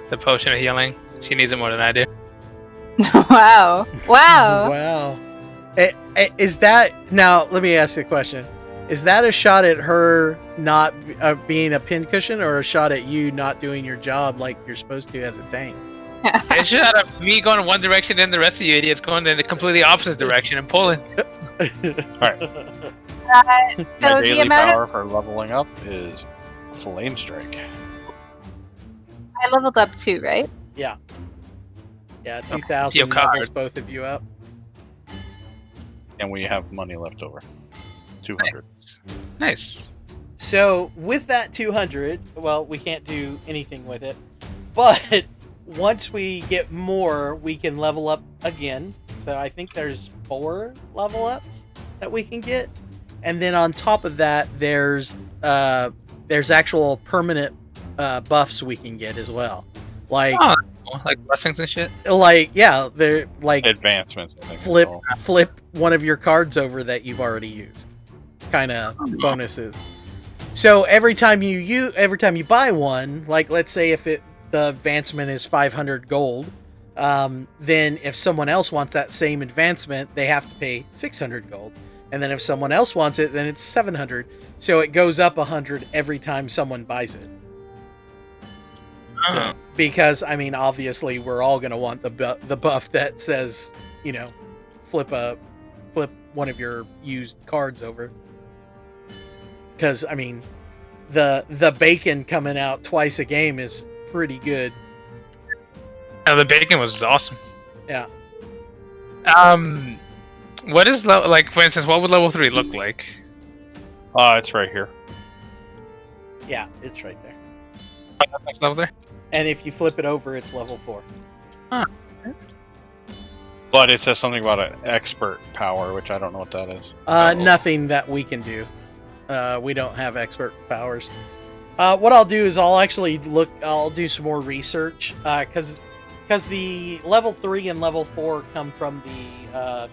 the potion of healing. She needs it more than I do. Wow. Wow. Wow. Is that now? Let me ask you a question. Is that a shot at her not being a pincushion, or a shot at you not doing your job like you're supposed to as a tank? It's just out of me going in one direction and the rest of you idiots going in the completely opposite direction and pulling. Alright. So My the daily amount power for leveling up is Flame Strike. I leveled up too, right? Yeah, 2,000 card. levels both of you up. And we have money left over. 200. Nice. So with that 200, well, we can't do anything with it, but once we get more, we can level up again. So I think there's 4 level ups that we can get, and then on top of that, there's actual permanent buffs we can get as well, like like blessings and shit. like yeah, they're like Advancements. I think flip one of your cards over that you've already used, kind of bonuses. So every time you buy one, like let's say if the advancement is 500 gold, then if someone else wants that same advancement, they have to pay 600 gold, and then if someone else wants it, then it's 700. So it goes up 100 every time someone buys it. So, because I mean, obviously, we're all gonna want the buff that says, you know, flip one of your used cards over. Because I mean, the bacon coming out twice a game is pretty good. The bacon was awesome. Yeah. What is like, for instance, what would level 3 look like? It's right here. Yeah, it's right there. Level 3? And if you flip it over, it's level 4. But it says something about an expert power, which I don't know what that is. Nothing that we can do. We don't have expert powers. What I'll do is I'll do some more research, because the level 3 and level 4 come from the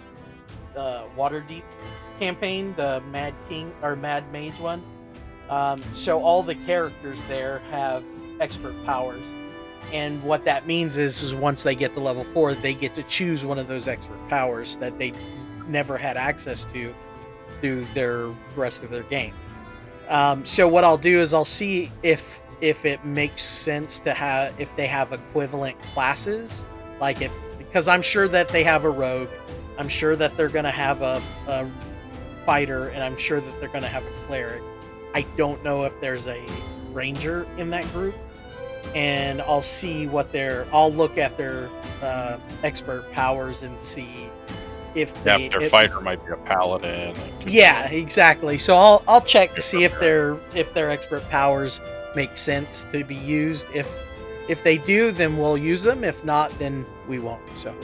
Waterdeep campaign, the Mad King or Mad Mage one. So all the characters there have expert powers, and what that means is once they get to level 4, they get to choose one of those expert powers that they never had access to through their rest of their game. So what I'll do is I'll see if it makes sense to have, if they have equivalent classes, like because I'm sure that they have a rogue, I'm sure that they're gonna have a fighter, and I'm sure that they're gonna have a cleric. I don't know if there's a ranger in that group, and I'll see I'll look at their expert powers and see if their fighter might be a paladin. Yeah, exactly. So I'll check to see if their expert powers make sense to be used. If they do, then we'll use them. If not, then we won't. So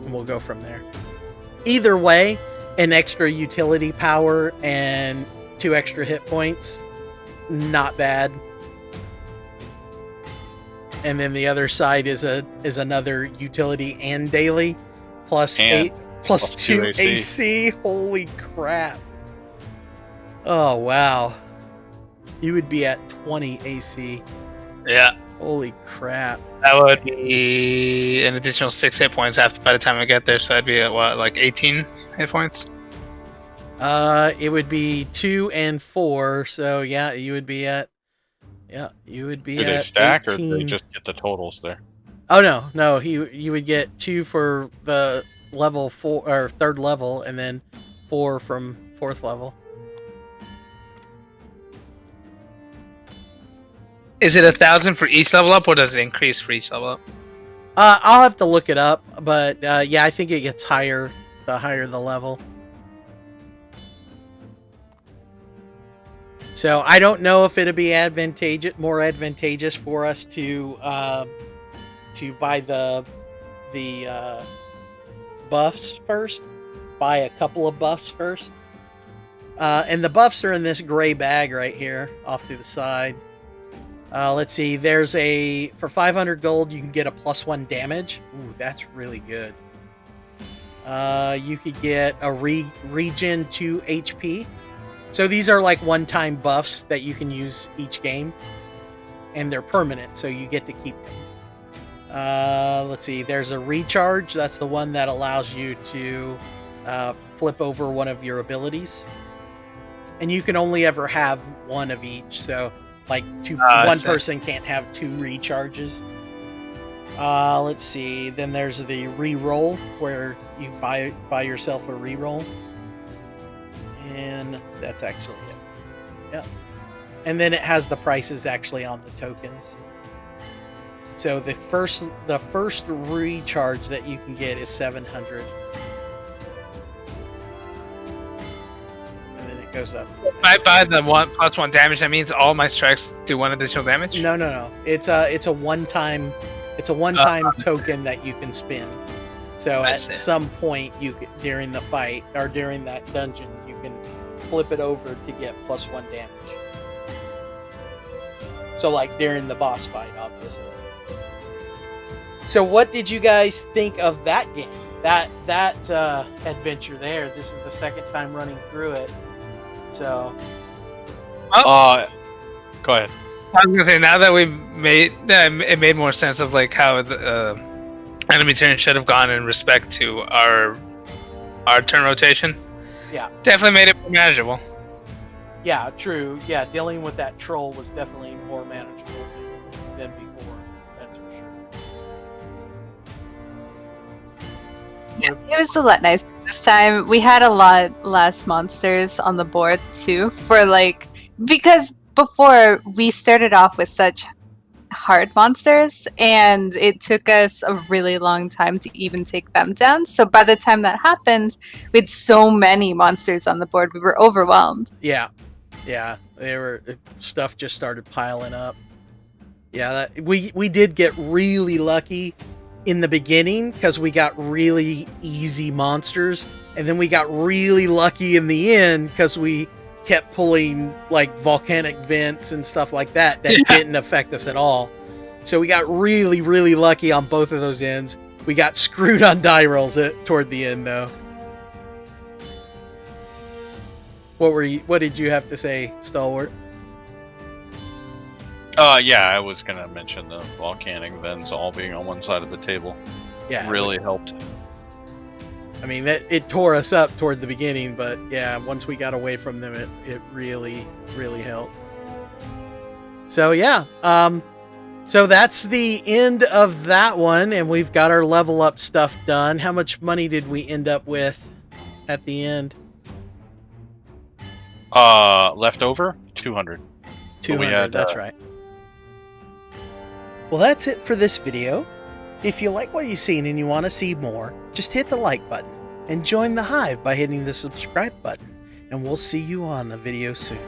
we'll go from there. Either way, an extra utility power and 2 extra hit points, not bad. And then the other side is another utility and daily, plus 8 plus 2 AC. Holy crap. Oh wow. You would be at 20 AC. Yeah. Holy crap. That would be an additional 6 hit points by the time I get there, so I'd be at what, like 18 hit points? It would be 2 and 4, so yeah, you would be at at do they stack 18. Or do they just get the totals there? Oh no, you would get 2 for the level 4 or 3rd level, and then 4 from 4th level. Is it 1,000 for each level up, or does it increase for each level up? I'll have to look it up, but yeah, I think it gets higher the higher the level. So I don't know if it'd be more advantageous for us to buy the buffs first, buy a couple of buffs first, and the buffs are in this gray bag right here, off to the side. Let's see. There's for 500 gold, you can get a +1 damage. Ooh, that's really good. You could get a regen 2 HP. So these are like one-time buffs that you can use each game, and they're permanent, so you get to keep them. Let's see. There's a recharge. That's the one that allows you to flip over one of your abilities, and you can only ever have one of each. So. Like one person can't have 2 recharges. Let's see. Then there's the re-roll, where you buy yourself a re-roll, and that's actually it. Yeah. And then it has the prices actually on the tokens. So the first recharge that you can get is 700. Goes up. If I buy the +1 damage, that means all my strikes do 1 additional damage? No. It's a one-time token that you can spend. So at some point during the fight or during that dungeon, you can flip it over to get +1 damage. So like during the boss fight, obviously. So what did you guys think of that game? That adventure there. This is the second time running through it. So, go ahead. I was gonna say, now that we it made more sense of like how the enemy turn should have gone in respect to our turn rotation. Yeah, definitely made it more manageable. Yeah, true. Yeah, dealing with that troll was definitely more manageable than before. That's for sure. Yeah, it was a lot nicer this time. We had a lot less monsters on the board too, because before we started off with such hard monsters, and it took us a really long time to even take them down. So by the time that happened, we had so many monsters on the board, we were overwhelmed. Yeah, stuff just started piling up. Yeah, we did get really lucky in the beginning because we got really easy monsters, and then we got really lucky in the end because we kept pulling like volcanic vents and stuff like that didn't affect us at all. So we got really, really lucky on both of those ends. We got screwed on die rolls toward the end, though. What did you have to say, Stalwart? Yeah, I was gonna mention the volcanic vents all being on one side of the table. Yeah, really helped. I mean, it tore us up toward the beginning, but yeah, once we got away from them, it really, really helped. So yeah, so that's the end of that one, and we've got our level up stuff done. How much money did we end up with at the end? Left over 200. 200. That's right. Well, that's it for this video. If you like what you've seen and you want to see more, just hit the like button and join the Hive by hitting the subscribe button, and we'll see you on the video soon.